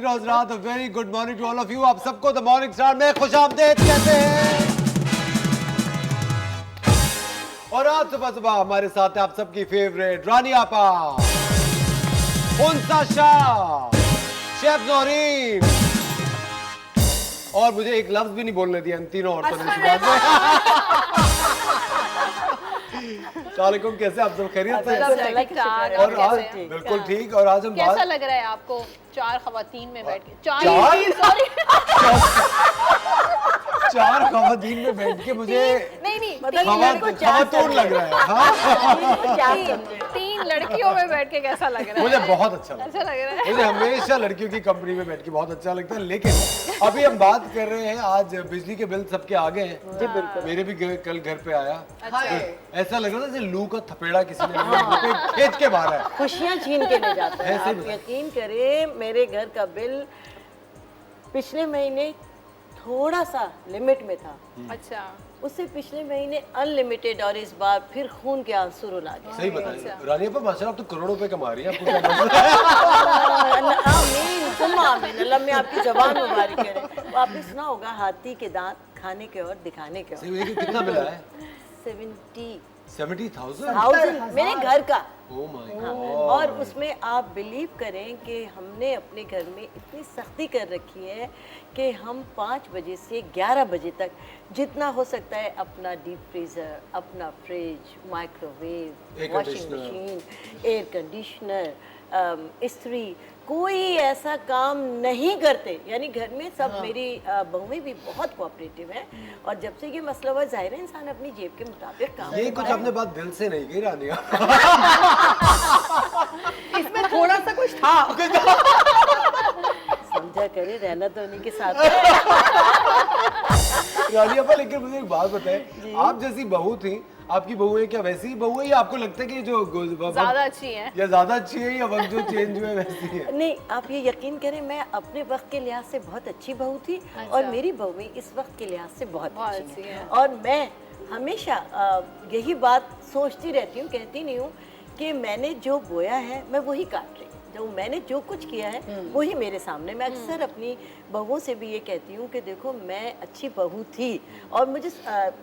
Happy रोज रात, very good morning to all of you. आप सबको द मॉर्निंग स्टार में खुशामदीद कहते हैं। और आज सुबह सुबह हमारे साथ है आप सबकी फेवरेट रानी आपा, उनसा शाह, शेफ नौरीन, और मुझे एक लफ्ज भी नहीं बोलने दिया इन तीनों औरतों ने। सलामुकुम, कैसे आप सब खैरियत से? और आज बिल्कुल ठीक। और आज हम कैसा लग रहा है आपको चार खवातीन में बैठ के? चार खवातीन में बैठ के मुझे खवातून लग रहा है। हाँ? तीन लड़कियों में बैठ के कैसा लग रहा है? मुझे बहुत अच्छा लग रहा है। मुझे हमेशा लड़कियों की कंपनी में बैठ के बहुत अच्छा लगता है। लेकिन अभी हम बात कर रहे हैं, आज बिजली के बिल सबके आ गए हैं। जी बिल्कुल। मेरे भी कल घर पे आया। अच्छा। ऐसा लग रहा था जैसे लू का थपेड़ा किसी ने खींच के मारा है। खुशियाँ छीन के ले जाता है। आप यकीन करें, मेरे घर का बिल पिछले महीने थोड़ा सा लिमिट में था। अच्छा। उससे पिछले महीने अनलिमिटेड, और इस बार फिर खून के आंसू रुला गए। सही बताइए रानी आपा, माशाल्लाह आप तो करोड़ों रुपए कमा रही हैं। आमीन सुम्मा आमीन, अल्लाह में आपकी जबान मुबारक करे। वो आपने सुना होगा, हाथी के दांत खाने के और दिखाने के और। कितना मिला है? 70,000 मेरे घर का। Oh my हाँ। God। और उसमें आप बिलीव करें कि हमने अपने घर में इतनी सख्ती कर रखी है कि हम 5 बजे से 11 बजे तक जितना हो सकता है अपना डीप फ्रीज़र, अपना fridge, microwave, washing machine, air conditioner, इस्त्री, कोई ऐसा काम नहीं करते। यानी घर में सब मेरी बहुएं भी बहुत कोऑपरेटिव हैं। और जब से ये मसला हुआ, जाहिर है इंसान अपनी जेब के मुताबिक काम। ये कुछ आपने बात दिल से नहीं कही रानी। इसमें थोड़ा सा कुछ था। समझा करे, रहना तो उन्हीं के साथ। रानी आपा, लेकिन मुझे एक बात बताएं, आप जैसी बहू थी, आपकी बहू है क्या वैसी बहू है, या आपको लगता है कि जो ज्यादा अच्छी है, या ज्यादा अच्छी है, या वक्त जो चेंज हुए वैसी है? नहीं, आप ये यकीन करें, मैं अपने वक्त के लिहाज से बहुत अच्छी बहू थी। अच्छा। और मेरी बहुएं इस वक्त के लिहाज से बहुत अच्छी हैं। और मैं हमेशा यही बात सोचती रहती हूँ, कहती नहीं हूँ कि मैंने जो बोया है मैं वही काट रही हूँ। जो मैंने जो कुछ किया है वही मेरे सामने। मैं अक्सर अपनी बहुओं से भी ये कहती हूँ कि देखो, मैं अच्छी बहू थी और मुझे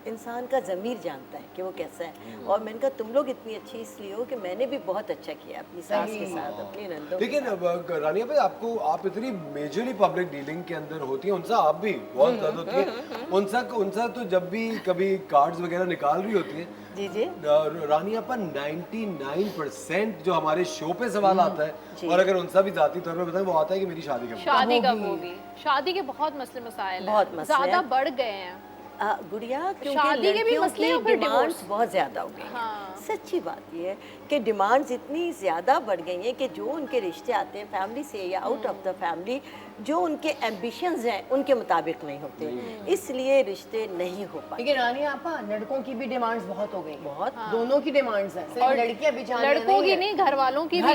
इंसान का ज़मीर जानता है कि वो कैसा है। और मैंने कहा तुम लोग इतनी अच्छी इसलिए हो कि मैंने भी बहुत अच्छा किया अपनी सास के साथ, अपनी नंदों। लेकिन रानी भाई, आपको आप इतनी मेजरली पब्लिक डीलिंग के अंदर होती है, उनसा आप भी बहुत ज्यादा होती है। उनसा तो जब भी कभी कार्ड्स वगैरह निकाल रही होती है, जी जी रानी आपा, 99% जो हमारे शो पे सवाल आता है, और अगर उनसा भी जाती तौर पे बताएं, वो आता है कि मेरी शादी कब होगी। शादी के बहुत मसले मसाइल बहुत हैं, ज्यादा बढ़ गए हैं गुड़िया, क्योंकि शादी के भी मसले और फिर डिमांड्स बहुत ज्यादा हो गई। हाँ। सच्ची बात ये है कि डिमांड्स इतनी ज्यादा बढ़ गई हैं कि जो उनके रिश्ते आते हैं फैमिली से या आउट ऑफ द फैमिली, जो उनके एम्बिशंस हैं उनके मुताबिक नहीं होते, इसलिए रिश्ते नहीं हो पाते। लेकिन रानी आपा, लड़कों की भी डिमांड्स बहुत हो गई, बहुत। दोनों की डिमांड्स हैं, सिर्फ लड़कियां बेचारी लड़कों की नहीं, घर वालों की भी,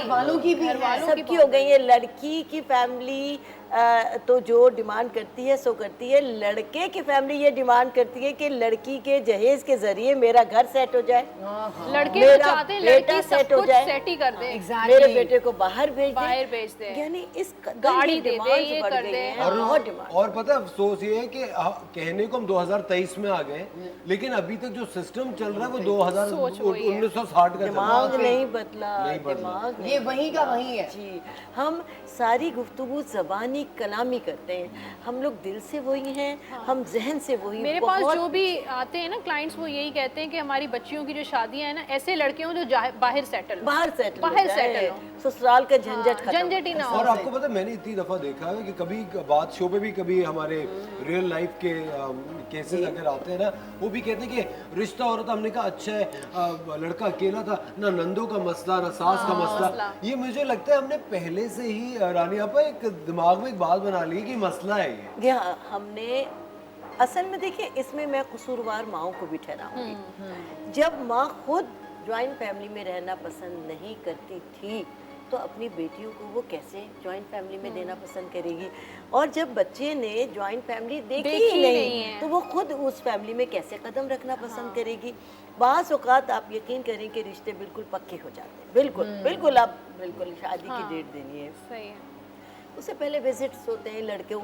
सबकी हो गई है। लड़की की फैमिली तो जो डिमांड करती है सो करती है, लड़के की फैमिली ये डिमांड करती है कि लड़की के जहेज के जरिए मेरा घर सेट हो जाए, लड़के तो चाहते हैं लड़की सेट हो जाए, सेट ही कर दे, मेरे बेटे को बाहर भेज दे, यानी इस गाड़ी दे दे, ये कर दे। और पता है अफसोस ये है कि कहने को हम 2023 में आ गए, लेकिन अभी तक जो सिस्टम चल रहा है वो 1960 का। दिमाग नहीं बदला, दिमाग ये वही का वही है। जी, हम सारी गुफ्तगू ज़बानी कलामी करते हैं, हम लोग दिल से वही हैं। हाँ। हम जहन से वही। मेरे पास जो भी आते हैं ना क्लाइंट्स, वो यही कहते हैं कि हमारी बच्चियों की जो शादियां हैं ना, ऐसे लड़के हों जो बाहर सेटल हो, ससुराल का झंझट ही ना हो। और आपको पता है, मैंने इतनी दफा देखा है कि कभी बात शो पे भी, कभी हमारे रियल लाइफ के केसेस अगर आते हैं ना, वो भी कहते हैं कि रिश्ता औरत, हमने कहा अच्छा है, लड़का अकेला था ना, नंदों का मसला ना सास का मसला। ये मुझे लगता है हमने पहले से ही रानी आपा एक दिमाग में एक बात बना ली कि मसला है ये। हमने असल में देखिए, इसमें मैं कसूरवार माओं को भी ठहराऊंगी। जब माँ खुद जॉइंट फैमिली में रहना पसंद नहीं करती थी, तो अपनी बेटियों को वो कैसे जॉइंट फैमिली में देना पसंद करेगी? और जब बच्चे ने जॉइंट फैमिली देखी ही नहीं तो वो खुद उस फैमिली में कैसे कदम रखना पसंद करेगी? बाज़ औक़ात आप यकीन करें कि रिश्ते बिल्कुल पक्के हो जाते हैं। बिल्कुल बिल्कुल, आप बिल्कुल शादी की डेट देनी है, सही है। उससे पहले विजिट्स होते हैं लड़के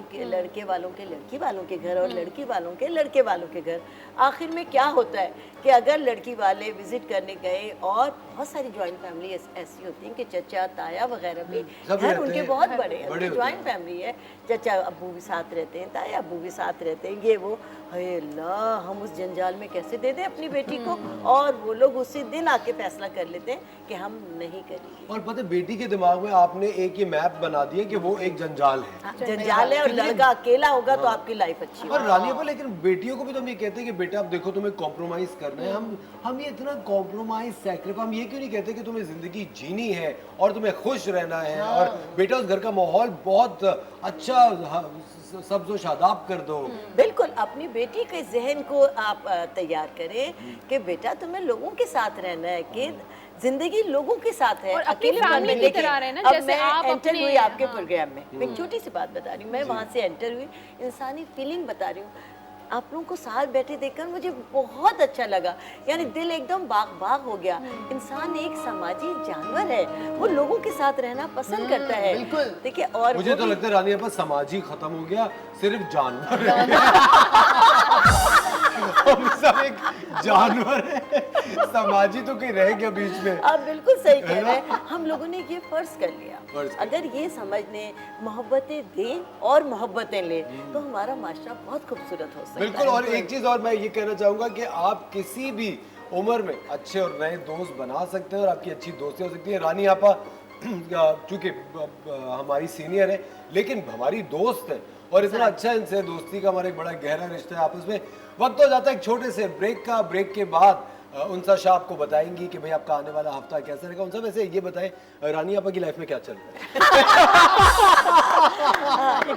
वालों के लड़की वालों के घर और लड़की वालों के लड़के वालों के घर। आखिर में क्या होता है कि अगर लड़की वाले विजिट करने गए, और बहुत सारी जॉइंट फैमिली ऐसी होती हैं कि चचा ताया वगैरह भी घर उनके बहुत बड़े जॉइंट फैमिली है, चचा अब्बू भी साथ रहते हैं, ताया अब्बू भी साथ रहते हैं, ये वो, हे अल्लाह हम उस जंजाल में कैसे दे दें अपनी बेटी को, और वो लोग उसी दिन आके फैसला कर लेते हैं कि हम नहीं करेंगे। और पता है बेटी के दिमाग में आपने एक ये मैप बना दिया कि वो एक जंजाल है, जंजाल है, और लड़का अकेला होगा तो आपकी लाइफ अच्छी और रानी अपा लेकिन बेटियों को भी तो हम ये कहते हैं कि बेटा अब देखो तुम्हें कॉम्प्रोमाइज करना है, हम ये इतना कॉम्प्रोमाइज सैक्रिफाइस, हम ये क्यों नहीं कहते कि तुम्हें जिंदगी जीनी है और तुम्हें खुश रहना है, और बेटा उस घर का माहौल बहुत अच्छा सब्ज़ो शादाब कर दो। बिल्कुल, अपनी बेटी के जहन को आप तैयार करें कि बेटा तुम्हें लोगों के साथ रहना है, कि जिंदगी लोगों के साथ है, और अपनी अकेले फैमिली की तरह रहना। अब जैसे मैं आप एंटर अपने हुई आपके प्रोग्राम में, मैं एक छोटी सी बात बता रही हूँ, मैं वहाँ से एंटर हुई, इंसानी फीलिंग बता रही हूँ, आप लोगों को साथ बैठे देखकर मुझे बहुत अच्छा लगा, यानी दिल एकदम बाग बाग हो गया। इंसान एक समाजी जानवर है, वो लोगों के साथ रहना पसंद करता है। बिल्कुल। देखिए, और मुझे तो लगता है रानी अपा समाजी खत्म हो गया, सिर्फ जानवर हम सब एक जानवर है, समाजी तो कहीं रह गया बीच में। आप बिल्कुल सही कह रहे हैं, हम लोगों ने ये फर्ज कर लिया, अगर ये समझ लें मोहब्बतें दें और मोहब्बतें लें तो हमारा माशरा बहुत खूबसूरत हो सकता है। बिल्कुल। और एक चीज और मैं ये कहना चाहूंगा कि आप किसी भी उम्र में अच्छे और नए दोस्त बना सकते हैं और आपकी अच्छी दोस्ती हो सकती है। रानी आपा चूंकि हमारी सीनियर है लेकिन हमारी दोस्त है और इतना अच्छा इनसे दोस्ती का हमारा एक बड़ा गहरा रिश्ता है आपस में। वक्त हो जाता है एक छोटे से ब्रेक का। ब्रेक के बाद उनसा शाह आपको बताएंगी कि भाई आपका आने वाला हफ्ता कैसा रहेगा। उनसा वैसे ये बताएं रानी आपा की लाइफ में क्या चल रहा है?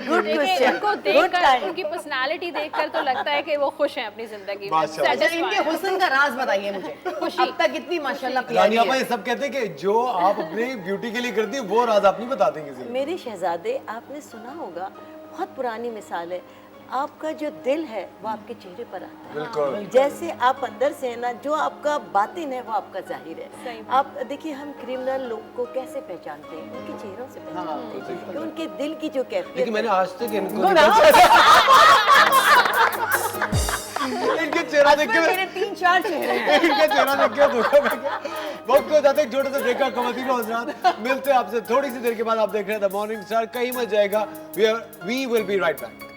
Good question. उनको देखकर, उनकी पर्सनालिटी देखकर तो लगता है कि वो खुश हैं अपनी जिंदगी में। अच्छा, इनके हुस्न का राज बताइए मुझे, अब तक इतनी माशाल्लाह रानी आपा ये सब कहते हैं कि जो आप अपनी ब्यूटी के लिए करती है वो राज आप नहीं बताते किसी को। मेरे शहजादे, आपने सुना होगा, बहुत पुरानी मिसाल है, आपका जो दिल है वो आपके चेहरे पर आता है। बिल्कुल। जैसे आप अंदर से है ना, जो आपका बातिन है वो आपका जाहिर है। आप देखिए, हम क्रिमिनल लोग को कैसे पहचानते हैं? उनके चेहरों से पहचानते हैं कि उनके दिल की जो कैफियत लेकिन मैंने आज तक इनको इनके चेहरा देख के मेरे 3-4 चेहरे हैं। इनका चेहरा देख के धोखा खा गया। वक्त हो जाता है एक छोटे से ब्रेक का। क़वातीन व हज़रात, मिलते हैं आपसे थोड़ी सी देर के बाद। आप देख रहे हैं द मॉर्निंग स्टार। कहीं मत जाएगा, we will be right back.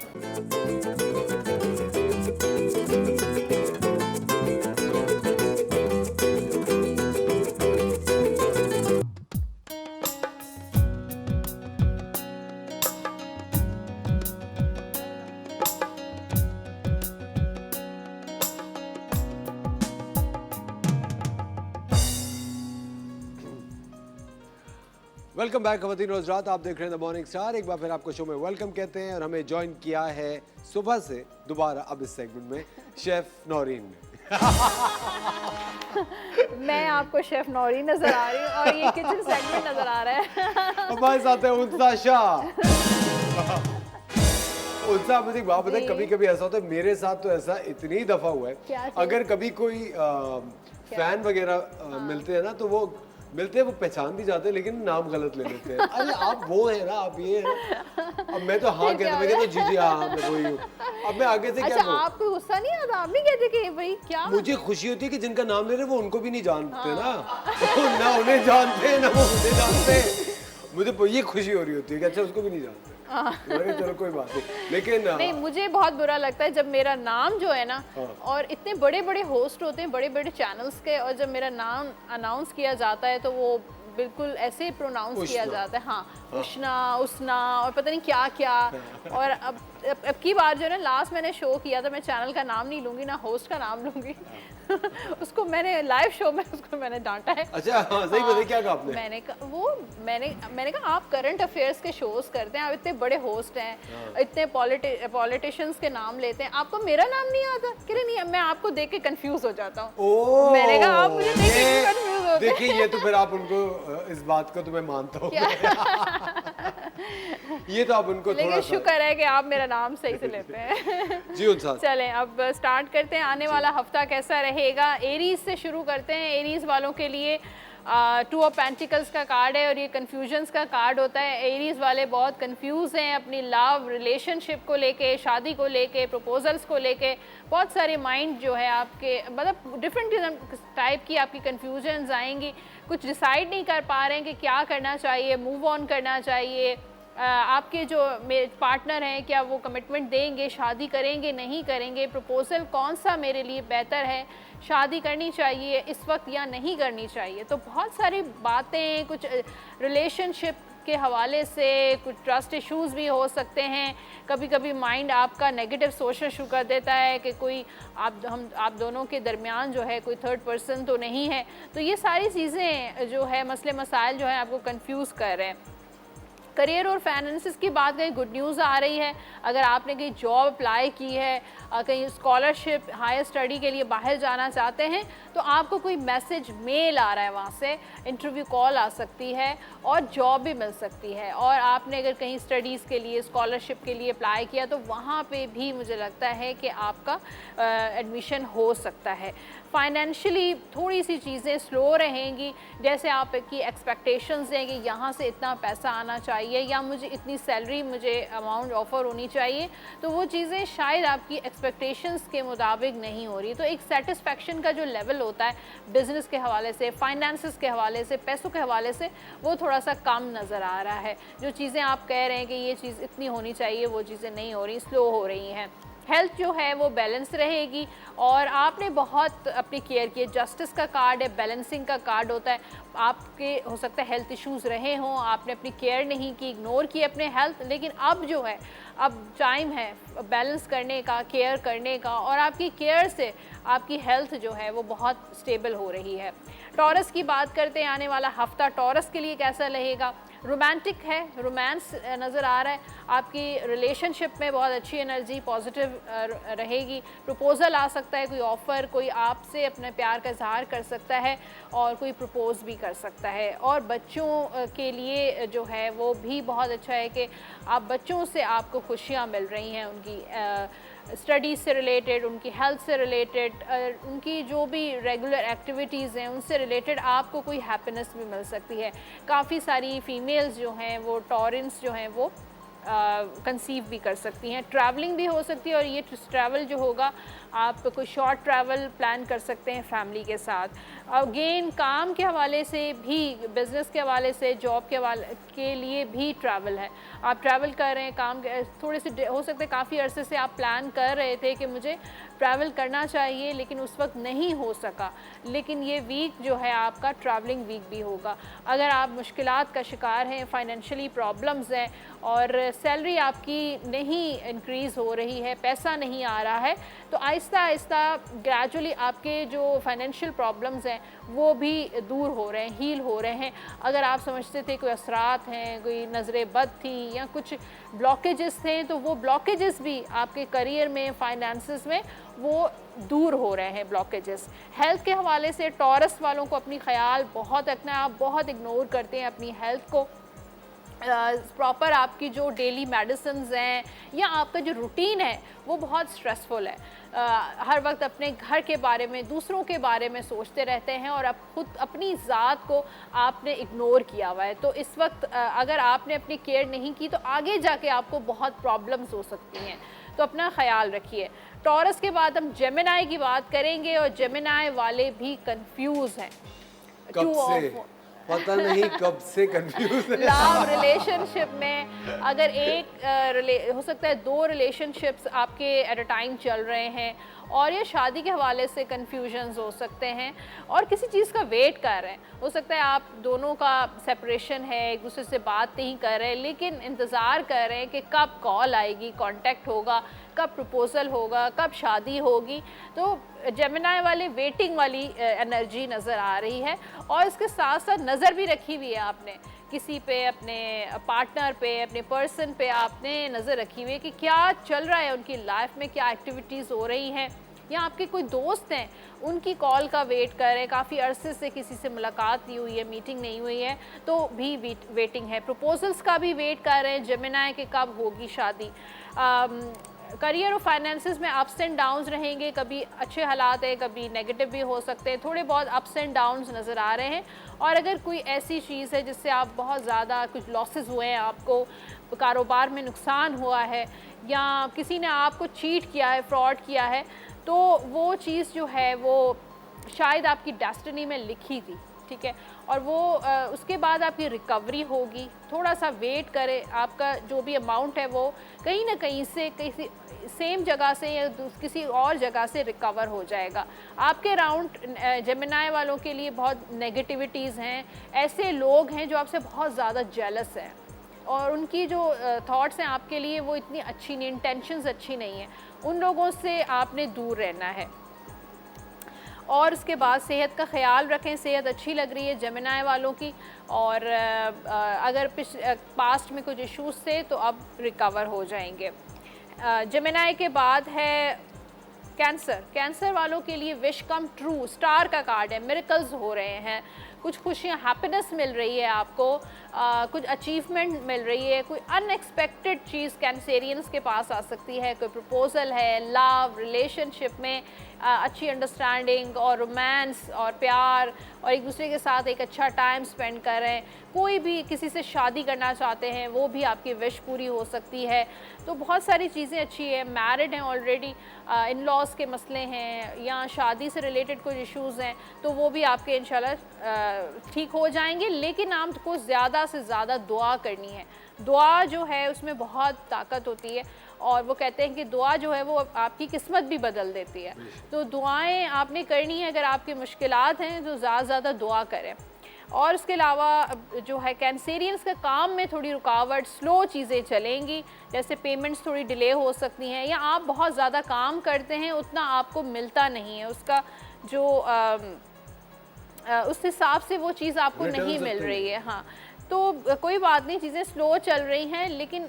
Welcome back क़वातीन व हज़रात, आप देख रहे हैं द मॉर्निंग स्टार। एक बार फिर आपको शो में वेलकम कहते हैं और हमें ज्वाइन किया है सुबह से दोबारा अब इस सेगमेंट में शेफ नौरीन ने। मैं आपको शेफ नौरीन नजर आ रही हूँ और ये किचन सेगमेंट नजर आ रहा है। हमारे साथ है उनसा शाह। उनसा मुझे एक बात बताए, कभी कभी ऐसा होता है, मेरे साथ तो ऐसा इतनी दफा हुआ है, अगर कभी कोई फैन वगैरह मिलते हैं ना तो वो मिलते हैं, वो पहचान भी जाते हैं लेकिन नाम गलत ले लेते हैं। अरे आप वो है ना, आप ये है। अब मैं तो हाँ कहता, मैं कहता जी जी हाँ मैं वही हूँ। अब मैं आगे से क्या कहूँ? आपको गुस्सा नहीं आता? आप नहीं कहते कि भाई क्या? मुझे खुशी होती है कि जिनका नाम ले रहे वो उनको भी नहीं जानते ना, ना उन्हें जानते ना वो मुझे जानते। मुझे ये खुशी हो रही होती है कि अच्छा उसको भी नहीं जानते। चलो कोई बात नहीं, लेकिन नहीं, मुझे बहुत बुरा लगता है जब मेरा नाम जो है ना, और इतने बड़े बड़े होस्ट होते हैं बड़े बड़े चैनल्स के, और जब मेरा नाम अनाउंस किया जाता है तो वो बिल्कुल ऐसे प्रोनाउंस किया जाता है, हाँ उष्ना उसना और पता नहीं क्या क्या। और अब की बार जो है ना, लास्ट मैंने शो किया था, मैं चैनल का नाम नहीं लूंगी ना होस्ट का नाम लूंगी। उसको मैंने लाइव शो में उसको मैंने डांटा है। अच्छा हाँ, सही बताइए क्या कहा आपने? मैंने कहा आप करंट अफेयर्स के शोज करते हैं, आप इतने बड़े होस्ट हैं, इतने पॉलिटिशियंस के नाम लेते हैं, आपको मेरा नाम नहीं आता? कह रहे नहीं, मैं आपको देख के कंफ्यूज हो जाता हूँ। मैंने कहा आप मुझे देख के कंफ्यूज हो। देखिए ये तो फिर आप उनको इस बात को तो मैं मानता हूँ। ये तो आप उनको लेकिन शुक्र है कि आप मेरा नाम सही से लेते हैं। जी उनसा। चलें अब स्टार्ट करते हैं। आने वाला हफ्ता कैसा रहेगा? एरीज से शुरू करते हैं। एरीज वालों के लिए टू ऑफ पेंटिकल्स का कार्ड है और ये कन्फ्यूजन्स का कार्ड होता है। एरीज वाले बहुत कंफ्यूज हैं अपनी लव रिलेशनशिप को लेके, शादी को लेके, प्रपोजल्स को लेके। बहुत सारे माइंड जो है आपके, मतलब डिफरेंट टाइप की आपकी कन्फ्यूजन्स आएंगी। कुछ डिसाइड नहीं कर पा रहे हैं कि क्या करना चाहिए, मूव ऑन करना चाहिए। आपके जो मेरे पार्टनर हैं, क्या वो कमिटमेंट देंगे, शादी करेंगे नहीं करेंगे, प्रपोज़ल कौन सा मेरे लिए बेहतर है, शादी करनी चाहिए इस वक्त या नहीं करनी चाहिए। तो बहुत सारी बातें, कुछ रिलेशनशिप के हवाले से, कुछ ट्रस्ट इश्यूज़ भी हो सकते हैं। कभी कभी माइंड आपका नेगेटिव सोचना शुरू कर देता है कि कोई आप दोनों के दरमियान जो है कोई थर्ड पर्सन तो नहीं है। तो ये सारी चीज़ें जो है, मसले मसाइल जो है आपको कंफ्यूज कर रहे हैं। करियर और फाइनेंसिस की बात करें, गुड न्यूज़ आ रही है। अगर आपने कहीं जॉब अप्लाई की है, कहीं स्कॉलरशिप हायर स्टडी के लिए बाहर जाना चाहते हैं, तो आपको कोई मैसेज मेल आ रहा है, वहाँ से इंटरव्यू कॉल आ सकती है और जॉब भी मिल सकती है। और आपने अगर कहीं स्टडीज़ के लिए, स्कॉलरशिप के लिए अप्लाई किया, तो वहाँ पे भी मुझे लगता है कि आपका एडमिशन हो सकता है। फाइनेंशियली थोड़ी सी चीज़ें स्लो रहेंगी, जैसे आपकी एक्सपेक्टेशंस हैं कि यहाँ से इतना पैसा आना चाहिए या मुझे इतनी सैलरी, मुझे अमाउंट ऑफ़र होनी चाहिए, तो वो चीज़ें शायद आपकी एक्सपेक्टेशंस के मुताबिक नहीं हो रही। तो एक सेटिस्फेक्शन का जो लेवल होता है बिज़नेस के हवाले से, फाइनेंसेस के हवाले से, पैसों के हवाले से, वो थोड़ा सा कम नज़र आ रहा है। जो चीज़ें आप कह रहे हैं कि ये चीज़ इतनी होनी चाहिए, वो चीज़ें नहीं हो रही, स्लो हो रही हैं। हेल्थ जो है वो बैलेंस रहेगी और आपने बहुत अपनी केयर की। जस्टिस का कार्ड है, बैलेंसिंग का कार्ड होता है। आपके हो सकता है हेल्थ इश्यूज़ रहे हों, आपने अपनी केयर नहीं की, इग्नोर की अपने हेल्थ, लेकिन अब जो है, अब टाइम है बैलेंस करने का, केयर करने का, और आपकी केयर से आपकी हेल्थ जो है वो बहुत स्टेबल हो रही है। टॉरस की बात करते हैं, आने वाला हफ्ता टॉरस के लिए कैसा रहेगा? रोमांटिक है, रोमांस नज़र आ रहा है, आपकी रिलेशनशिप में बहुत अच्छी एनर्जी पॉजिटिव रहेगी। प्रपोज़ल आ सकता है, कोई ऑफ़र, कोई आपसे अपने प्यार का इजहार कर सकता है और कोई प्रपोज़ भी कर सकता है। और बच्चों के लिए जो है वो भी बहुत अच्छा है कि आप बच्चों से आपको खुशियाँ मिल रही हैं, उनकी स्टडीज़ से रिलेटेड, उनकी हेल्थ से रिलेटेड, उनकी जो भी रेगुलर एक्टिविटीज़ हैं उनसे रिलेटेड आपको कोई हैप्पीनेस भी मिल सकती है। काफ़ी सारी फीमेल्स जो हैं वो टॉरेंस जो हैं वो कंसीव भी कर सकती हैं। ट्रैवलिंग भी हो सकती है और ये ट्रैवल जो होगा, आप कोई शॉर्ट ट्रैवल प्लान कर सकते हैं फैमिली के साथ। अगेन काम के हवाले से भी, बिज़नेस के हवाले से, जॉब के हवाले के लिए भी ट्रैवल है। आप ट्रैवल कर रहे हैं, काम थोड़े से हो सकते हैं काफ़ी अरसे से आप प्लान कर रहे थे कि मुझे ट्रैवल करना चाहिए, लेकिन उस वक्त नहीं हो सका। लेकिन ये वीक जो है आपका ट्रैवलिंग वीक भी होगा। अगर आप मुश्किलात का शिकार हैं, फाइनेंशियली प्रॉब्लम्स हैं और सैलरी आपकी नहीं इंक्रीज़ हो रही है, पैसा नहीं आ रहा है, तो आहिस्ता आहिस्ता ग्रेजुअली आपके जो फाइनेंशियल प्रॉब्लम्स हैं वो भी दूर हो रहे हैं, हील हो रहे हैं। अगर आप समझते थे कोई असरात हैं, कोई नज़रें बद थी या कुछ ब्लॉकेजेस थे, तो वो ब्लॉकेजेस भी आपके करियर में, फाइनेंसेस में वो दूर हो रहे हैं ब्लॉकेजेस। हेल्थ के हवाले से टॉरस वालों को अपनी ख्याल बहुत रखना है। आप बहुत इग्नोर करते हैं अपनी हेल्थ को। प्रॉपर आपकी जो डेली मेडिसिन्स हैं या आपका जो रूटीन है वो बहुत स्ट्रेसफुल है। हर वक्त अपने घर के बारे में, दूसरों के बारे में सोचते रहते हैं और अब खुद अपनी ज़ात को आपने इग्नोर किया हुआ है। तो इस वक्त अगर आपने अपनी केयर नहीं की तो आगे जाके आपको बहुत प्रॉब्लम्स हो सकती हैं, तो अपना ख़याल रखिए। टॉरस के बाद हम जेमिनाई की बात करेंगे और जेमिनाई वाले भी कंफ्यूज हैं। कब से पता नहीं कब से कंफ्यूज है। लव रिलेशनशिप में अगर हो सकता है 2 रिलेशनशिप्स आपके एट अ टाइम चल रहे हैं और ये शादी के हवाले से कन्फ्यूजन्स हो सकते हैं और किसी चीज़ का वेट कर रहे हैं। हो सकता है आप दोनों का सेपरेशन है, एक दूसरे से बात नहीं कर रहे, लेकिन इंतज़ार कर रहे हैं कि कब कॉल आएगी, कांटेक्ट होगा, कब प्रपोज़ल होगा, कब शादी होगी। तो जेमिनाई वाले वेटिंग वाली एनर्जी नज़र आ रही है। और इसके साथ साथ नज़र भी रखी हुई है आपने किसी पे, अपने पार्टनर पे, अपने पर्सन पे आपने नज़र रखी हुई है कि क्या चल रहा है उनकी लाइफ में, क्या एक्टिविटीज़ हो रही हैं, या आपके कोई दोस्त हैं उनकी कॉल का वेट कर रहे हैं, काफ़ी अरसे से किसी से मुलाकात नहीं हुई है, मीटिंग नहीं हुई है, तो भी वेटिंग है। प्रपोजल्स का भी वेट कर रहे हैं जेमिनाई के कब होगी शादी। करियर और फाइनेंसेस में अप्स एंड डाउन्स रहेंगे, कभी अच्छे हालात है, कभी नेगेटिव भी हो सकते हैं, थोड़े बहुत अप्स एंड डाउन्स नज़र आ रहे हैं। और अगर कोई ऐसी चीज़ है जिससे आप बहुत ज़्यादा कुछ लॉसेस हुए हैं, आपको कारोबार में नुकसान हुआ है या किसी ने आपको चीट किया है, फ्रॉड किया है, तो वो चीज़ जो है वो शायद आपकी डेस्टिनी में लिखी थी, ठीक है, और वो उसके बाद आपकी रिकवरी होगी। थोड़ा सा वेट करें, आपका जो भी अमाउंट है वो कहीं ना कहीं से किसी सेम जगह से या किसी और जगह से रिकवर हो जाएगा। आपके अराउंड जेमिनाई वालों के लिए बहुत नेगेटिविटीज़ हैं, ऐसे लोग हैं जो आपसे बहुत ज़्यादा जेलस हैं और उनकी जो थॉट्स हैं आपके लिए वो इतनी अच्छी नहीं, इंटेंशंस अच्छी नहीं है, उन लोगों से आपने दूर रहना है। और उसके बाद सेहत का ख्याल रखें, सेहत अच्छी लग रही है जेमिनाई वालों की, और अगर पास्ट में कुछ इश्यूज थे तो अब रिकवर हो जाएंगे। जेमिनाई के बाद है कैंसर वालों के लिए विश कम ट्रू, स्टार का कार्ड है, मिरेकल्स हो रहे हैं, कुछ खुशियाँ, हैप्पीनेस मिल रही है आपको, कुछ अचीवमेंट मिल रही है, कोई अनएक्सपेक्टेड चीज़ कैंसेरियंस के पास आ सकती है, कोई प्रपोजल है, लव रिलेशनशिप में अच्छी अंडरस्टैंडिंग और रोमांस और प्यार और एक दूसरे के साथ एक अच्छा टाइम स्पेंड कर रहे हैं, कोई भी किसी से शादी करना चाहते हैं वो भी आपकी विश पूरी हो सकती है। तो बहुत सारी चीज़ें अच्छी है, मैरिड हैं ऑलरेडी, इन लॉज के मसले हैं या शादी से रिलेटेड कुछ इश्यूज़ हैं तो वो भी आपके इंशाल्लाह ठीक हो जाएंगे। लेकिन आपको ज़्यादा से ज़्यादा दुआ करनी है, दुआ जो है उसमें बहुत ताकत होती है और वो कहते हैं कि दुआ जो है वो आपकी किस्मत भी बदल देती है। तो दुआएं आपने करनी है, अगर आपकी मुश्किलात हैं तो ज़्यादा से ज़्यादा दुआ करें। और उसके अलावा जो है कैंसेरियंस का काम में थोड़ी रुकावट, स्लो चीज़ें चलेंगी, जैसे पेमेंट्स थोड़ी डिले हो सकती हैं या आप बहुत ज़्यादा काम करते हैं उतना आपको मिलता नहीं है, उसका जो उस हिसाब से वो चीज़ आपको नहीं मिल रही है। हाँ, तो कोई बात नहीं, चीज़ें स्लो चल रही हैं लेकिन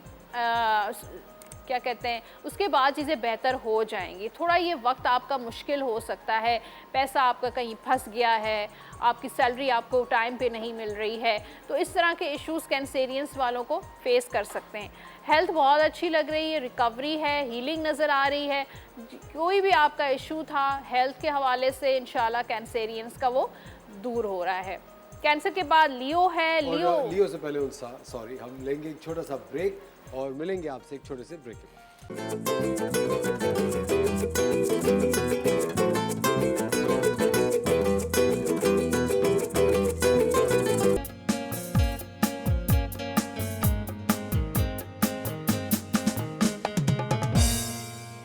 क्या कहते हैं उसके बाद चीज़ें बेहतर हो जाएंगी। थोड़ा ये वक्त आपका मुश्किल हो सकता है, पैसा आपका कहीं फंस गया है, आपकी सैलरी आपको टाइम पे नहीं मिल रही है, तो इस तरह के इश्यूज़ कैंसेरियंस वालों को फेस कर सकते हैं। हेल्थ बहुत अच्छी लग रही है, रिकवरी है, हीलिंग नज़र आ रही है, कोई भी आपका इशू था हेल्थ के हवाले से इंशाल्लाह कैंसेरियंस का वो दूर हो रहा है। कैंसर के बाद लियो है, लियो से पहले सॉरी हम लेंगे एक छोटा सा ब्रेक और मिलेंगे आपसे एक छोटे से ब्रेक के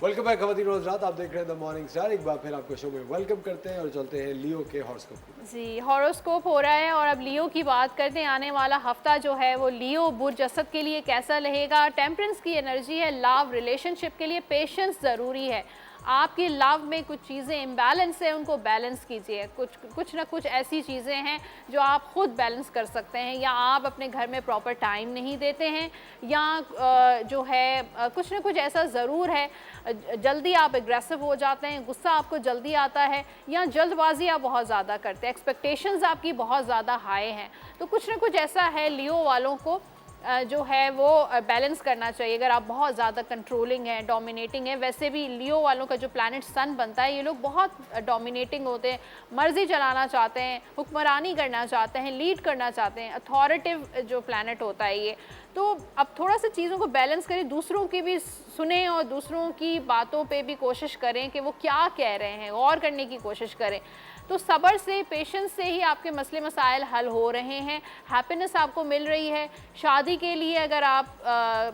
वेलकम बैक खवातीन रोज रात, आप देख रहे हैं द मॉर्निंग स्टार। एक बार फिर आपको शो में वेलकम करते हैं और चलते हैं लियो के हॉरोस्कोप। जी, हॉरोस्कोप हो रहा है और अब लियो की बात करते हैं। आने वाला हफ्ता जो है वो लियो बुर्ज असद के लिए कैसा रहेगा। टेम्परेंस की एनर्जी है, लव रिलेशनशिप के लिए पेशेंस ज़रूरी है। आपकी लव में कुछ चीज़ें इम्बैलेंस है, उनको बैलेंस कीजिए। कुछ ना कुछ ऐसी चीज़ें हैं जो आप ख़ुद बैलेंस कर सकते हैं, या आप अपने घर में प्रॉपर टाइम नहीं देते हैं, या जो है कुछ ना कुछ ऐसा ज़रूर है, जल्दी आप एग्रेसिव हो जाते हैं, गुस्सा आपको जल्दी आता है, या जल्दबाजी आप बहुत ज़्यादा करते हैं, एक्सपेक्टेशंस आपकी बहुत ज़्यादा हाई हैं। तो कुछ ना कुछ ऐसा है लियो वालों को जो है वो बैलेंस करना चाहिए। अगर आप बहुत ज़्यादा कंट्रोलिंग हैं, डोमिनेटिंग है, वैसे भी लियो वालों का जो प्लैनेट सन बनता है, ये लोग बहुत डोमिनेटिंग होते हैं, मर्जी चलाना चाहते हैं, हुक्मरानी करना चाहते हैं, लीड करना चाहते हैं, अथॉरिटिव जो प्लैनेट होता है ये। तो अब थोड़ा सा चीज़ों को बैलेंस करें, दूसरों की भी सुने और दूसरों की बातों पे भी कोशिश करें कि वो क्या कह रहे हैं, गौर करने की कोशिश करें। तो सब्र से, पेशेंस से ही आपके मसले मसाइल हल हो रहे हैं, हैप्पीनेस आपको मिल रही है। शादी के लिए अगर आप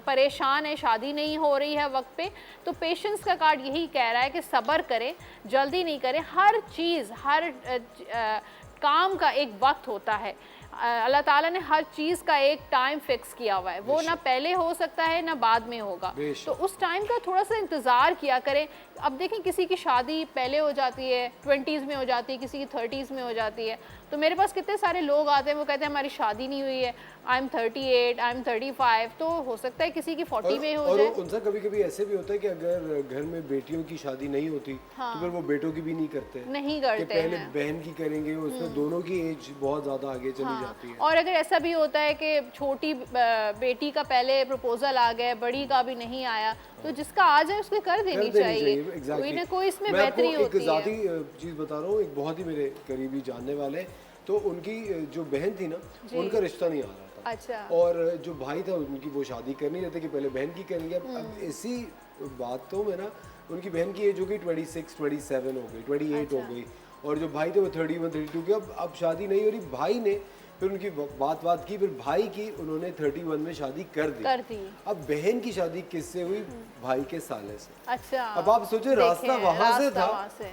परेशान हैं, शादी नहीं हो रही है वक्त पे, तो पेशेंस का कार्ड यही कह रहा है कि सब्र करें, जल्दी नहीं करें। हर चीज़, हर काम का एक वक्त होता है। अल्लाह ताला ने हर चीज़ का एक टाइम फिक्स किया हुआ है, वो ना पहले हो सकता है ना बाद में होगा, तो उस टाइम का थोड़ा सा इंतज़ार किया करें। अब देखें किसी की शादी पहले हो जाती है, 20s में हो जाती है, किसी की 30s में हो जाती है। तो मेरे पास कितने सारे लोग आते हैं, वो कहते हैं हमारी शादी नहीं हुई है, आई एम 38, आई एम 35, तो हो सकता है किसी की 40 में हो जाए। उनसे कभी कभी ऐसे भी होता है कि अगर घर में बेटियों की शादी नहीं होती तो फिर वो बेटों की भी नहीं करते, नहीं करते पहले बहन की करेंगे, उसमें दोनों की एज बहुत ज़्यादा आगे चली जाती है। और अगर ऐसा भी होता है कि छोटी बेटी का पहले प्रपोजल आ गया, बड़ी का भी नहीं आया, तो जिसका आ जाए उसको कर देनी चाहिए। कोई ना कोई इसमें बेहतरी होती है। मैं आपको एक ज़ाती चीज़ बता रहा हूँ, एक बहुत ही मेरे करीबी जानने वाले, तो उनकी जो बहन थी ना, उनका रिश्ता नहीं आ रहा था। अच्छा। और जो भाई था उनकी, वो शादी कर नहीं रहे थे कि पहले बहन की करेंगे। अब इसी बातों में ना उनकी बहन की एज हो गई 26, 27 हो गई, 28 हो गई, और जो भाई थे वो 31, 32 के। अब शादी नहीं हो रही। भाई ने फिर उनकी बात की, फिर भाई की उन्होंने 31 में शादी कर दी। अब बहन की शादी किससे हुई? भाई के साले से। अच्छा। अब आप सोचो, रास्ता वहां से था,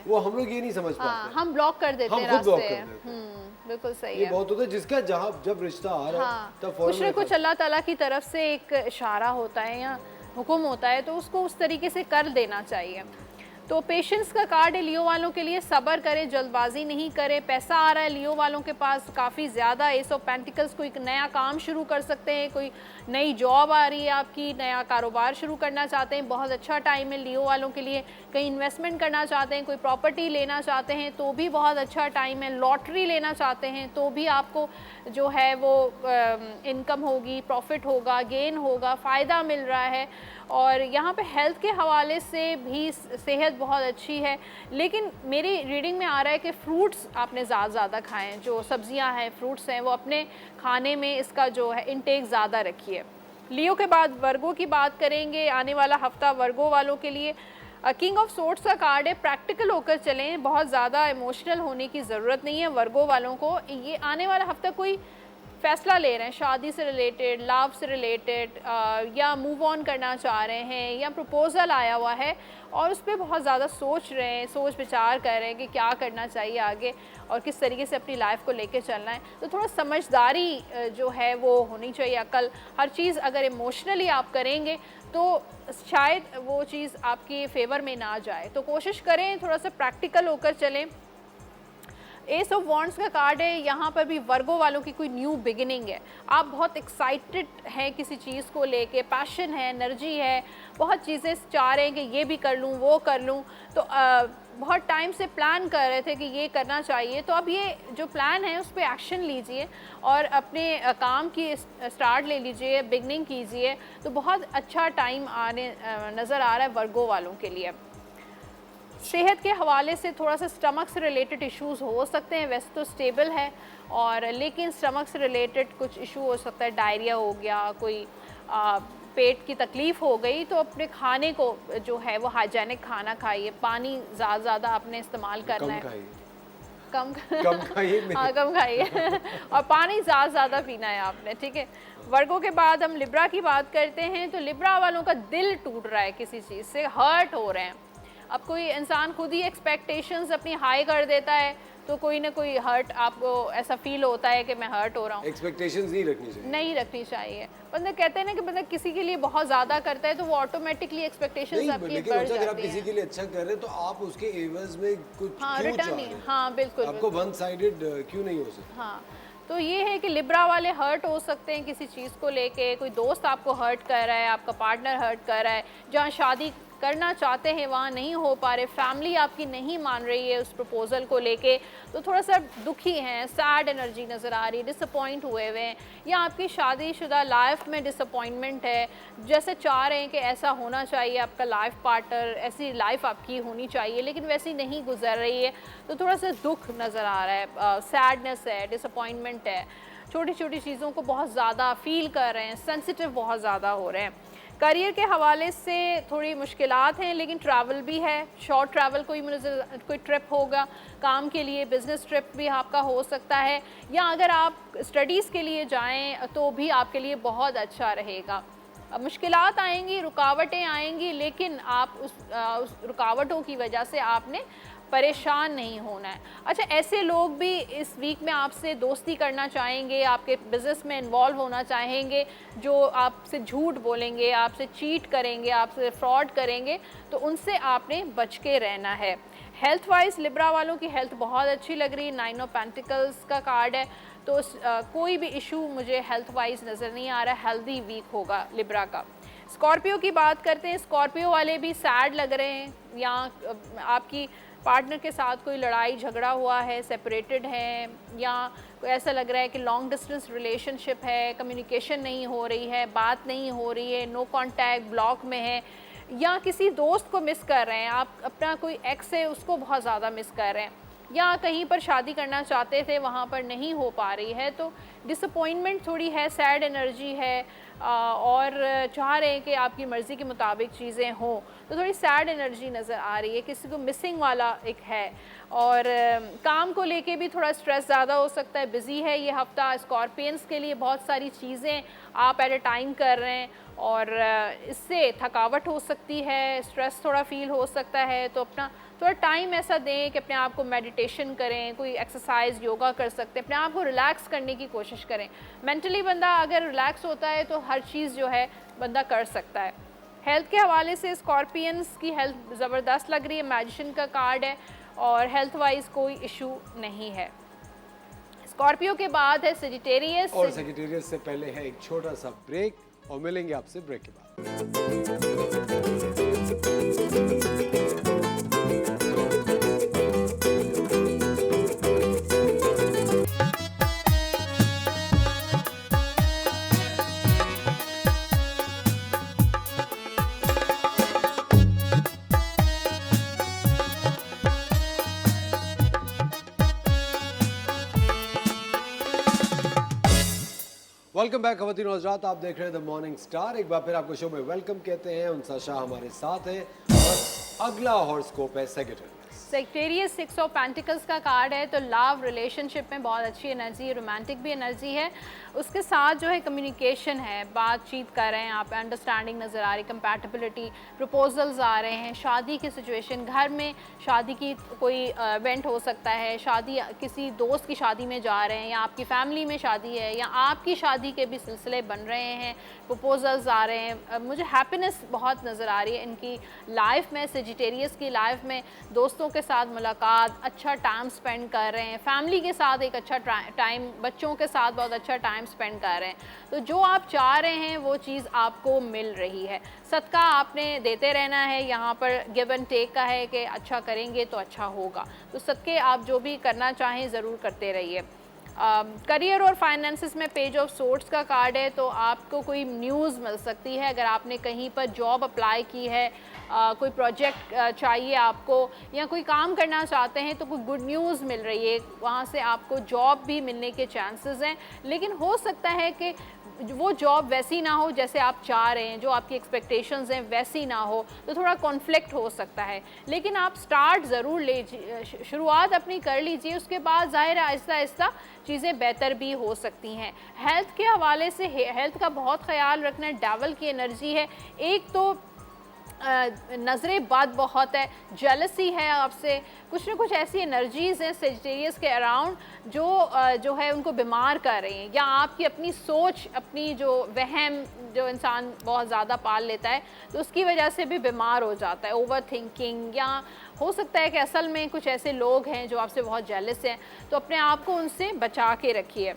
वो हम लोग ये नहीं समझ पाते। हम ब्लॉक कर देते हैं, हम खुद ब्लॉक कर देते हैं। बिल्कुल सही ये है। बहुत होता है, जिसका जब रिश्ता आ रहा है तब कुछ न कुछ अल्लाह ताला की तरफ से एक इशारा होता है या हुक्म होता है, तो उसको उस तरीके से कर देना चाहिए। तो पेशेंस का कार्ड है लियो वालों के लिए। सब्र करें, जल्दबाजी नहीं करें। पैसा आ रहा है लियो वालों के पास काफ़ी ज़्यादा। एस ऑफ पेंटिकल्स, कोई नया काम शुरू कर सकते हैं, कोई नई जॉब आ रही है आपकी, नया कारोबार शुरू करना चाहते हैं, बहुत अच्छा टाइम है लियो वालों के लिए। कहीं इन्वेस्टमेंट करना चाहते हैं, कोई प्रॉपर्टी लेना चाहते हैं तो भी बहुत अच्छा टाइम है। लॉटरी लेना चाहते हैं तो भी आपको जो है वो इनकम होगी, प्रॉफिट होगा, गेन होगा, फ़ायदा मिल रहा है। और यहाँ पे हेल्थ के हवाले से भी सेहत बहुत अच्छी है। लेकिन मेरी रीडिंग में आ रहा है कि फ्रूट्स आपने ज़्यादा खाएं, जो सब्जियां हैं, फ्रूट्स हैं, वो अपने खाने में इसका जो है इंटेक ज़्यादा रखिए। लियो के बाद वर्गो की बात करेंगे। आने वाला हफ्ता वर्गो वालों के लिए किंग ऑफ सोर्ट्स का कार्ड है। प्रैक्टिकल होकर चलें, बहुत ज़्यादा इमोशनल होने की ज़रूरत नहीं है वर्गो वालों को। ये आने वाला हफ्ता कोई फ़ैसला ले रहे हैं शादी से रिलेटेड, लव से रिलेटेड, या मूव ऑन करना चाह रहे हैं, या प्रपोज़ल आया हुआ है और उस पर बहुत ज़्यादा सोच रहे हैं, सोच विचार कर रहे हैं कि क्या करना चाहिए आगे और किस तरीके से अपनी लाइफ को लेके चलना है। तो थोड़ा समझदारी जो है वो होनी चाहिए, अकल। हर चीज़ अगर इमोशनली आप करेंगे तो शायद वो चीज़ आपके फेवर में ना जाए। तो कोशिश करें थोड़ा सा प्रैक्टिकल होकर चलें। एस ऑफ वॉन्ड्स का कार्ड है। यहाँ पर भी वर्गो वालों की कोई न्यू बिगिनिंग है। आप बहुत एक्साइटेड हैं किसी चीज़ को लेके, पैशन है, एनर्जी है, बहुत चीज़ें चाह रहे हैं कि ये भी कर लूँ, वो कर लूँ। तो बहुत टाइम से प्लान कर रहे थे कि ये करना चाहिए, तो अब ये जो प्लान है उस पर एक्शन लीजिए और अपने काम की स्टार्ट ले लीजिए, बिगनिंग कीजिए। तो बहुत अच्छा टाइम आने नज़र आ रहा है वर्गो वालों के लिए। सेहत के हवाले से थोड़ा सा स्टमक से रिलेटेड इश्यूज हो सकते हैं, वैसे तो स्टेबल है, और लेकिन स्टमक से रिलेटेड कुछ इशू हो सकता है। डायरिया हो गया, कोई पेट की तकलीफ़ हो गई, तो अपने खाने को जो है वो हाइजेनिक खाना खाइए। पानी ज़्यादा आपने इस्तेमाल करना है, कम खाइए। हाँ, कम खाइए और पानी ज़्यादा पीना है आपने, ठीक है। वर्गों के बाद हम लिब्रा की बात करते हैं। तो लिब्रा वालों का दिल टूट रहा है, किसी चीज़ से हर्ट हो रहे हैं। अब कोई इंसान खुद ही एक्सपेक्टेशंस अपनी हाई कर देता है तो कोई ना कोई हर्ट आपको ऐसा फील होता है कि मैं हर्ट हो रहा हूँ। एक्सपेक्टेशंस नहीं रखनी चाहिए। बंदा कहते हैं ना कि बंदा किसी के लिए बहुत ज़्यादा करता है तो वो ऑटोमेटिकली एक्सपेक्टेशंस आपकी बढ़ जाती है। अगर आप किसी के लिए अच्छा कर रहे हैं तो आप उसके एवज में कुछ क्यों चाह रहे हैं? हाँ बिल्कुल, आपको वन साइडेड क्यों नहीं हो सकता? हाँ, तो ये है कि लिब्रा वाले हर्ट हो सकते हैं किसी चीज़ को लेके। कोई दोस्त आपको हर्ट कर रहा है, आपका पार्टनर हर्ट कर रहा है, जहाँ शादी करना चाहते हैं वहाँ नहीं हो पा रहे, फैमिली आपकी नहीं मान रही है उस प्रपोज़ल को लेके, तो थोड़ा सा दुखी हैं, सैड एनर्जी नज़र आ रही है, डिसअपॉइंट हुए हुए हैं, या आपकी शादीशुदा लाइफ में डिसअपॉइंटमेंट है। जैसे चाह रहे हैं कि ऐसा होना चाहिए, आपका लाइफ पार्टनर, ऐसी लाइफ आपकी होनी चाहिए, लेकिन वैसी नहीं गुजर रही है, तो थोड़ा सा दुख नज़र आ रहा है, सैडनेस है, डिसअपॉइंटमेंट है। छोटी छोटी चीज़ों को बहुत ज़्यादा फील कर रहे हैं, सेंसिटिव बहुत ज़्यादा हो रहे हैं। करियर के हवाले से थोड़ी मुश्किलात हैं, लेकिन ट्रैवल भी है, शॉर्ट ट्रैवल कोई ट्रिप होगा काम के लिए, बिज़नेस ट्रिप भी आपका हो सकता है, या अगर आप स्टडीज़ के लिए जाएं तो भी आपके लिए बहुत अच्छा रहेगा। मुश्किलात आएंगी, रुकावटें आएंगी, लेकिन आप उस रुकावटों की वजह से आपने परेशान नहीं होना है। अच्छा, ऐसे लोग भी इस वीक में आपसे दोस्ती करना चाहेंगे, आपके बिज़नेस में इन्वॉल्व होना चाहेंगे, जो आपसे झूठ बोलेंगे, आपसे चीट करेंगे, आपसे फ्रॉड करेंगे, तो उनसे आपने बच के रहना है। हेल्थ वाइज लिब्रा वालों की हेल्थ बहुत अच्छी लग रही है। 9 ऑफ पेंटिकल्स का कार्ड है, तो कोई भी इशू मुझे हेल्थ वाइज नज़र नहीं आ रहा है। हेल्दी वीक होगा लिब्रा का। स्कॉर्पियो की बात करते हैं। स्कॉर्पियो वाले भी सैड लग रहे हैं, या आपकी पार्टनर के साथ कोई लड़ाई झगड़ा हुआ है, सेपरेटेड है, या कोई ऐसा लग रहा है कि लॉन्ग डिस्टेंस रिलेशनशिप है, कम्युनिकेशन नहीं हो रही है, बात नहीं हो रही है, नो कांटेक्ट, ब्लॉक में है, या किसी दोस्त को मिस कर रहे हैं आप, अपना कोई एक्स है उसको बहुत ज़्यादा मिस कर रहे हैं, या कहीं पर शादी करना चाहते थे वहाँ पर नहीं हो पा रही है, तो डिसअपॉइंटमेंट थोड़ी है, सैड एनर्जी है, और चाह रहे हैं कि आपकी मर्ज़ी के मुताबिक चीज़ें हों, तो थोड़ी सैड एनर्जी नज़र आ रही है, किसी को मिसिंग वाला एक है। और काम को लेके भी थोड़ा स्ट्रेस ज़्यादा हो सकता है, बिज़ी है ये हफ़्ता। स्कॉर्पियंस के लिए बहुत सारी चीज़ें आप एट अ टाइम कर रहे हैं और इससे थकावट हो सकती है, स्ट्रेस थोड़ा फील हो सकता है, तो अपना थोड़ा टाइम ऐसा दें कि अपने आप को मेडिटेशन करें, कोई एक्सरसाइज, योगा कर सकते हैं, अपने आप को रिलैक्स करने की कोशिश करें। मेंटली बंदा अगर रिलैक्स होता है तो हर चीज़ जो है बंदा कर सकता है। हेल्थ के हवाले से स्कॉर्पियंस की हेल्थ ज़बरदस्त लग रही है, मैजिशियन का कार्ड है और हेल्थ वाइज कोई इशू नहीं है। स्कॉर्पियो के बाद है सेजिटेरियस, और सेजिटेरियस से पहले है एक छोटा सा ब्रेक और मिलेंगे आपसे ब्रेक के बाद। वेलकम बैक खवातीन और हज़रात, आप देख रहे हैं द मॉर्निंग स्टार। एक बार फिर आपको शो में वेलकम कहते हैं। उनसा शाह हमारे साथ है और अगला हॉरोस्कोप है सेजिटेरियस। सेजिटेरियस 6 ऑफ पेंटिकल्स का कार्ड है, तो लव रिलेशनशिप में बहुत अच्छी एनर्जी है, रोमांटिक भी एनर्जी है, उसके साथ जो है कम्युनिकेशन है, बातचीत कर रहे हैं आप, अंडरस्टैंडिंग नज़र आ रही, कंपैटिबिलिटी, प्रपोजल्स आ रहे हैं, शादी की सिचुएशन, घर में शादी की कोई इवेंट हो सकता है, शादी किसी दोस्त की शादी में जा रहे हैं, या आपकी फैमिली में शादी है, या आपकी शादी के भी सिलसिले बन रहे हैं, प्रपोजल्स आ रहे हैं। मुझे हैप्पीनेस बहुत नज़र आ रही है इनकी लाइफ में, सेजिटेरियस की लाइफ में, दोस्तों के साथ मुलाकात, अच्छा टाइम स्पेंड कर रहे हैं, फैमिली के साथ एक अच्छा टाइम, बच्चों के साथ बहुत अच्छा टाइम स्पेंड कर रहे हैं, तो जो आप चाह रहे हैं वो चीज़ आपको मिल रही है। सदका आपने देते रहना है, यहाँ पर गिव एंड टेक का है कि अच्छा करेंगे तो अच्छा होगा, तो सदके आप जो भी करना चाहें ज़रूर करते रहिए। करियर और फाइनेंसिस में पेज ऑफ सोर्ट्स का कार्ड है, तो आपको कोई न्यूज़ मिल सकती है, अगर आपने कहीं पर जॉब अप्लाई की है, कोई प्रोजेक्ट चाहिए आपको, या कोई काम करना चाहते हैं, तो कोई गुड न्यूज़ मिल रही है, वहाँ से आपको जॉब भी मिलने के चांसेस हैं। लेकिन हो सकता है कि वो जॉब वैसी ना हो जैसे आप चाह रहे हैं, जो आपकी एक्सपेक्टेशंस हैं वैसी ना हो, तो थोड़ा कॉन्फ्लिक्ट हो सकता है। लेकिन आप स्टार्ट ज़रूर लीजिए, शुरुआत अपनी कर लीजिए, उसके बाद ज़ाहिर है आहिस्ता आहिस्ता चीज़ें बेहतर भी हो सकती हैं। हेल्थ के हवाले से हेल्थ का बहुत ख्याल रखना है, डेविल की एनर्जी है, एक तो नज़रें बद बहुत है, जेलसी है आपसे, कुछ ना कुछ ऐसी एनर्जीज़ हैं सेजिटेरियस के अराउंड जो है उनको बीमार कर रही हैं, या आपकी अपनी सोच, अपनी जो वहम जो इंसान बहुत ज़्यादा पाल लेता है तो उसकी वजह से भी बीमार हो जाता है, ओवर थिंकिंग, या हो सकता है कि असल में कुछ ऐसे लोग हैं जो आपसे बहुत जेलस हैं, तो अपने आप को उनसे बचा के रखिए।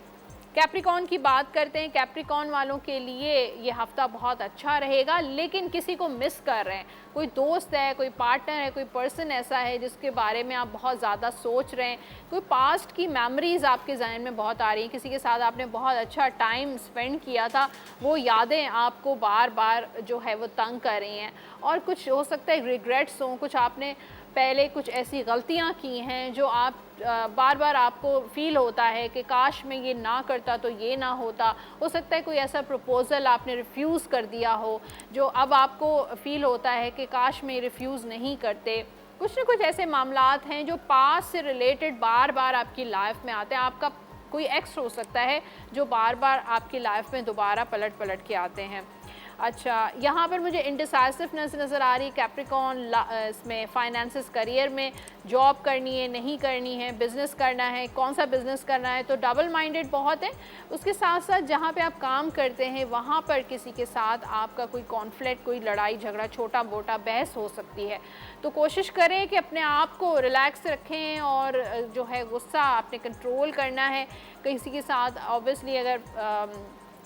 कैप्रिकॉन की बात करते हैं, कैप्रिकॉन वालों के लिए ये हफ्ता बहुत अच्छा रहेगा, लेकिन किसी को मिस कर रहे हैं, कोई दोस्त है, कोई पार्टनर है, कोई पर्सन ऐसा है जिसके बारे में आप बहुत ज़्यादा सोच रहे हैं, कोई पास्ट की मेमोरीज़ आपके जहन में बहुत आ रही हैं, किसी के साथ आपने बहुत अच्छा टाइम स्पेंड किया था, वो यादें आपको बार बार जो है वो तंग कर रही हैं, और कुछ हो सकता है रिग्रेट्स हों, कुछ आपने पहले कुछ ऐसी गलतियां की हैं जो आप बार बार आपको फ़ील होता है कि काश मैं ये ना करता तो ये ना होता। हो सकता है कोई ऐसा प्रपोज़ल आपने रिफ्यूज़ कर दिया हो जो अब आपको फ़ील होता है कि काश मैं रिफ्यूज़ नहीं करते। कुछ ना कुछ ऐसे मामलात हैं जो पास से रिलेटेड बार बार आपकी लाइफ में आते हैं। आपका कोई एक्स हो सकता है जो बार बार आपकी लाइफ में दोबारा पलट पलट के आते हैं। अच्छा, यहाँ पर मुझे इंडिसाइसिवनेस नज़र आ रही, कैप्रिकॉन इसमें फाइनेंसिस, करियर में, जॉब करनी है नहीं करनी है, बिज़नेस करना है, कौन सा बिज़नेस करना है, तो डबल माइंडेड बहुत है। उसके साथ साथ जहाँ पे आप काम करते हैं वहाँ पर किसी के साथ आपका कोई कॉन्फ्लिक्ट, कोई लड़ाई झगड़ा, छोटा मोटा बहस हो सकती है, तो कोशिश करें कि अपने आप को रिलैक्स रखें और जो है गुस्सा आपने कंट्रोल करना है। किसी के साथ ऑब्वियसली अगर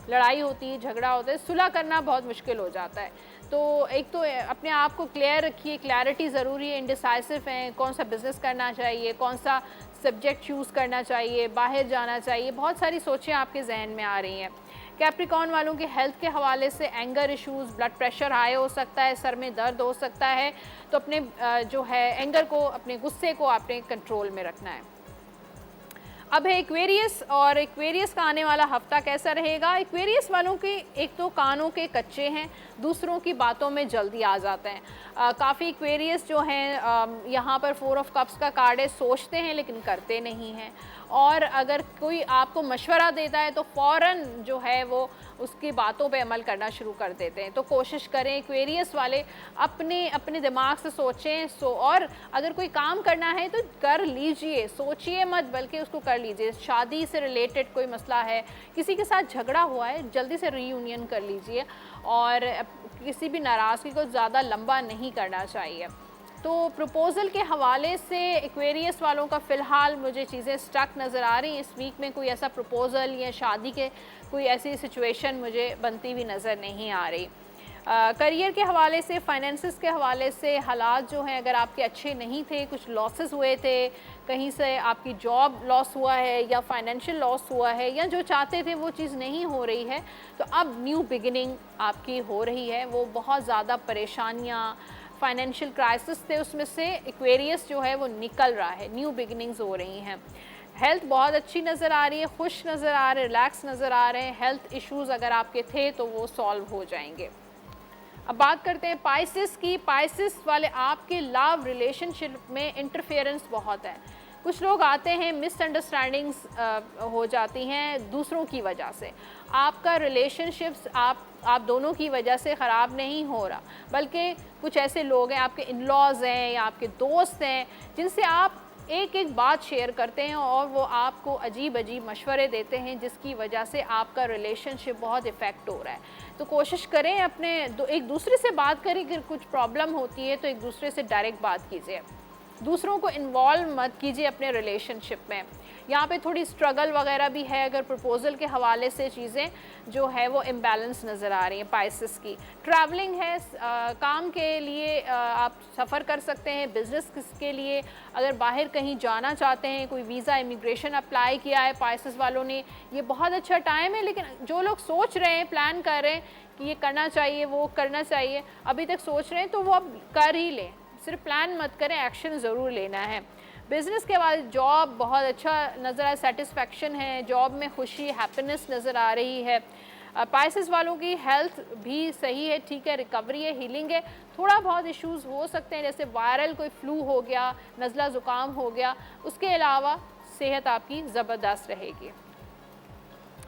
लड़ाई होती है, झगड़ा होता है, सुलह करना बहुत मुश्किल हो जाता है, तो एक तो अपने आप को क्लियर रखिए, क्लैरिटी ज़रूरी है, इंडिसाइसिव हैं, कौन सा बिज़नेस करना चाहिए, कौन सा सब्जेक्ट चूज़ करना चाहिए, बाहर जाना चाहिए, बहुत सारी सोचें आपके जहन में आ रही हैं। कैप्रिकॉर्न वालों के हेल्थ के हवाले से anger issues, blood pressure high हो सकता है, सर में दर्द हो सकता है, तो अपने जो है एंगर को, अपने गुस्से को आपने कंट्रोल में रखना है। अब है एक्वेरियस, और एक्वेरियस का आने वाला हफ्ता कैसा रहेगा। एक्वेरियस वालों के एक तो कानों के कच्चे हैं, दूसरों की बातों में जल्दी आ जाते हैं। काफ़ी एक्वेरियस जो हैं यहाँ पर 4 ऑफ कप्स का कार्ड है, सोचते हैं लेकिन करते नहीं हैं, और अगर कोई आपको मशवरा देता है तो फ़ौरन जो है वो उसकी बातों पे अमल करना शुरू कर देते हैं। तो कोशिश करें एक्वेरियस वाले अपने दिमाग से सोचें, और अगर कोई काम करना है तो कर लीजिए, सोचिए मत बल्कि उसको कर लीजिए। शादी से रिलेटेड कोई मसला है, किसी के साथ झगड़ा हुआ है, जल्दी से रीयूनियन कर लीजिए, और किसी भी नाराज़गी को ज़्यादा लंबा नहीं करना चाहिए। तो प्रपोज़ल के हवाले से एक्वेरियस वालों का फ़िलहाल मुझे चीज़ें स्टक नज़र आ रही हैं। इस वीक में कोई ऐसा प्रपोज़ल या शादी के कोई ऐसी सिचुएशन मुझे बनती हुई नज़र नहीं आ रही। करियर के हवाले से, फाइनेंसिस के हवाले से हालात जो हैं अगर आपके अच्छे नहीं थे, कुछ लॉसेस हुए थे, कहीं से आपकी जॉब लॉस हुआ है या फाइनेंशियल लॉस हुआ है, या जो चाहते थे वो चीज़ नहीं हो रही है, तो अब न्यू बिगिनिंग आपकी हो रही है। वो बहुत ज़्यादा परेशानियाँ, फाइनेंशियल क्राइसिस थे, उसमें से एक्वेरियस जो है वो निकल रहा है, न्यू बिगिनिंग्स हो रही हैं। हेल्थ बहुत अच्छी नज़र आ रही है, खुश नज़र आ रहे, रिलैक्स नज़र आ रहे हैं। हेल्थ इश्यूज़ अगर आपके थे तो वो सॉल्व हो जाएंगे। अब बात करते हैं पाइसिस की। पाइसिस वाले आपके लव रिलेशनशिप में इंटरफेरेंस बहुत है। कुछ लोग आते हैं, मिसअंडरस्टैंडिंग्स हो जाती हैं दूसरों की वजह से। आपका रिलेशनशिप्स आप दोनों की वजह से ख़राब नहीं हो रहा, बल्कि कुछ ऐसे लोग हैं, आपके इन-लॉज़ हैं या आपके दोस्त हैं, जिनसे आप एक एक बात शेयर करते हैं और वो आपको अजीब अजीब मशवरे देते हैं, जिसकी वजह से आपका रिलेशनशिप बहुत इफ़ेक्ट हो रहा है। तो कोशिश करें अपने एक दूसरे से बात करें, अगर कुछ प्रॉब्लम होती है तो एक दूसरे से डायरेक्ट बात कीजिए, दूसरों को इन्वॉल्व मत कीजिए अपने रिलेशनशिप में। यहाँ पे थोड़ी स्ट्रगल वगैरह भी है, अगर प्रपोज़ल के हवाले से चीज़ें जो है वो इम्बैलेंस नज़र आ रही हैं पाइसिस की। ट्रैवलिंग है, काम के लिए आप सफ़र कर सकते हैं, बिज़नेस के लिए अगर बाहर कहीं जाना चाहते हैं, कोई वीज़ा इमिग्रेशन अप्लाई किया है पाइसिस वालों ने, ये बहुत अच्छा टाइम है। लेकिन जो लोग सोच रहे हैं, प्लान कर रहे हैं कि ये करना चाहिए, वो करना चाहिए, अभी तक सोच रहे हैं तो वो अब कर ही लें, सिर्फ प्लान मत करें, एक्शन ज़रूर लेना है। बिज़नेस के बाद जॉब बहुत अच्छा नज़र आया, सेटिस्फेक्शन है, जॉब में खुशी, हैप्पीनेस नज़र आ रही है। पाइसिस वालों की हेल्थ भी सही है, ठीक है, रिकवरी है, हीलिंग है। थोड़ा बहुत इश्यूज़ हो सकते हैं, जैसे वायरल कोई फ्लू हो गया, नज़ला ज़ुकाम हो गया, उसके अलावा सेहत आपकी ज़बरदस्त रहेगी।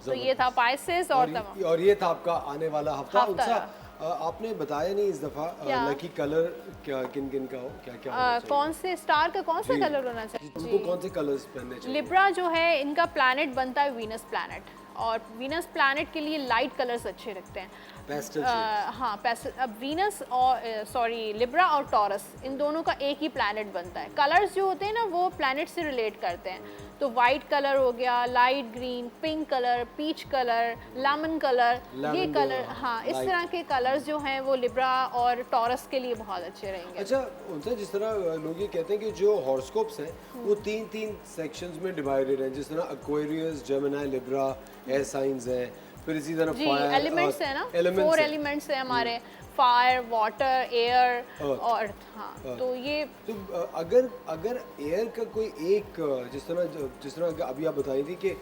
तो ये था पाइसिस और ये था आपका आने वाला हफ्ता। आपने बताया नहीं इस दफा लकी कलर किन किन का हो, क्या क्या होना चाहिए? कौन से स्टार का कौन सा कलर होना चाहिए? उनको कौन से कलर्स पहनने चाहिए? लिब्रा जो है इनका प्लैनेट बनता है वीनस प्लैनेट, और वीनस प्लैनेट के लिए लाइट कलर्स अच्छे लगते हैं। पेस्टल हाँ, पेस्टल। अब वीनस और लिब्रा और टॉरस, इन दोनों का एक ही प्लैनेट बनता है। कलर्स जो होते हैं ना वो प्लैनेट से रिलेट करते हैं। तो वाइट कलर हो गया, light green, pink colour, peach colour, lemon colour, ये कलर, हाँ, इस तरह के कलर्स जो हैं वो लिब्रा और टॉरस के लिए बहुत अच्छे रहेंगे। अच्छा, उनसे जिस तरह लोग ये कहते हैं कि जो हॉरोस्कोप्स हैं वो 3-3 सेक्शंस में डिवाइडेड हैं, जिस तरह Aquarius, Gemini, Libra air science हैं, फिर इसी तरह फायर एलिमेंट्स है ना, 4 एलिमेंट्स है हमारे, फायर, वाटर, एयर और हाँ। तो ये तो अगर एयर का कोई एक जिस तरह अभी आप बताई थी कि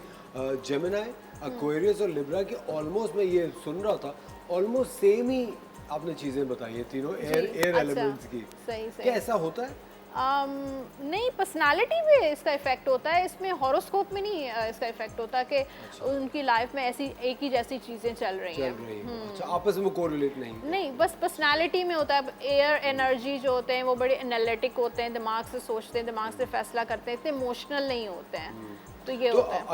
जेमिनी, एक्वेरियस और लिब्रा के ऑलमोस्ट, मैं ये सुन रहा था, ऑलमोस्ट सेम ही आपने चीज़ें बताई है तीनों एयर एलिमेंट्स की। सही। क्या ऐसा होता है? नहीं, पर्सनालिटी में इसका इफेक्ट होता है, इसमें हॉरोस्कोप में नहीं इसका इफेक्ट होता कि उनकी लाइफ में ऐसी एक ही जैसी चीज़ें चल रही हैं। अच्छा, आपस में कोरिलेट नहीं, बस पर्सनालिटी में होता है। एयर एनर्जी जो होते हैं वो बड़े एनालिटिक होते हैं, दिमाग से सोचते हैं, दिमाग से फैसला करते हैं, इतने इमोशनल नहीं होते हैं। तो ये होता है।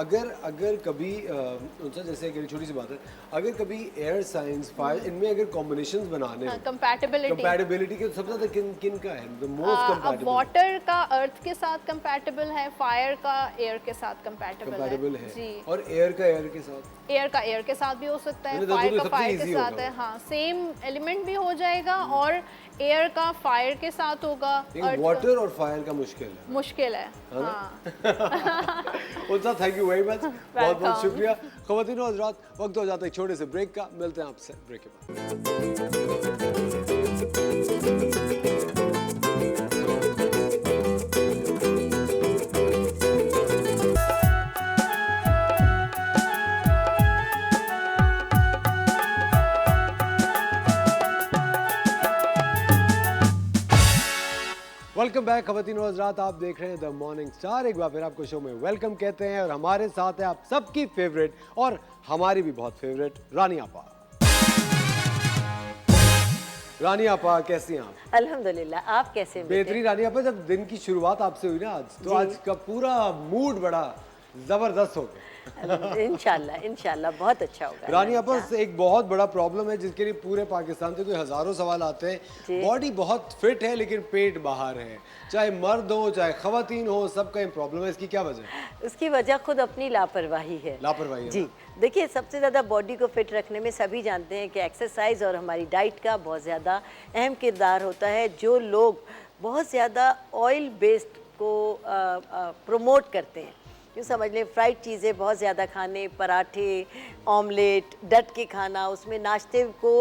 अगर कभी उनसे, जैसे एक छोटी सी बात है, अगर कभी एयर साइंस, फायर, इनमें अगर कॉम्बिनेशंस बनाने हैं, कंपैटिबिलिटी के सबसे ज़्यादा किन का है द मोस्ट कंपैटिबल? वाटर का अर्थ के साथ कंपैटिबल है, फायर का एयर के साथ कंपैटिबल है जी। और एयर का एयर के साथ, एयर का एयर के साथ भी हो सकता है, फायर का फायर के साथ है, हाँ सेम एलिमेंट भी हो जाएगा, और एयर का फायर के साथ होगा। वाटर और फायर का मुश्किल है हाँ। उनसा थैंक यू वेरी मच, बहुत बहुत शुक्रिया। ख़वातीन और हज़रात, वक्त हो जाता है एक छोटे से ब्रेक का, मिलते हैं आपसे ब्रेक के बाद। वेलकम बैक ख़वातीन और हज़रात, आप देख रहे हैं द मॉर्निंग स्टार। एक बार फिर आपको शो में वेलकम कहते हैं और हमारे साथ है आप सबकी फेवरेट और हमारी भी बहुत फेवरेट रानी आपा। रानी आपा कैसी हैं आप? अल्हम्दुलिल्लाह, आप कैसे हैं? बेहतरीन रानी आपा। जब दिन की शुरुआत आपसे हुई ना आज, तो आज का पूरा मूड बड़ा जबरदस्त हो गया। इंशाल्लाह बहुत अच्छा होगा। रानी आपा, एक बहुत बड़ा प्रॉब्लम है जिसके लिए पूरे पाकिस्तान से कोई हजारों सवाल आते हैं। बॉडी बहुत फिट है लेकिन पेट बाहर है, चाहे मर्द हो चाहे खवातीन हो, सबका ये प्रॉब्लम है। इसकी क्या वजह है? उसकी वजह खुद अपनी लापरवाही है। लापरवाही जी, देखिए सबसे ज़्यादा बॉडी को फिट रखने में सभी जानते हैं कि एक्सरसाइज और हमारी डाइट का बहुत ज़्यादा अहम किरदार होता है। जो लोग बहुत ज़्यादा ऑयल बेस्ड को प्रमोट करते हैं, यूँ समझ लें फ्राइड चीज़ें बहुत ज़्यादा खाने, पराठे, ऑमलेट, डट के खाना, उसमें नाश्ते को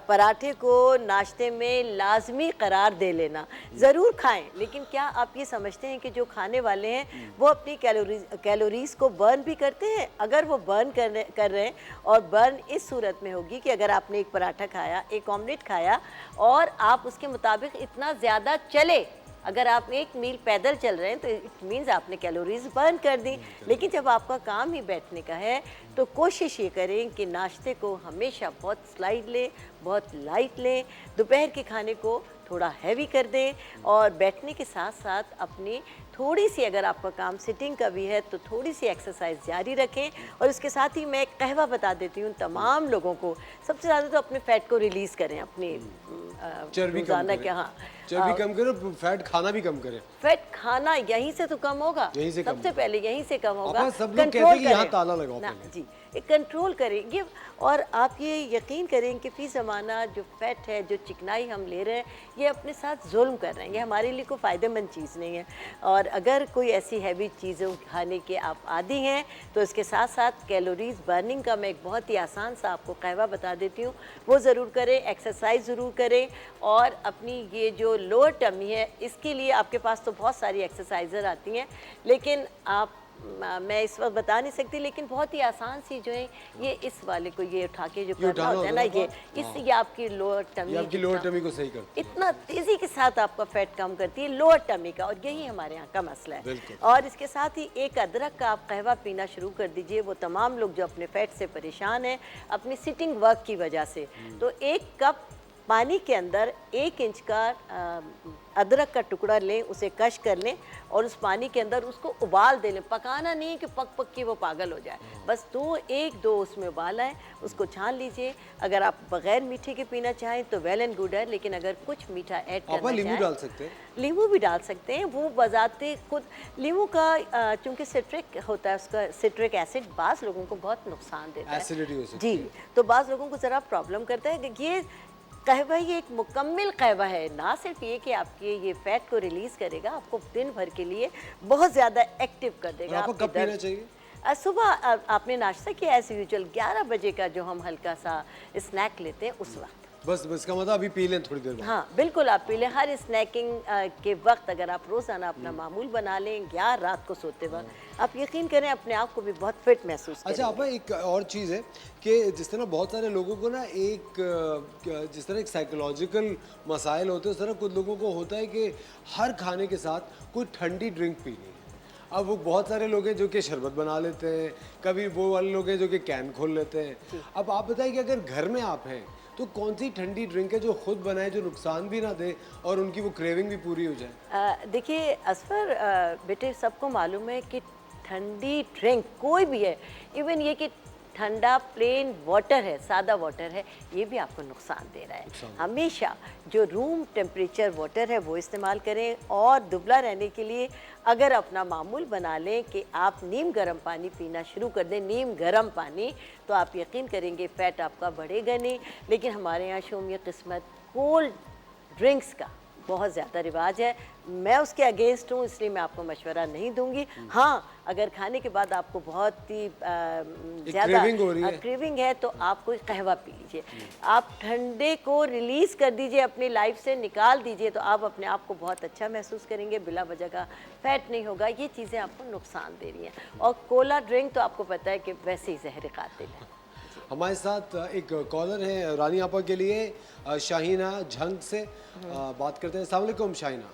पराठे को नाश्ते में लाजमी करार दे लेना। ज़रूर खाएं, लेकिन क्या आप ये समझते हैं कि जो खाने वाले हैं वो अपनी कैलोरीज़ को बर्न भी करते हैं? अगर वो बर्न कर रहे हैं, और बर्न इस सूरत में होगी कि अगर आपने एक पराठा खाया, एक ऑमलेट खाया और आप उसके मुताबिक इतना ज़्यादा चले, अगर आप एक मील पैदल चल रहे हैं तो इट मीन्स आपने कैलोरीज बर्न कर दी। लेकिन जब आपका काम ही बैठने का है तो कोशिश ये करें कि नाश्ते को हमेशा बहुत स्लाइड लें, बहुत लाइट लें, दोपहर के खाने को थोड़ा हैवी कर दें, और बैठने के साथ साथ अपनी थोड़ी सी, अगर आपका काम सिटिंग का भी है तो थोड़ी सी एक्सरसाइज जारी रखें। और इसके साथ ही मैं एक कहवा बता देती हूँ तमाम लोगों को, सबसे ज़्यादा तो अपने फैट को रिलीज़ करें, अपनी चर्बी कम करें। हाँ, चर्बी कम करें, फैट खाना भी कम करें। फैट खाना यहीं से तो कम होगा, सबसे पहले यहीं से कम होगा। सब लोग कहते हैं कि यहाँ ताला लगाओ पहले। जी, कंट्रोल करेंगे। और आप ये यकीन करें कि फी ज़माना जो फैट है, जो चिकनाई हम ले रहे हैं, ये अपने साथ जुल्म कर रहे हैं, ये हमारे लिए कोई फ़ायदेमंद चीज़ नहीं है। और अगर कोई ऐसी हैवी चीज़ों खाने के आप आदी हैं तो इसके साथ साथ कैलोरीज बर्निंग का मैं एक बहुत ही आसान सा आपको कहवा बता देती हूँ, वो ज़रूर करें, एक्सरसाइज ज़रूर करें। और अपनी ये जो लोअर टमी है, इसके लिए आपके पास तो बहुत सारी एक्सरसाइजर आती हैं, लेकिन आप मैं इस वक्त बता नहीं सकती, लेकिन बहुत ही आसान सी जो है, ये इस वाले को ये उठा के जो करना होता है ना, ये इससे ये आपकी लोअर टमी को सही करती है, इतना तेजी के साथ आपका फैट कम करती है, लोअर टमी का। और यही हमारे यहाँ का मसला है। और इसके साथ ही एक अदरक का आप कहवा पीना शुरू कर दीजिए। वो तमाम लोग जो अपने फैट से परेशान हैं अपनी सिटिंग वर्क की वजह से, तो 1 कप पानी के अंदर 1 इंच का अदरक का टुकड़ा लें, उसे कश कर लें और उस पानी के अंदर उसको उबाल दे लें। पकाना नहीं कि पक पक के वो पागल हो जाए, बस 1-2 उसमें उबाल आए, उसको छान लीजिए। अगर आप बगैर मीठे के पीना चाहें तो वेल एंड गुड है, लेकिन अगर कुछ मीठा ऐड करना चाहें, लींबू डाल सकते हैं, लींबू भी डाल सकते हैं। वो बजाते खुद लींबू का चूँकि सिट्रिक होता है, उसका सिट्रिक एसिड बाज़ लोगों को बहुत नुकसान देता है, एसिडिटी हो सकती है। जी, तो बाज़ लोगों को ज़रा प्रॉब्लम करता है कि ये कहवा ये एक मुकम्मल कहवा है, ना सिर्फ ये कि आपके ये फैट को रिलीज़ करेगा, आपको दिन भर के लिए बहुत ज़्यादा एक्टिव कर देगा। आपको कब पीना चाहिए? सुबह आपने नाश्ता किया एज यूजुअल 11 बजे का जो हम हल्का सा स्नैक लेते हैं उस वक्त, बस इसका मतलब अभी पी लें थोड़ी देर में। हाँ बिल्कुल, आप पी लें हर स्नैकिंग के वक्त। अगर आप रोज़ाना अपना मामूल बना लें या रात को सोते वक्त, आप यकीन करें अपने आप को भी बहुत फिट महसूस करेंगे। अच्छा आपा, एक और चीज़ है कि जिस तरह बहुत सारे लोगों को ना जिस तरह एक साइकोलॉजिकल मसाइल होते हैं, उस तरह कुछ लोगों को होता है कि हर खाने के साथ कोई ठंडी ड्रिंक पीनी है। अब वो बहुत सारे लोग हैं जो कि शरबत बना लेते हैं, कभी वो वाले लोग हैं जो कि कैन खोल लेते हैं। अब आप बताइए कि अगर घर में आप हैं तो कौन सी ठंडी ड्रिंक है जो खुद बनाए, जो नुकसान भी ना दे और उनकी वो क्रेविंग भी पूरी हो जाए? देखिए असफर बेटे, सबको मालूम है कि ठंडी ड्रिंक कोई भी है, इवन ये कि ठंडा प्लेन वाटर है, सादा वाटर है, ये भी आपको नुकसान दे रहा है। हमेशा जो रूम टेम्परेचर वाटर है वो इस्तेमाल करें। और दुबला रहने के लिए अगर अपना मामूल बना लें कि आप नीम गर्म पानी पीना शुरू कर दें, नीम गर्म पानी, तो आप यकीन करेंगे फ़ैट आपका बढ़ेगा नहीं। लेकिन हमारे यहाँ शोमिया किस्मत कोल्ड ड्रिंक्स का बहुत ज़्यादा रिवाज है, मैं उसके अगेंस्ट हूँ, इसलिए मैं आपको मशवरा नहीं दूंगी। हाँ, अगर खाने के बाद आपको बहुत ही ज़्यादा क्रेविंग है तो आप कोई कहवा पी लीजिए, आप ठंडे को रिलीज़ कर दीजिए, अपनी लाइफ से निकाल दीजिए, तो आप अपने आप को बहुत अच्छा महसूस करेंगे, बिला वजह का फैट नहीं होगा। ये चीज़ें आपको नुकसान दे रही हैं। और कोला ड्रिंक तो आपको पता है कि वैसे ही जहर कातिल है। हमारे साथ एक कॉलर है रानी आपा के लिए, शाहीना झंग से बात करते हैं। अस्सलाम वालेकुम शाहीना।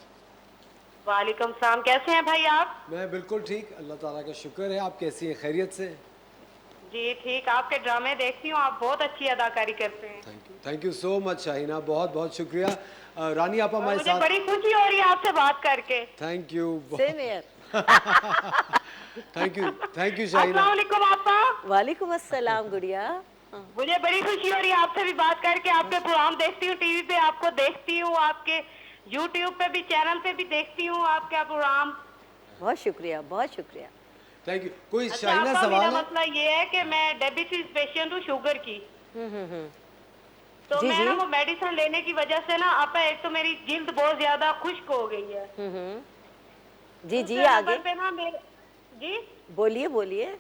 वालेकुम सलाम, कैसे हैं भाई आप? मैं बिल्कुल ठीक, अल्लाह ताला का शुक्र है। आप कैसी हैं, खैरियत से? जी ठीक, आपके ड्रामे देखती हूँ, आप बहुत अच्छी अदाकारी करते हैं। Thank you so much Shaheena, बहुत बहुत शुक्रिया। रानी आपा हमारे मुझे साथ, बड़ी खुशी हो रही है आपसे बात करके। Thank you same here. Thank you Shaheena. अस्सलाम वालेकुम आपा। वालेकुम अस्सलाम गुड़िया। मुझे बड़ी खुशी हो रही है आपसे भी बात करके। आपके प्रोग्राम देखती हूँ टीवी पे, आपको देखती हूँ, आपके यूट्यूब पे भी, चैनल पे भी देखती हूँ आपका प्रोग्राम। बहुत शुक्रिया, बहुत शुक्रिया। Thank you. कोई अच्छा, शाहीना आपका सवाल मेरा है? मसला ये है कि मैं डायबिटीज पेशेंट हूँ, शुगर की। तो जी, मैं जी। ना वो मेडिसिन लेने की वजह से ना आपा, एक तो मेरी जिल्द बहुत ज्यादा खुश्क हो गई है। जी जी, दूसरे आगे नंबर पे ना मेरे, जी, बोलिए बोलिए।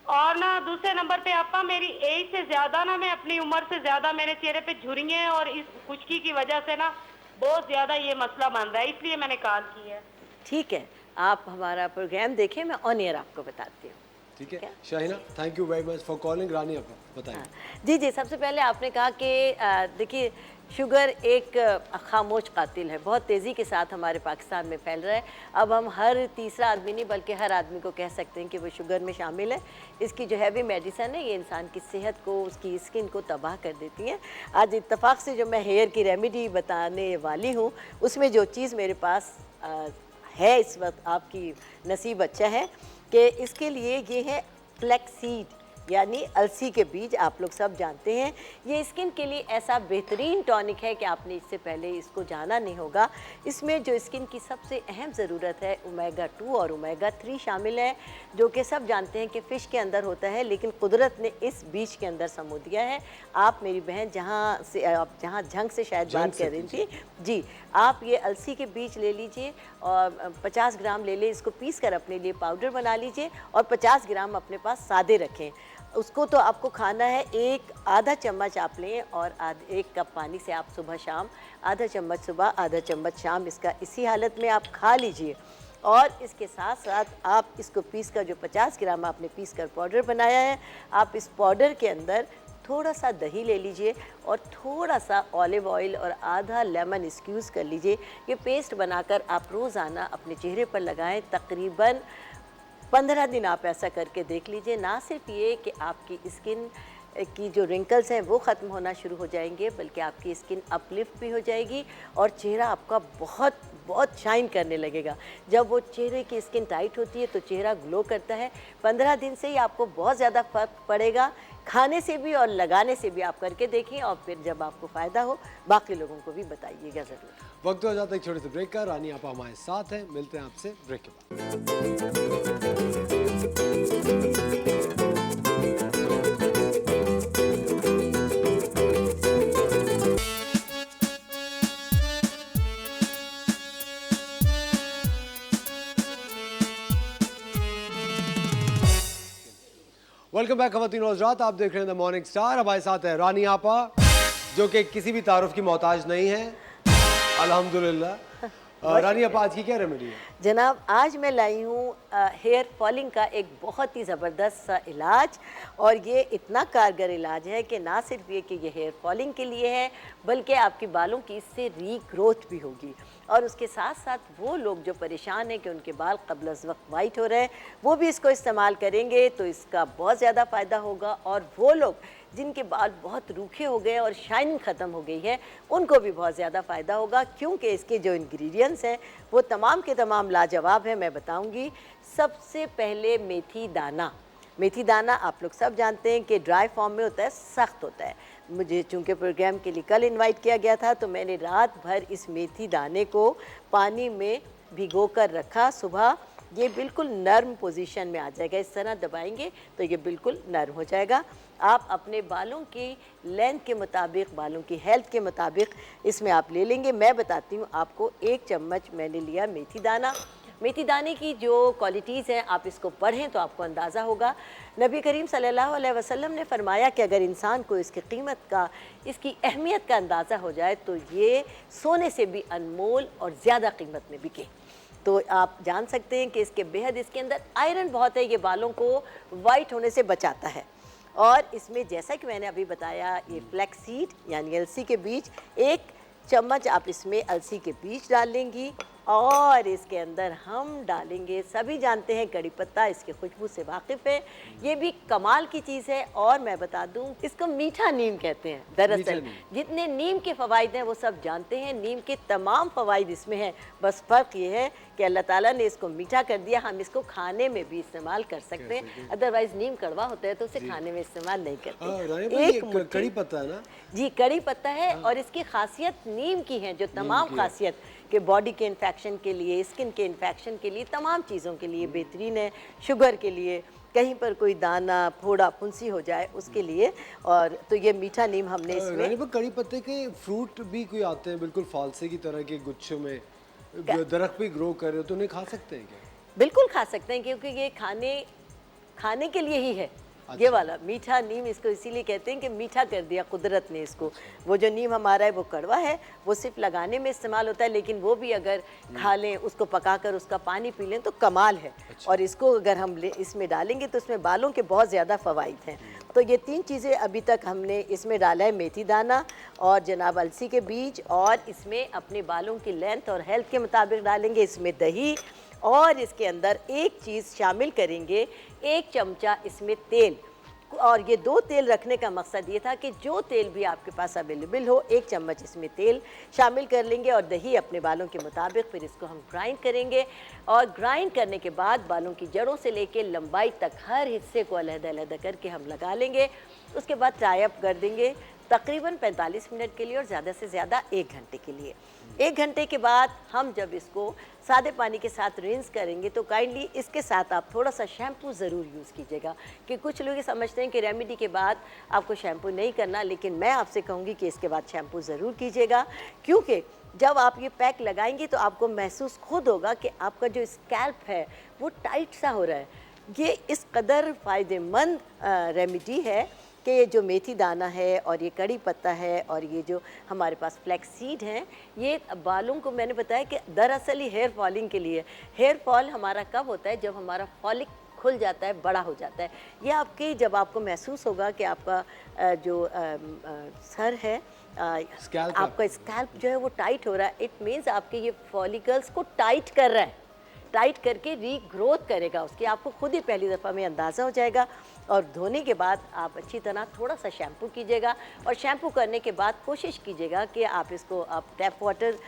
और ना दूसरे नंबर पे आपा, मेरी एज से ज्यादा ना, मैं अपनी उम्र से ज्यादा मेरे चेहरे पे झुर्रियां, और इस खुश्की की वजह से ना बहुत ज्यादा ये मसला बन रहा है, इसलिए मैंने कॉल की है। ठीक है, आप हमारा प्रोग्राम देखें, मैं ऑन एयर आपको बताती हूँ। ठीक है Shaheena, thank you very much for calling. Rani आपा बताइए। जी जी, सबसे पहले आपने कहा कि देखिए, शुगर एक खामोश कातिल है, बहुत तेज़ी के साथ हमारे पाकिस्तान में फैल रहा है। अब हम हर तीसरा आदमी नहीं बल्कि हर आदमी को कह सकते हैं कि वो शुगर में शामिल है। इसकी जो हैवी मेडिसन है, ये इंसान की सेहत को, उसकी स्किन को तबाह कर देती है। आज इत्तेफाक से जो मैं हेयर की रेमेडी बताने वाली हूँ, उसमें जो चीज़ मेरे पास है इस वक्त, आपकी नसीब अच्छा है कि इसके लिए ये है फ्लैक्सीड, यानी अलसी के बीज। आप लोग सब जानते हैं ये स्किन के लिए ऐसा बेहतरीन टॉनिक है कि आपने इससे पहले इसको जाना नहीं होगा। इसमें जो स्किन की सबसे अहम ज़रूरत है, ओमेगा 2 और ओमेगा 3 शामिल है, जो कि सब जानते हैं कि फ़िश के अंदर होता है, लेकिन कुदरत ने इस बीज के अंदर समो दिया है। आप मेरी बहन जहाँ झंग से शायद बात कर रही थी, जी, आप ये अलसी के बीज ले लीजिए और 50 ग्राम ले लें, इसको पीस कर अपने लिए पाउडर बना लीजिए और 50 ग्राम अपने पास सादे रखें। उसको तो आपको खाना है, एक आधा चम्मच आप लें और एक कप पानी से आप सुबह शाम, आधा चम्मच सुबह आधा चम्मच शाम, इसका इसी हालत में आप खा लीजिए। और इसके साथ साथ आप इसको पीस कर, जो 50 ग्राम आपने पीस कर पाउडर बनाया है, आप इस पाउडर के अंदर थोड़ा सा दही ले लीजिए और थोड़ा सा ऑलिव ऑयल और आधा लेमन स्क्यूज़ कर लीजिए। ये पेस्ट बनाकर आप रोज़ाना अपने चेहरे पर लगाएं। तकरीबन 15 दिन आप ऐसा करके देख लीजिए। ना सिर्फ ये कि आपकी स्किन की जो रिंकल्स हैं वो ख़त्म होना शुरू हो जाएंगे, बल्कि आपकी स्किन अपलिफ्ट भी हो जाएगी और चेहरा आपका बहुत बहुत शाइन करने लगेगा। जब वो चेहरे की स्किन टाइट होती है तो चेहरा ग्लो करता है। 15 दिन से ही आपको बहुत ज़्यादा फ़र्क पड़ेगा, खाने से भी और लगाने से भी। आप करके देखिए और फिर जब आपको फ़ायदा हो बाकी लोगों को भी बताइएगा ज़रूर। वक्त हो जाता है एक छोटे से ब्रेक का। रानी आपा हमारे साथ हैं, मिलते हैं आपसे ब्रेक के बाद। वेलकम बैक खवातीन और हज़रात, आप देख रहे हैं द मॉर्निंग स्टार। हमारे साथ है रानी आपा, जो कि किसी भी तारुफ की मोहताज नहीं है, अल्हम्दुलिल्लाह। रानी आपा, आज की क्या रेमेडी है? जनाब, आज मैं लाई हूँ हेयर फॉलिंग का एक बहुत ही ज़बरदस्त सा इलाज, और ये इतना कारगर इलाज है कि ना सिर्फ ये कि ये हेयर फॉलिंग के लिए है, बल्कि आपके बालों की इससे रीग्रोथ भी होगी। और उसके साथ साथ वो लोग जो परेशान हैं कि उनके बाल क़ब्ल अज़ वक्त वाइट हो रहे हैं, वो भी इसको इस्तेमाल करेंगे तो इसका बहुत ज़्यादा फ़ायदा होगा। और वो लोग जिनके बाल बहुत रूखे हो गए और शाइनिंग ख़त्म हो गई है, उनको भी बहुत ज़्यादा फ़ायदा होगा, क्योंकि इसके जो इंग्रेडिएंट्स हैं वो तमाम के तमाम लाजवाब हैं। मैं बताऊंगी। सबसे पहले मेथी दाना। मेथी दाना आप लोग सब जानते हैं कि ड्राई फॉर्म में होता है, सख्त होता है। मुझे चूँकि प्रोग्राम के लिए कल इनवाइट किया गया था, तो मैंने रात भर इस मेथी दाने को पानी में भिगो कर रखा। सुबह ये बिल्कुल नर्म पोजीशन में आ जाएगा, इस तरह दबाएंगे तो ये बिल्कुल नर्म हो जाएगा। आप अपने बालों की लेंथ के मुताबिक, बालों की हेल्थ के मुताबिक इसमें आप ले लेंगे। मैं बताती हूँ आपको, 1 चम्मच मैंने लिया मेथी दाना। मेथी दाने की जो क्वालिटीज़ हैं आप इसको पढ़ें तो आपको अंदाज़ा होगा। नबी करीम सल्लल्लाहु अलैहि वसल्लम ने फरमाया कि अगर इंसान को इसकी कीमत का, इसकी अहमियत का अंदाज़ा हो जाए तो ये सोने से भी अनमोल और ज़्यादा कीमत में बिके। तो आप जान सकते हैं कि इसके बेहद, इसके अंदर आयरन बहुत है, ये बालों को वाइट होने से बचाता है। और इसमें जैसा कि मैंने अभी बताया, ये फ्लैक्स सीड यानी अलसी के बीज, 1 चम्मच आप इसमें अलसी के बीज डाल लेंगी। और इसके अंदर हम डालेंगे, सभी जानते हैं कड़ी पत्ता, इसकी खुशबू से वाकिफ़ है, ये भी कमाल की चीज़ है। और मैं बता दूं, इसको मीठा नीम कहते हैं। दरअसल जितने नीम के फ़वाइद हैं वो सब जानते हैं, नीम के तमाम फ़वाइद इसमें हैं। बस फ़र्क ये है कि अल्लाह ताला ने इसको मीठा कर दिया, हम इसको खाने में भी इस्तेमाल कर सकते हैं। अदरवाइज़ नीम कड़वा होता है तो उसे खाने में इस्तेमाल नहीं करते। एक कड़ी पत्ता है ना जी, कड़ी पत्ता है। और इसकी खासियत नीम की है, जो तमाम खासियत कि बॉडी के इन्फेक्शन के लिए, स्किन के इन्फेक्शन के लिए, तमाम चीज़ों के लिए बेहतरीन है। शुगर के लिए, कहीं पर कोई दाना, फोड़ा, फुंसी हो जाए उसके लिए। और तो ये मीठा नीम हमने इसमें। कड़ी पत्ते के फ्रूट भी कोई आते हैं बिल्कुल फालसे की तरह के गुच्छों में, दरख्त पे ग्रो कर रहे हो, तो उन्हें खा सकते हैं क्या? बिल्कुल खा सकते हैं, क्योंकि ये खाने के लिए ही है। ये वाला मीठा नीम इसको इसीलिए कहते हैं कि मीठा कर दिया कुदरत ने इसको। वो जो नीम हमारा है वो कड़वा है, वो सिर्फ लगाने में इस्तेमाल होता है, लेकिन वो भी अगर खा लें, उसको पकाकर उसका पानी पी लें तो कमाल है। और इसको अगर हम इसमें डालेंगे तो इसमें बालों के बहुत ज़्यादा फ़वाइद हैं। तो ये 3 चीज़ें अभी तक हमने इसमें डाला है, मेथी दाना और जनाब अलसी के बीज, और इसमें अपने बालों की लेंथ और हेल्थ के मुताबिक डालेंगे इसमें दही। और इसके अंदर एक चीज़ शामिल करेंगे, 1 चमचा इसमें तेल। और ये 2 तेल रखने का मकसद ये था कि जो तेल भी आपके पास अवेलेबल हो, 1 चम्मच इसमें तेल शामिल कर लेंगे और दही अपने बालों के मुताबिक। फिर इसको हम ग्राइंड करेंगे और ग्राइंड करने के बाद बालों की जड़ों से लेके लंबाई तक हर हिस्से को अलग-अलग करके हम लगा लेंगे। उसके बाद टाई अप कर देंगे तकरीबन 45 मिनट के लिए और ज़्यादा से ज़्यादा 1 घंटे के लिए। 1 घंटे के बाद हम जब इसको सादे पानी के साथ रिंस करेंगे तो काइंडली इसके साथ आप थोड़ा सा शैम्पू ज़रूर यूज़ कीजिएगा, कि कुछ लोग ये समझते हैं कि रेमेडी के बाद आपको शैम्पू नहीं करना, लेकिन मैं आपसे कहूँगी कि इसके बाद शैम्पू ज़रूर कीजिएगा। क्योंकि जब आप ये पैक लगाएंगे तो आपको महसूस खुद होगा कि आपका जो स्कैल्प है वो टाइट सा हो रहा है। ये इस कदर फ़ायदेमंद रेमेडी है कि ये जो मेथी दाना है और ये कड़ी पत्ता है और ये जो हमारे पास फ्लैक्स सीड हैं, ये बालों को, मैंने बताया कि दरअसल ही हेयर फॉलिंग के लिए। हेयर फॉल हमारा कब होता है? जब हमारा फॉलिक खुल जाता है, बड़ा हो जाता है। ये आपके, जब आपको महसूस होगा कि आपका जो सर है, आपका स्कैल्प जो है वो टाइट हो रहा है, इट मीन्स आपके ये फॉलिकल्स को टाइट कर रहा है, टाइट करके रीग्रोथ करेगा उसकी। आपको खुद ही पहली दफ़ा में अंदाज़ा हो जाएगा। और धोने के बाद आप अच्छी तरह थोड़ा सा शैम्पू कीजिएगा और शैम्पू करने के बाद कोशिश कीजिएगा कि आप इसको, आप टैप वाटर,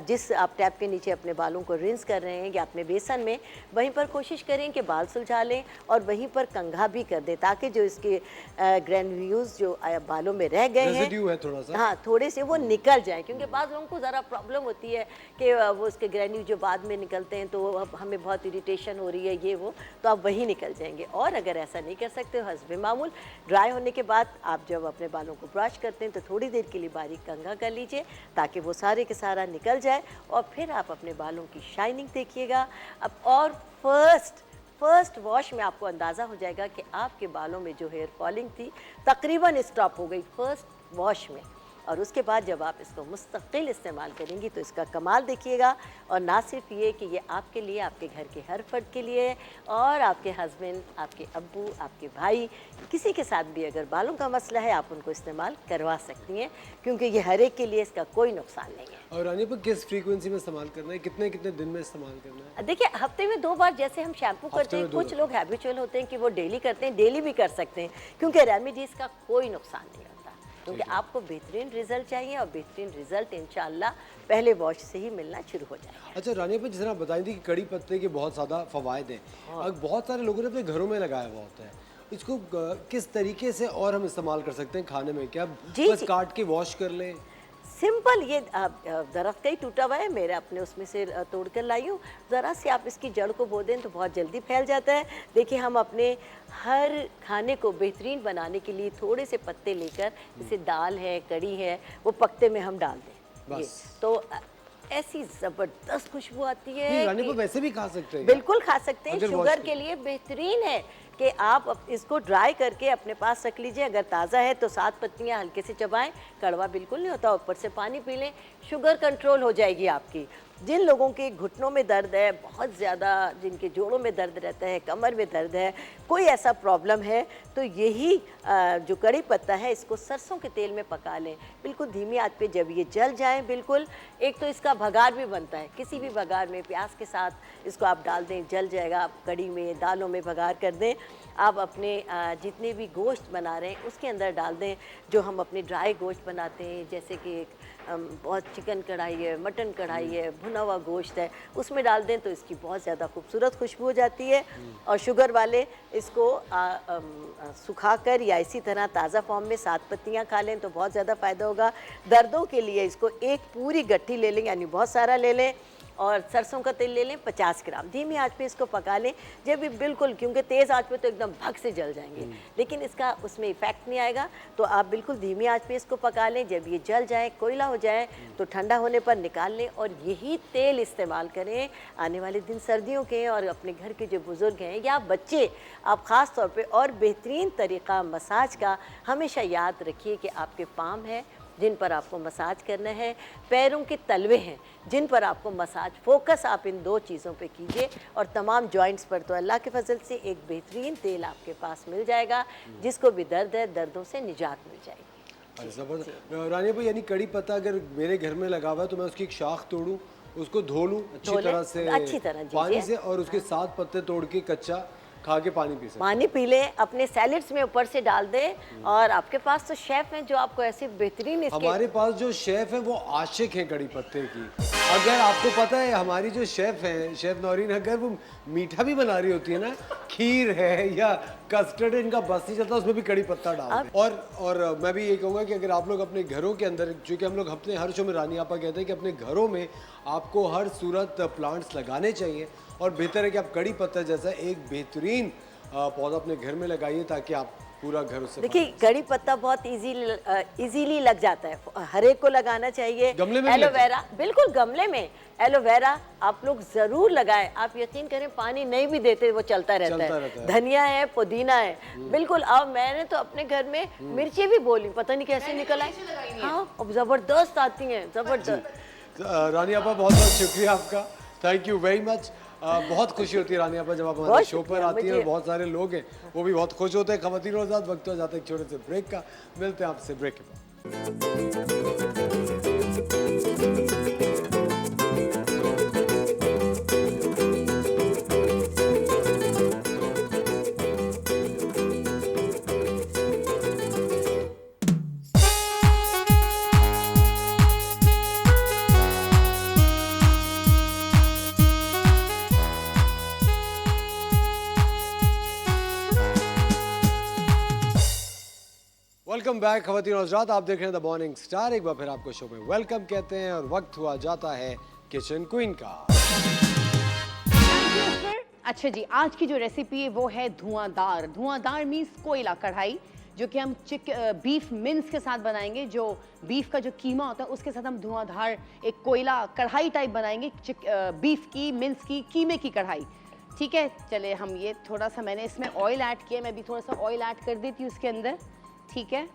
जिस आप टैप के नीचे अपने बालों को रिंस कर रहे हैं या अपने बेसन में, वहीं पर कोशिश करें कि बाल सुलझा लें और वहीं पर कंघा भी कर दें, ताकि जो इसके ग्रैन्यूल्स जो बालों में रह गए हैं थोड़ा सा, हाँ, थोड़े से वो निकल जाएँ। क्योंकि बाज़ लोगों को ज़रा प्रॉब्लम होती है कि वो उसके ग्रैन्यूल जो बाद में निकलते हैं तो हमें बहुत इरिटेशन हो रही है, ये वो, तो आप वहीं निकल जाएंगे। और अगर ऐसा नहीं कर सकते हो, हस्बे मामूल ड्राई होने के बाद आप जब अपने बालों को ब्रश करते हैं तो थोड़ी देर के लिए बारीक कंघा कर लीजिए ताकि वो सारे के सारा निकल जाए। और फिर आप अपने बालों की शाइनिंग देखिएगा। अब और फर्स्ट वॉश में आपको अंदाज़ा हो जाएगा कि आपके बालों में जो हेयर फॉलिंग थी तकरीबन स्टॉप हो गई फर्स्ट वॉश में। और उसके बाद जब आप इसको मुस्तकिल इस्तेमाल करेंगी तो इसका कमाल देखिएगा। और ना सिर्फ ये कि ये आपके लिए, आपके घर के हर फर्द के लिए है, और आपके हस्बैंड, आपके अब्बू, आपके भाई, किसी के साथ भी अगर बालों का मसला है आप उनको इस्तेमाल करवा सकती हैं, क्योंकि ये हर एक के लिए, इसका कोई नुकसान नहीं है। और रानी पर किस फ्रीक्वेंसी में इस्तेमाल करना है, कितने कितने दिन में इस्तेमाल करना है? देखिए, हफ्ते में 2 बार जैसे हम शैम्पू करते हैं, कुछ लोग हैबिचुअल होते हैं कि वो डेली करते हैं, डेली भी कर सकते हैं, क्योंकि रेमेडीज़ का कोई नुकसान नहीं होता। क्योंकि आपको बेहतरीन रिजल्ट चाहिए और बेहतरीन रिजल्ट इंशाल्लाह पहले वॉश से ही मिलना शुरू हो जाएगा। अच्छा रानी पर जिस तरह बताई थी कि कड़ी पत्ते के बहुत ज़्यादा फ़वाइद हैं, बहुत सारे लोगों ने अपने घरों में लगाया हुआ होता है इसको किस तरीके से और हम इस्तेमाल कर सकते हैं खाने में? क्या जी, बस जी। काट के वॉश कर लें? सिंपल, ये दरख्त का ही टूटा हुआ है, मेरे अपने उसमें से तोड़ कर लाई हूँ। ज़रा सी आप इसकी जड़ को बो दें तो बहुत जल्दी फैल जाता है। देखिए, हम अपने हर खाने को बेहतरीन बनाने के लिए थोड़े से पत्ते लेकर, जैसे दाल है, कड़ी है, वो पत्ते में हम डाल दें। ये बस। तो ऐसी ज़बरदस्त खुशबू आती है नहीं, रानी कि को वैसे भी खा सकते हैं। बिल्कुल खा सकते हैं। अगर शुगर wash के लिए बेहतरीन है कि आप इसको ड्राई करके अपने पास रख लीजिए। अगर ताज़ा है तो 7 पत्तियां हल्के से चबाएं, कड़वा बिल्कुल नहीं होता। ऊपर से पानी पी लें, शुगर कंट्रोल हो जाएगी आपकी। जिन लोगों के घुटनों में दर्द है बहुत ज़्यादा, जिनके जोड़ों में दर्द रहता है, कमर में दर्द है, कोई ऐसा प्रॉब्लम है, तो यही जो कड़ी पत्ता है इसको सरसों के तेल में पका लें, बिल्कुल धीमी आंच पे। जब ये जल जाए बिल्कुल, एक तो इसका भगार भी बनता है, किसी भी भगार में प्याज के साथ इसको आप डाल दें, जल जाएगा। आप कड़ी में, दालों में भगार कर दें। आप अपने जितने भी गोश्त बना रहे हैं उसके अंदर डाल दें, जो हम अपने ड्राई गोश्त बनाते हैं, जैसे कि बहुत चिकन कढ़ाई है, मटन कढ़ाई है, भुना हुआ गोश्त है, उसमें डाल दें तो इसकी बहुत ज़्यादा खूबसूरत खुशबू हो जाती है। और शुगर वाले इसको सुखाकर या इसी तरह ताज़ा फॉर्म में 7 पत्तियां खा लें तो बहुत ज़्यादा फ़ायदा होगा। दर्दों के लिए इसको एक पूरी गट्ठी ले लें, यानी बहुत सारा ले लें, और सरसों का तेल ले लें 50 ग्राम। धीमी आंच पे इसको पका लें। जब भी बिल्कुल, क्योंकि तेज़ आंच पे तो एकदम भग से जल जाएंगे, लेकिन इसका उसमें इफेक्ट नहीं आएगा, तो आप बिल्कुल धीमी आंच पे इसको पका लें। जब ये जल जाए, कोयला हो जाए, तो ठंडा होने पर निकाल लें और यही तेल इस्तेमाल करें। आने वाले दिन सर्दियों के, और अपने घर के जो बुज़ुर्ग हैं या बच्चे, आप ख़ास तौर पे, और बेहतरीन तरीक़ा मसाज का हमेशा याद रखिए कि आपके पाम है जिन पर आपको मसाज करना है, पैरों के तलवे हैं जिन पर आपको मसाज, फोकस आप इन 2 चीज़ों पे कीजिए, और तमाम जॉइंट्स पर तो अल्लाह के फजल से एक बेहतरीन तेल आपके पास मिल जाएगा। जिसको भी दर्द है, दर्दों से निजात मिल जाएगी। अरे ज़बरदस्त। रानी भाई, यानी कड़ी पत्ता अगर मेरे घर में लगा हुआ है तो मैं उसकी एक शाख तोड़ूं, उसको धो लूं अच्छी तरह से, अच्छी तरह पानी से, और उसके 7 पत्ते तोड़ के कच्चा खा के पानी पी सकते हैं। पानी पी लें, अपने सैलेड्स में ऊपर से डाल दें। और आपके पास तो शेफ़ हैं जो आपको ऐसे बेहतरीन इसके, हमारे पास जो शेफ है वो आशिक है कड़ी पत्ते की। अगर आपको पता है, हमारी जो शेफ है, शेफ नौरीन, अगर वो मीठा भी बना रही होती है ना, खीर है या कस्टर्ड, इनका बस नहीं चलता, उसमें भी कड़ी पत्ता डाल दें। और मैं भी ये कहूँगा कि अगर आप लोग अपने घरों के अंदर, चूँकि हम लोग अपने हर शो में रानी आपा कहते हैं कि अपने घरों में आपको हर सूरत प्लांट्स लगाने चाहिए, और बेहतर है कि आप कड़ी पत्ता जैसा एक बेहतरीन पौधा अपने घर में लगाइए, ताकि आप पूरा घर उससे। देखिए, कड़ी पत्ता बहुत इजीली लग जाता है, हर एक को लगाना चाहिए। गमले में एलोवेरा, बिल्कुल गमले में एलोवेरा आप लोग ज़रूर लगाएं। आप यकीन करें, पानी नहीं भी देते वो चलता रहता है। धनिया है, पुदीना है, बिल्कुल। अब मैंने तो अपने घर में मिर्ची भी बोली, पता नहीं कैसे निकल आई। हाँ, अब ज़बरदस्त आती हैं, ज़बरदस्त। रानी आपा, बहुत बहुत शुक्रिया आपका, थैंक यू वेरी मच। बहुत खुशी होती है रानी आपा जब आप हमारे शो पर आती हैं, और बहुत सारे लोग हैं वो भी बहुत खुश होते हैं। ख़वातीन और हज़रात, वक्त हो जाता है एक छोटे से ब्रेक का। मिलते हैं आपसे ब्रेक के बाद। वेलकम बैक ख़वातीन और हज़रात, आप देख रहे हैं द मॉर्निंग स्टार। एक बार फिर आपको शो में वेलकम कहते हैं, और वक्त हुआ जाता है किचन क्वीन का। अच्छा जी, आज की जो रेसिपी है वो है धुआंधार। धुआंधार मीन्स कोयला कढ़ाई, जो कि हम बीफ मिन्स के साथ बनाएंगे। जो बीफ का जो कीमा होता है उसके साथ हम धुआंधार एक कोयला कढ़ाई टाइप बनाएंगे, बीफ की, मिन्स की, कीमे की कढ़ाई। ठीक है, चले हम ये थोड़ा सा, मैंने इसमें ऑयल ऐड किया, मैं भी थोड़ा सा ऑयल ऐड कर देती हूँ इसके अंदर। ठीक है,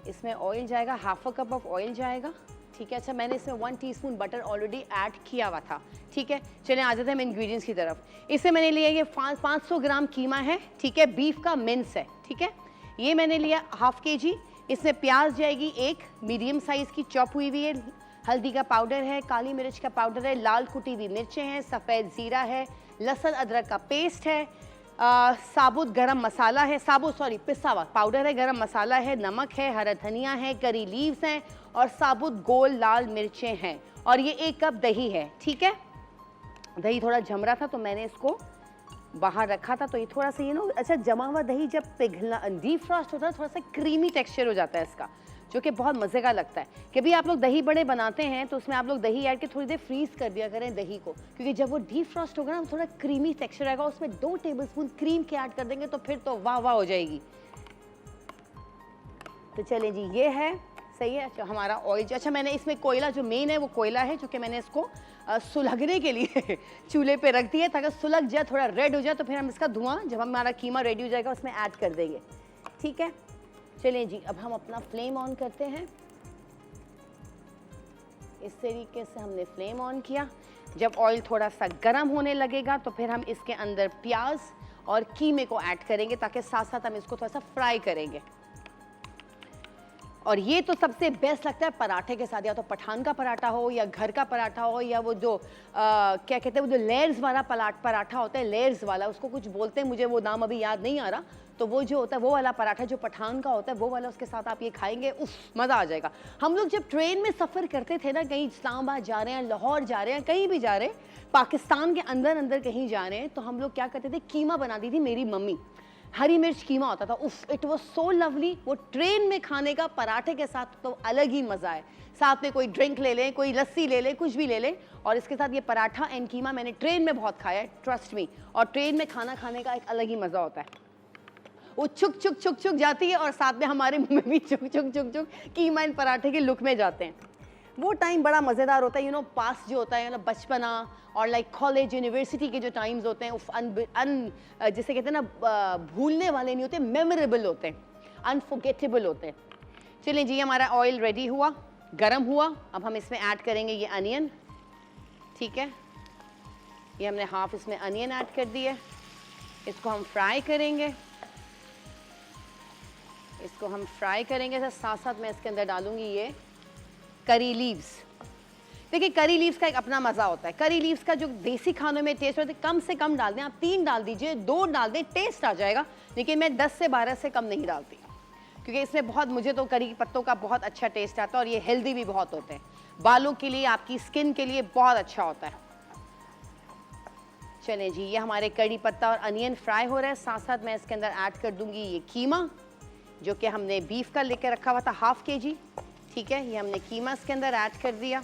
इसमें ऑयल जाएगा, half a cup of oil जाएगा। ठीक है, अच्छा, मैंने इसमें 1 टीस्पून बटर ऑलरेडी ऐड किया हुआ था। ठीक है, चलिए आ जाते हैं हम इंग्रेडिएंट्स की तरफ। इससे मैंने लिया ये 500 ग्राम कीमा है। ठीक है, बीफ का मिन्स है। ठीक है, ये मैंने लिया ½ kg। इसमें प्याज जाएगी 1 मीडियम साइज़ की, चॉप हुई हुई है। हल्दी का पाउडर है, काली मिर्च का पाउडर है, लाल कुटी हुई मिर्चें हैं, सफ़ेद ज़ीरा है, लहसुन अदरक का पेस्ट है, साबुत गरम मसाला है, पिसा हुआ पाउडर है, गरम मसाला है, नमक है, हरा धनिया है, करी लीव्स हैं, और साबुत गोल लाल मिर्चें हैं, और ये 1 कप दही है। ठीक है, दही थोड़ा जम रहा था तो मैंने इसको बाहर रखा था, तो ये थोड़ा सा अच्छा जमा हुआ दही जब पिघला डीप फ्रॉस्ट होता है थोड़ा सा क्रीमी टेक्सचर हो जाता है इसका, जो कि बहुत मज़े का लगता है। कभी आप लोग दही बड़े बनाते हैं तो उसमें आप लोग दही ऐड के थोड़ी देर फ्रीज कर दिया करें दही को, क्योंकि जब वो डीप फ्रॉस्ट होगा ना थोड़ा क्रीमी टेक्सचर आएगा, उसमें 2 टेबलस्पून क्रीम के ऐड कर देंगे तो फिर तो वाह वाह हो जाएगी। तो चलें जी, ये है सही है। अच्छा हमारा ऑयल, अच्छा मैंने इसमें कोयला जो मेन है वो कोयला है, जो कि मैंने इसको सुलगने के लिए चूल्हे पे रख दिया ताकि सुलग जाए, थोड़ा रेड हो जाए, तो फिर हम इसका धुआं जब हमारा कीमा रेडी हो जाएगा उसमें ऐड कर देंगे। ठीक है, चलें जी, अब हम अपना फ्लेम ऑन करते हैं। इस तरीके से हमने फ्लेम ऑन किया। जब ऑयल थोड़ा सा गर्म होने लगेगा तो फिर हम इसके अंदर प्याज और कीमे को ऐड करेंगे, ताकि साथ साथ हम इसको थोड़ा सा फ्राई करेंगे। और ये तो सबसे बेस्ट लगता है पराठे के साथ, या तो पठान का पराठा हो या घर का पराठा हो, या वो जो क्या कहते हैं वो जो लेयर्स वाला पराठा होता है, लेयर्स वाला उसको कुछ बोलते हैं, मुझे वो नाम अभी याद नहीं आ रहा। तो वो जो होता है वो वाला पराठा जो पठान का होता है वो वाला, उसके साथ आप ये खाएंगे, उफ मज़ा आ जाएगा। हम लोग जब ट्रेन में सफ़र करते थे ना, कहीं इस्लामाबाद जा रहे हैं, लाहौर जा रहे हैं, कहीं भी जा रहे हैं, पाकिस्तान के अंदर अंदर कहीं जा रहे हैं, तो हम लोग क्या करते थे, कीमा बनाती थी मेरी मम्मी, हरी मिर्च कीमा होता था, उफ इट वाज सो लवली। वो ट्रेन में खाने का पराठे के साथ तो अलग ही मज़ा है। साथ में कोई ड्रिंक ले लें, कोई लस्सी ले लें, कुछ भी ले लें, और इसके साथ ये पराठा एंड कीमा मैंने ट्रेन में बहुत खाया है, ट्रस्ट मी। और ट्रेन में खाना खाने का एक अलग ही मज़ा होता है। वो छुक छुक छुक छुक जाती है और साथ में हमारे मुंह में भी छुक छुक छुक छुक कीमा एंड पराठे के लुक में जाते हैं। वो टाइम बड़ा मज़ेदार होता है, पास जो होता है बचपना और लाइक कॉलेज यूनिवर्सिटी के जो टाइम्स होते हैं, उफ जिसे कहते हैं ना भूलने वाले नहीं होते, मेमोरेबल होते हैं, अनफॉरगेटेबल होते हैं। चलिए जी, हमारा ऑयल रेडी हुआ, गरम हुआ। अब हम इसमें ऐड करेंगे ये अनियन। ठीक है, ये हमने हाफ इसमें अनियन ऐड कर दिया, इसको हम फ्राई करेंगे। इसको हम फ्राई करेंगे, साथ साथ मैं इसके अंदर डालूंगी ये करी लीव्स। देखिए करी लीव्स का एक अपना मज़ा होता है। करी लीव्स का जो देसी खानों में टेस्ट होता है, कम से कम डाल दें आप, 3 डाल दीजिए, 2 डाल दें, टेस्ट आ जाएगा। लेकिन मैं 10 से 12 से कम नहीं डालती, क्योंकि इसमें बहुत, मुझे तो करी पत्तों का बहुत अच्छा टेस्ट आता है, और ये हेल्दी भी बहुत होते हैं, बालों के लिए, आपकी स्किन के लिए बहुत अच्छा होता है। चलें जी, ये हमारे करी पत्ता और अनियन फ्राई हो रहा है। साथ साथ मैं इसके अंदर ऐड कर दूंगी ये कीमा, जो कि हमने बीफ का लेकर रखा हुआ था, ½ kg। ठीक है, ये हमने कीमा इसके अंदर ऐड कर दिया।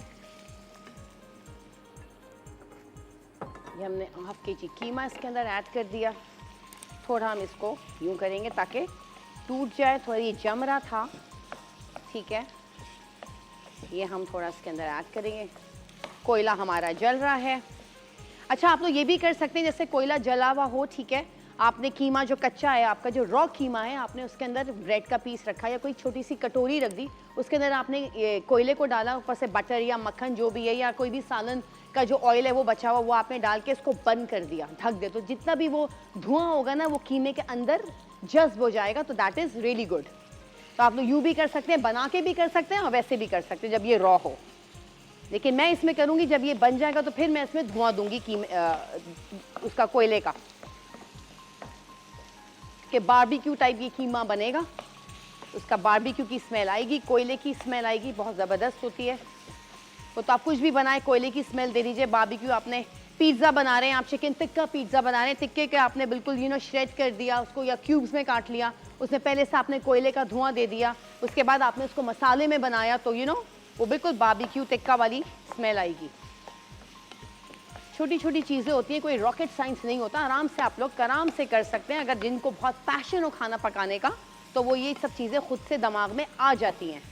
ये हमने ½ kg कीमा इसके अंदर ऐड कर दिया। थोड़ा हम इसको यूं करेंगे ताकि टूट जाए, थोड़ा ये जम रहा था। ठीक है, ये हम थोड़ा इसके अंदर ऐड करेंगे। कोयला हमारा जल रहा है। अच्छा, आप लोग ये भी कर सकते हैं, जैसे कोयला जला हुआ हो, ठीक है, आपने कीमा जो कच्चा है, आपका जो रॉ कीमा है, आपने उसके अंदर ब्रेड का पीस रखा या कोई छोटी सी कटोरी रख दी, उसके अंदर आपने ये कोयले को डाला, ऊपर से बटर या मक्खन जो भी है, या कोई भी सालन का जो ऑयल है वो बचा हुआ, वो आपने डाल के इसको बंद कर दिया, ढक दे, तो जितना भी वो धुआं होगा ना वो कीमे के अंदर जज्ब हो जाएगा। तो दैट इज़ रियली गुड। तो आप लोग यूँ भी कर सकते हैं, बना के भी कर सकते हैं, और वैसे भी कर सकते हैं जब ये रॉ हो। लेकिन मैं इसमें करूँगी जब ये बन जाएगा तो फिर मैं इसमें धुआं दूंगी उसका कोयले का, कि बारबेक्यू टाइप ये कीमा बनेगा। उसका बारबेक्यू की स्मेल आएगी, कोयले की स्मेल आएगी, बहुत ज़बरदस्त होती है। तो आप कुछ भी बनाए, कोयले की स्मेल दे दीजिए। बारबेक्यू, आपने पिज़्ज़ा बना रहे हैं, आप चिकन टिक्का पिज़्ज़ा बना रहे हैं, टिक्के के आपने बिल्कुल श्रेड कर दिया उसको, या क्यूब्स में काट लिया, उसमें पहले से आपने कोयले का धुआं दे दिया, उसके बाद आपने उसको मसाले में बनाया, तो वो बिल्कुल बारबेक्यू टिक्का वाली स्मेल आएगी। छोटी छोटी चीज़ें होती हैं, कोई रॉकेट साइंस नहीं होता, आराम से आप लोग आराम से कर सकते हैं। अगर जिनको बहुत पैशन हो खाना पकाने का, तो वो ये सब चीज़ें खुद से दिमाग में आ जाती हैं।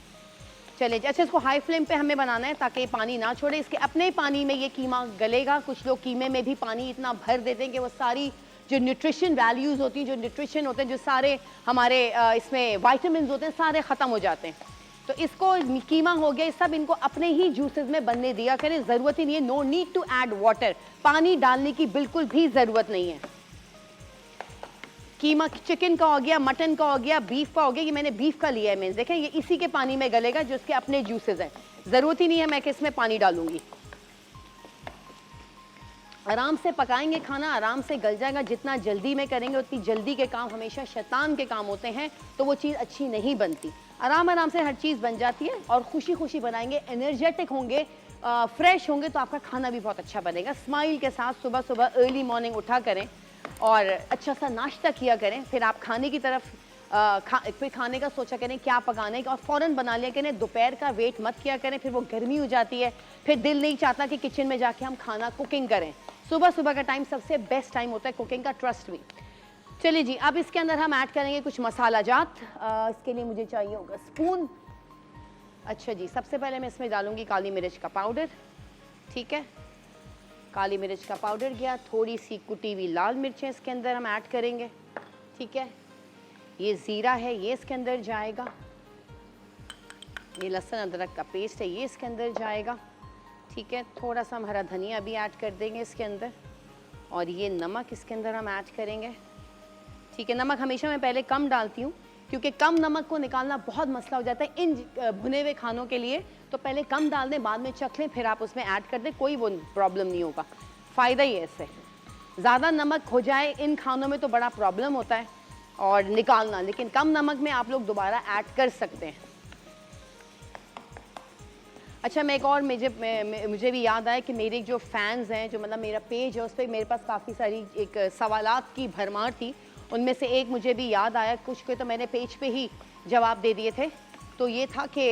चले जी, अच्छा, इसको हाई फ्लेम पे हमें बनाना है ताकि पानी ना छोड़े। इसके अपने पानी में ये कीमा गलेगा। कुछ लोग कीमे में भी पानी इतना भर देते हैं कि वो सारी जो न्यूट्रिशन वैल्यूज़ होती हैं, जो न्यूट्रिशन होते हैं, जो सारे हमारे इसमें वाइटामिन होते हैं, सारे ख़त्म हो जाते हैं। तो इसको कीमा हो गया, सब इनको अपने ही जूसेस में बनने दिया करें, ज़रूरत ही नहीं है, no need to add water, पानी डालने की बिल्कुल भी ज़रूरत नहीं है। कीमा चिकन का हो गया, मटन का हो गया, बीफ का हो गया, ये मैंने बीफ का लिया है, मीन्स देखें ये इसी के पानी में गलेगा जो इसके अपने जूसेस हैं, ज़रूरत ही नहीं है मैं कि इसमें पानी डालूंगी। आराम से पकाएंगे खाना, आराम से गल जाएगा। जितना जल्दी में करेंगे उतनी जल्दी के काम हमेशा शैतान के काम होते हैं, तो वो चीज़ अच्छी नहीं बनती। आराम आराम से हर चीज़ बन जाती है, और खुशी खुशी बनाएंगे, एनर्जेटिक होंगे, फ्रेश होंगे, तो आपका खाना भी बहुत अच्छा बनेगा। स्माइल के साथ सुबह सुबह अर्ली मॉर्निंग उठा करें और अच्छा सा नाश्ता किया करें, फिर आप खाने की तरफ फिर खाने का सोचा करें क्या पकाने का और फ़ौरन बना लिया करें। दोपहर का वेट मत किया करें, फिर वो गर्मी हो जाती है, फिर दिल नहीं चाहता कि किचन में जाके हम खाना कुकिंग करें। सुबह सुबह का टाइम सबसे बेस्ट टाइम होता है कुकिंग का, ट्रस्ट मी। चलिए जी, अब इसके अंदर हम ऐड करेंगे कुछ मसाला जात। इसके लिए मुझे चाहिए होगा स्पून। अच्छा जी, सबसे पहले मैं इसमें डालूंगी काली मिर्च का पाउडर। ठीक है, काली मिर्च का पाउडर गया, थोड़ी सी कुटी हुई लाल मिर्चें इसके अंदर हम ऐड करेंगे। ठीक है, ये ज़ीरा है, ये इसके अंदर जाएगा। ये लहसुन अदरक का पेस्ट है, ये इसके अंदर जाएगा। ठीक है, थोड़ा सा हम हरा धनिया भी ऐड कर देंगे इसके अंदर, और ये नमक इसके अंदर हम ऐड करेंगे। ठीक है, नमक हमेशा मैं पहले कम डालती हूँ क्योंकि कम नमक को निकालना बहुत मसला हो जाता है इन भुने हुए खानों के लिए। तो पहले कम डाल दें, बाद में चख लें, फिर आप उसमें ऐड कर दें, कोई वो प्रॉब्लम नहीं होगा। फ़ायदा ही है इससे। ज़्यादा नमक हो जाए इन खानों में तो बड़ा प्रॉब्लम होता है और निकालना, लेकिन कम नमक में आप लोग दोबारा ऐड कर सकते हैं। अच्छा, मैं एक और मुझे भी याद आया कि मेरे जो फैंस हैं, जो मतलब मेरा पेज है, उस पर मेरे पास काफ़ी सारी एक सवालात की भरमार थी। उनमें से एक मुझे भी याद आया, कुछ के तो मैंने पेज पे ही जवाब दे दिए थे। तो ये था कि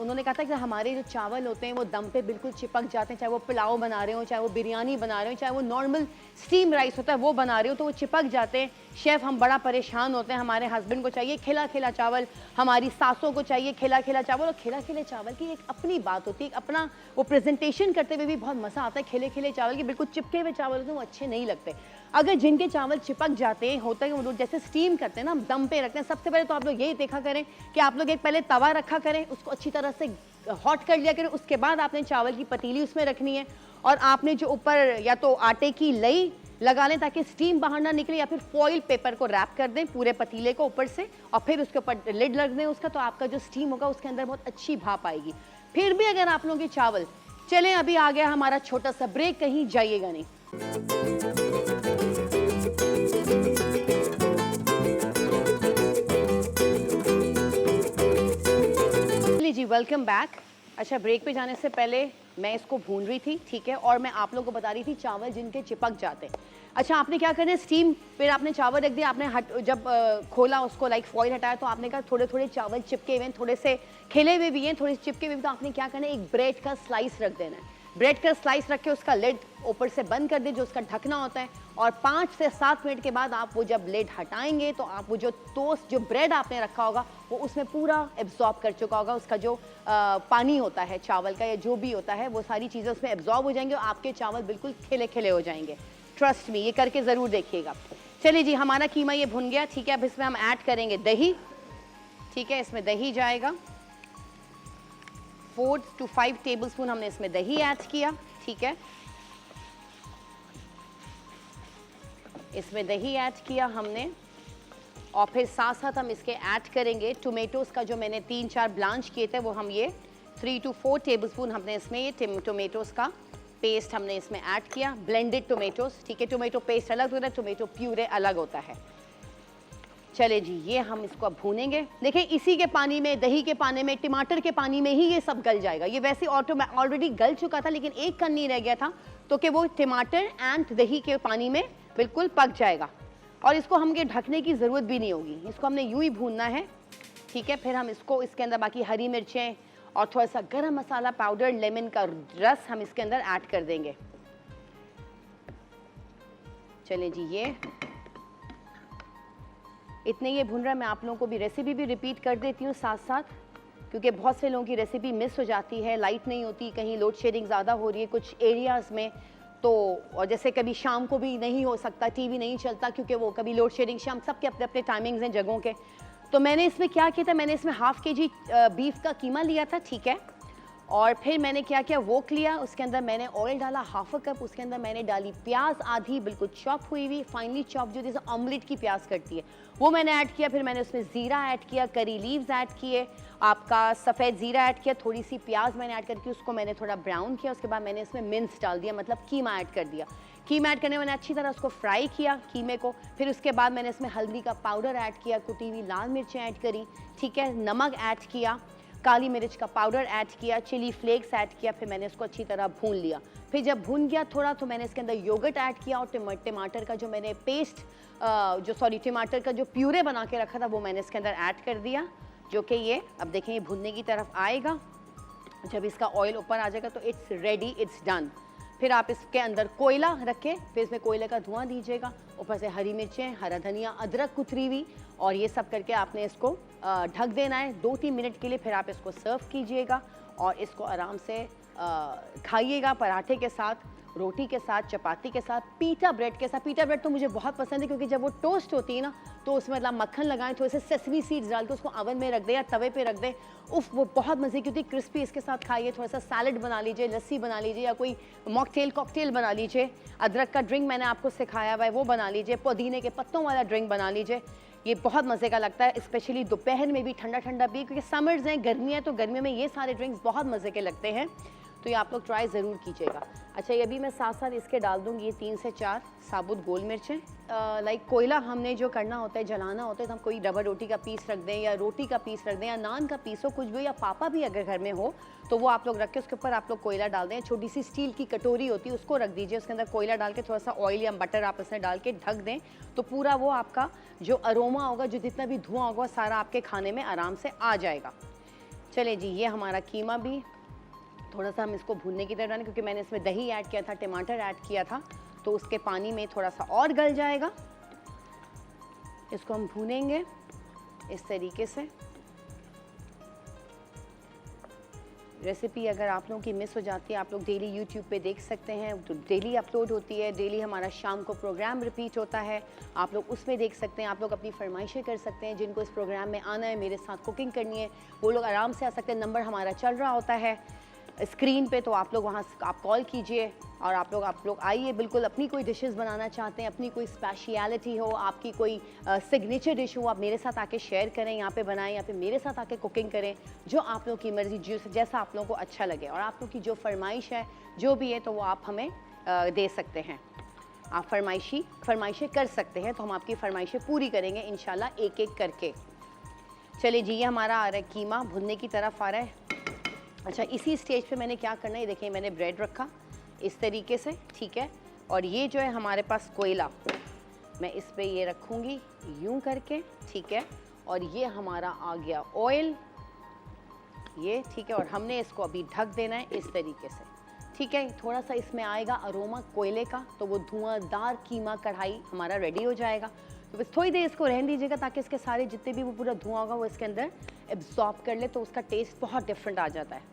उन्होंने कहा था कि हमारे जो चावल होते हैं वो दम पे बिल्कुल चिपक जाते हैं, चाहे वो पुलाव बना रहे हो, चाहे वो बिरयानी बना रहे हो, चाहे वो नॉर्मल स्टीम राइस होता है वो बना रहे हो, तो वो चिपक जाते हैं। शेफ़ हम बड़ा परेशान होते हैं, हमारे हस्बैंड को चाहिए खिला खिला चावल, हमारी सासों को चाहिए खिला खिला चावल। और खिला खिले चावल की एक अपनी बात होती है, अपना वो प्रेजेंटेशन करते हुए भी बहुत मज़ा आता है। खिले खिले चावल की बिल्कुल चिपके हुए चावल होते हैं, वो अच्छे नहीं लगते। अगर जिनके चावल चिपक जाते हैं, होता है वो लोग जैसे स्टीम करते हैं ना, हम दम पे रखते हैं। सबसे पहले तो आप लोग यही देखा करें कि आप लोग एक पहले तवा रखा करें, उसको अच्छी तरह से हॉट कर लिया करें, उसके बाद आपने चावल की पतीली उसमें रखनी है, और आपने जो ऊपर या तो आटे की लई लगा लें ताकि स्टीम बाहर ना निकले, या फिर फॉइल पेपर को रैप कर दें पूरे पतीले को ऊपर से, और फिर उसके ऊपर लिड रख दें उसका, तो आपका जो स्टीम होगा उसके अंदर बहुत अच्छी भाप आएगी। फिर भी अगर आप लोगों के चावल चलें, अभी आ गया हमारा छोटा सा ब्रेक, कहीं जाइएगा नहीं। जी, वेलकम बैक। अच्छा, ब्रेक पे जाने से पहले मैं इसको भून रही थी, ठीक है, और मैं आप लोगों को बता रही थी चावल जिनके चिपक जाते हैं। अच्छा, आपने क्या करना है, स्टीम, फिर आपने चावल रख दिया, आपने जब खोला उसको, लाइक फॉइल हटाया, तो आपने कहा थोड़े थोड़े चावल चिपके हुए हैं, थोड़े से खिले हुए भी हैं, थोड़े से चिपके हुए भी, तो आपने क्या करना है, एक ब्रेड का स्लाइस रख देना है। ब्रेड का स्लाइस रख के उसका लिड ऊपर से बंद कर दें, जो उसका ढकना होता है, और 5 से 7 मिनट के बाद आप वो जब लिड हटाएंगे तो आप वो जो टोस्ट, जो ब्रेड आपने रखा होगा, वो उसमें पूरा एब्जॉर्ब कर चुका होगा। उसका जो पानी होता है चावल का या जो भी होता है, वो सारी चीज़ें उसमें एब्जॉर्ब हो जाएंगे और आपके चावल बिल्कुल खिले खिले हो जाएंगे। ट्रस्ट मी, ये करके ज़रूर देखिएगा। चलिए जी, हमारा कीमा ये भुन गया, ठीक है। अब इसमें हम ऐड करेंगे दही, ठीक है, इसमें दही जाएगा। 4 to 5 टेबलस्पून हमने इसमें दही ऐड किया, ठीक है। इसमें दही ऐड किया हमने, और फिर साथ साथ हम इसके ऐड करेंगे टोमेटोज़ का, जो मैंने 3-4 ब्लांच किए थे, वो हम ये 3 to 4 टेबलस्पून हमने इसमें ये टोमेटोज़ का पेस्ट हमने इसमें ऐड किया। ब्लेंडेड टोमेटोज़, ठीक है, टोमेटो पेस्ट अलग होता है, टोमेटो प्यूरे अलग होता है। चले जी, ये हम इसको अब भूनेंगे। देखिए, इसी के पानी में, दही के पानी में, टमाटर के पानी में ही ये सब गल जाएगा। ये वैसे ऑलरेडी गल चुका था, लेकिन एक कण नहीं रह गया था, तो कि वो टमाटर एंड दही के पानी में बिल्कुल पक जाएगा, और इसको हमें ढकने की ज़रूरत भी नहीं होगी। इसको हमने यूं ही भूनना है, ठीक है। फिर हम इसको, इसके अंदर बाकी हरी मिर्चें और थोड़ा सा गरम मसाला पाउडर, लेमन का रस हम इसके अंदर ऐड कर देंगे। चलें जी, ये इतने ये भून रहा है। मैं आप लोगों को भी रेसिपी भी रिपीट कर देती हूँ साथ साथ, क्योंकि बहुत से लोगों की रेसिपी मिस हो जाती है, लाइट नहीं होती, कहीं लोड शेडिंग ज़्यादा हो रही है कुछ एरियाज़ में, तो और जैसे कभी शाम को भी नहीं हो सकता, टीवी नहीं चलता, क्योंकि वो कभी लोड शेडिंग, शाम सबके अपने अपने टाइमिंग्स हैं जगहों के। तो मैंने इसमें क्या किया था, मैंने इसमें ½ kg बीफ का कीमा लिया था, ठीक है, और फिर मैंने क्या किया, वोक लिया, उसके अंदर मैंने ऑयल डाला ½ कप, उसके अंदर मैंने डाली प्याज आधी, बिल्कुल चॉप हुई हुई, फाइनली चॉप, जो जैसे ऑमलेट की प्याज करती है, वो मैंने ऐड किया। फिर मैंने उसमें ज़ीरा ऐड किया, करी लीव्स ऐड किए, आपका सफ़ेद ज़ीरा ऐड किया, थोड़ी सी प्याज मैंने ऐड करके उसको मैंने थोड़ा ब्राउन किया। उसके बाद मैंने इसमें मिन्स डाल दिया, मतलब कीमा ऐड कर दिया। कीमा ऐड करने मैंने अच्छी तरह उसको फ्राई किया कीमे को। फिर उसके बाद मैंने इसमें हल्दी का पाउडर ऐड किया, कुटी हुई लाल मिर्चें ऐड करी, ठीक है, नमक ऐड किया, काली मिर्च का पाउडर ऐड किया, चिली फ्लेक्स ऐड किया, फिर मैंने इसको अच्छी तरह भून लिया। फिर जब भून गया थोड़ा तो मैंने इसके अंदर योगर्ट ऐड किया और टमाटर का जो मैंने टमाटर का जो प्यूरे बना के रखा था वो मैंने इसके अंदर ऐड कर दिया, जो कि ये अब देखें ये भुनने की तरफ आएगा। जब इसका ऑयल ऊपर आ जाएगा तो इट्स रेडी, इट्स डन। फिर आप इसके अंदर कोयला रख के फिर इसमें कोयले का धुआं दीजिएगा, ऊपर से हरी मिर्चें, हरा धनिया, अदरक कुतरी हुई, और ये सब करके आपने इसको ढक देना है 2-3 मिनट के लिए। फिर आप इसको सर्व कीजिएगा और इसको आराम से खाइएगा पराठे के साथ, रोटी के साथ, चपाती के साथ, पीटा ब्रेड के साथ। पीटा ब्रेड तो मुझे बहुत पसंद है क्योंकि जब वो टोस्ट होती है ना तो उसमें मतलब मक्खन लगाएं, थोड़े से सेसमी सीड्स डाल के उसको ओवन में रख दें या तवे पे रख दें, उफ वो बहुत मज़े की होती है, क्रिस्पी। इसके साथ खाइए, थोड़ा सा सैलड बना लीजिए, लस्सी बना लीजिए या कोई कॉकटेल बना लीजिए। अदरक का ड्रिंक मैंने आपको सिखाया हुआ है वो बना लीजिए, पुदीने के पत्तों वाला ड्रिंक बना लीजिए। ये बहुत मज़े का लगता है, स्पेशली दोपहर में भी ठंडा ठंडा भी, क्योंकि समर्स हैं, गर्मी है, तो गर्मियों में ये सारे ड्रिंक्स बहुत मज़े के लगते हैं। तो ये आप लोग ट्राई ज़रूर कीजिएगा। अच्छा, ये भी मैं साथ साथ इसके डाल दूँगी ये 3 से 4 साबुत गोल मिर्चें। लाइक कोयला हमने जो करना होता है, जलाना होता है, तो हम कोई रबर रोटी का पीस रख दें या रोटी का पीस रख दें या नान का पीस हो, कुछ भी, या पापा भी अगर घर में हो तो वो आप लोग रख के उसके ऊपर आप लोग कोयला डाल दें। छोटी सी स्टील की कटोरी होती है उसको रख दीजिए, उसके अंदर कोयला डाल के थोड़ा सा ऑयल या बटर आप इसमें डाल के ढक दें, तो पूरा वो आपका जो अरोमा होगा, जो जितना भी धुआं होगा, सारा आपके खाने में आराम से आ जाएगा। चले जी, ये हमारा कीमा भी थोड़ा सा हम इसको भूनने की तरह डालें, क्योंकि मैंने इसमें दही ऐड किया था, टमाटर ऐड किया था, तो उसके पानी में थोड़ा सा और गल जाएगा। इसको हम भूनेंगे इस तरीके से। रेसिपी अगर आप लोगों की मिस हो जाती है, आप लोग डेली यूट्यूब पे देख सकते हैं, तो डेली अपलोड होती है, डेली हमारा शाम को प्रोग्राम रिपीट होता है, आप लोग उसमें देख सकते हैं। आप लोग अपनी फरमाइशें कर सकते हैं, जिनको इस प्रोग्राम में आना है, मेरे साथ कुकिंग करनी है, वो लोग आराम से आ सकते हैं। नंबर हमारा चल रहा होता है स्क्रीन पे, तो आप लोग वहाँ आप कॉल कीजिए और आप लोग आइए। बिल्कुल अपनी कोई डिशेस बनाना चाहते हैं, अपनी कोई स्पेशलिटी हो, आपकी कोई सिग्नेचर डिश हो, आप मेरे साथ आके शेयर करें, यहाँ पे बनाएं या फिर मेरे साथ आके कुकिंग करें, जो आप लोग की मर्जी, जैसा आप लोगों को अच्छा लगे। और आप लोग की जो फरमाइश है, जो भी है, तो वो आप हमें दे सकते हैं। आप फरमाइशें कर सकते हैं, तो हम आपकी फरमाइशें पूरी करेंगे इंशाल्लाह एक एक करके। चलिए जी, ये हमारा आ रहा है कीमा भुनने की तरफ आ रहा है। अच्छा, इसी स्टेज पे मैंने क्या करना है, देखिए मैंने ब्रेड रखा इस तरीके से, ठीक है, और ये जो है हमारे पास कोयला, मैं इस पे ये रखूँगी यूं करके, ठीक है, और ये हमारा आ गया ऑयल, ये ठीक है, और हमने इसको अभी ढक देना है इस तरीके से, ठीक है। थोड़ा सा इसमें आएगा अरोमा कोयले का, तो वो धुआंधार कीमा कढ़ाई हमारा रेडी हो जाएगा। तो बस थोड़ी देर इसको रहने दीजिएगा ताकि इसके सारे जितने भी वो पूरा धुआं होगा वो इसके अंदर एब्जॉर्ब कर ले, तो उसका टेस्ट बहुत डिफरेंट आ जाता है।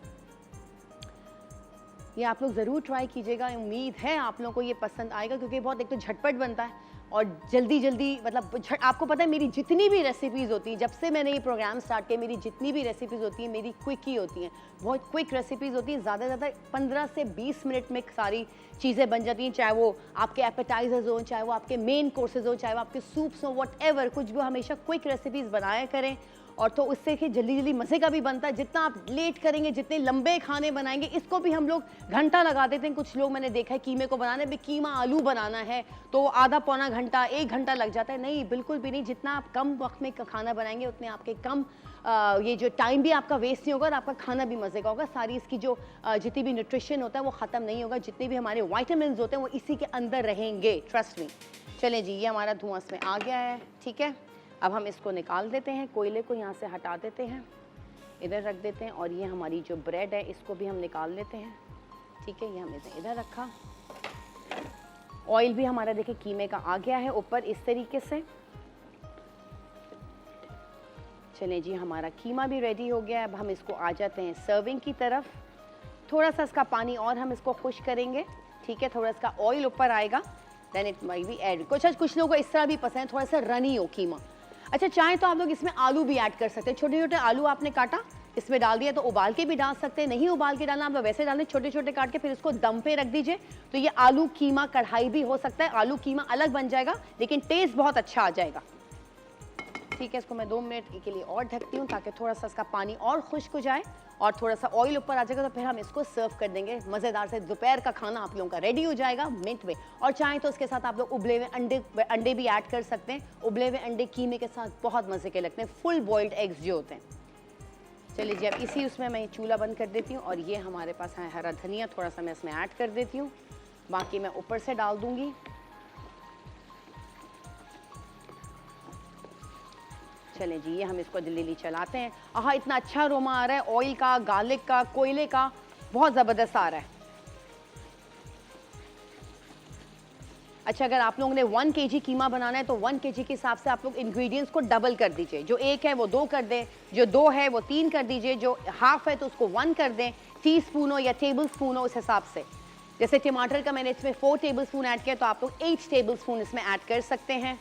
ये आप लोग ज़रूर ट्राई कीजिएगा, उम्मीद है आप लोगों को ये पसंद आएगा, क्योंकि बहुत एक तो झटपट बनता है और जल्दी मतलब आपको पता है मेरी जितनी भी रेसिपीज़ होती हैं, जब से मैंने ये प्रोग्राम स्टार्ट किया, मेरी जितनी भी रेसिपीज़ होती हैं मेरी क्विक ही होती हैं, बहुत क्विक रेसिपीज़ होती हैं। ज़्यादा से ज़्यादा 15 से 20 मिनट में सारी चीज़ें बन जाती हैं, चाहे वो आपके एपेटाइजर्स हों, चाहे वो आपके मेन कोर्सेज हो, चाहे वो आपके सूप्स हों, व्हाटएवर, कुछ भी, हमेशा क्विक रेसिपीज़ बनाया करें। और तो उससे कि जल्दी मज़े का भी बनता है। जितना आप लेट करेंगे, जितने लंबे खाने बनाएंगे, इसको भी हम लोग घंटा लगा देते हैं। कुछ लोग मैंने देखा है कीमे को बनाने में, कीमा आलू बनाना है तो आधा पौना घंटा 1 घंटा लग जाता है। नहीं, बिल्कुल भी नहीं। जितना आप कम वक्त में खाना बनाएंगे उतने आपके कम ये जो टाइम भी आपका वेस्ट नहीं होगा और आपका खाना भी मज़े का होगा। सारी इसकी जो जितनी भी न्यूट्रिशन होता है वो ख़त्म नहीं होगा, जितने भी हमारे वाइटामिन्स होते हैं वो इसी के अंदर रहेंगे, ट्रस्ट मी। चलें जी, ये हमारा धुआं इसमें आ गया है, ठीक है। अब हम इसको निकाल देते हैं, कोयले को यहाँ से हटा देते हैं, इधर रख देते हैं। और ये हमारी जो ब्रेड है इसको भी हम निकाल लेते हैं, ठीक है। ये हमने इधर रखा। ऑयल भी हमारा देखिए कीमे का आ गया है ऊपर इस तरीके से। चलें जी, हमारा कीमा भी रेडी हो गया है। अब हम इसको आ जाते हैं सर्विंग की तरफ। थोड़ा सा इसका पानी और हम इसको खुश करेंगे, ठीक है। थोड़ा इसका ऑयल ऊपर आएगा, then it might be add. कुछ लोगों को इस तरह भी पसंद है, थोड़ा सा रनी हो कीमा। अच्छा, चाहे तो आप लोग इसमें आलू भी ऐड कर सकते हैं। छोटे छोटे आलू आपने काटा, इसमें डाल दिया, तो उबाल के भी डाल सकते हैं। नहीं उबाल के डालना, आप लोग वैसे डालें, छोटे छोटे काट के फिर इसको दम पे रख दीजिए। तो ये आलू कीमा कढ़ाई भी हो सकता है। आलू कीमा अलग बन जाएगा लेकिन टेस्ट बहुत अच्छा आ जाएगा, ठीक है। इसको मैं 2 मिनट के लिए और ढकती हूँ ताकि थोड़ा सा इसका पानी और खुश्क हो जाए और थोड़ा सा ऑयल ऊपर आ जाएगा, तो फिर हम इसको सर्व कर देंगे। मज़ेदार से दोपहर का खाना आप लोगों का रेडी हो जाएगा मिनट में। और चाहें तो उसके साथ आप लोग उबले हुए अंडे भी ऐड कर सकते हैं। उबले हुए अंडे कीमे के साथ बहुत मज़े के लगते हैं, फुल बॉइल्ड एग्स जो होते हैं। चलिए जी, अब इसी उसमें मैं चूल्हा बंद कर देती हूँ और ये हमारे पास है हरा धनिया, थोड़ा सा मैं इसमें ऐड कर देती हूँ, बाकी मैं ऊपर से डाल दूँगी। चलें जी, ये हम इसको जल्दी चलाते हैं। आहा, इतना अच्छा अरोमा आ रहा है ऑयल का, गार्लिक का, कोयले का, बहुत ज़बरदस्त आ रहा है। अच्छा, अगर आप लोगों ने 1 kg कीमा बनाना है तो 1 kg के हिसाब से आप लोग इंग्रेडिएंट्स को डबल कर दीजिए। जो 1 है वो 2 कर दें, जो 2 है वो 3 कर दीजिए, जो हाफ है तो उसको 1 कर दें, टीस्पून हो या टेबल स्पून हो उस हिसाब से। जैसे टमाटर का मैंने इसमें 4 टेबल स्पून ऐड किया तो आप लोग 8 टेबल स्पून इसमें ऐड कर सकते हैं।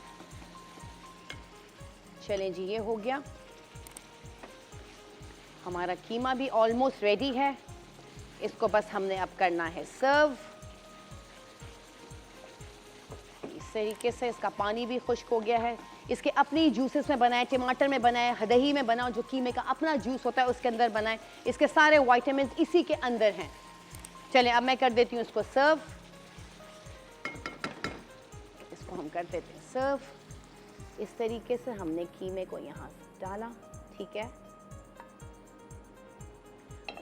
चलें जी, ये हो गया। हमारा कीमा भी ऑलमोस्ट रेडी है, इसको बस हमने अब करना है सर्व। इस तरीके से इसका पानी भी खुश्क हो गया है, इसके अपनी जूसेस में बनाए, टमाटर में बनाए, दही में बनाओ, जो कीमे का अपना जूस होता है उसके अंदर बनाए, इसके सारे विटामिन इसी के अंदर हैं। चलें, अब मैं कर देती हूँ इसको सर्व। इसको हम कर देते हैं सर्व। इस तरीके से हमने कीमे को यहाँ डाला, ठीक है,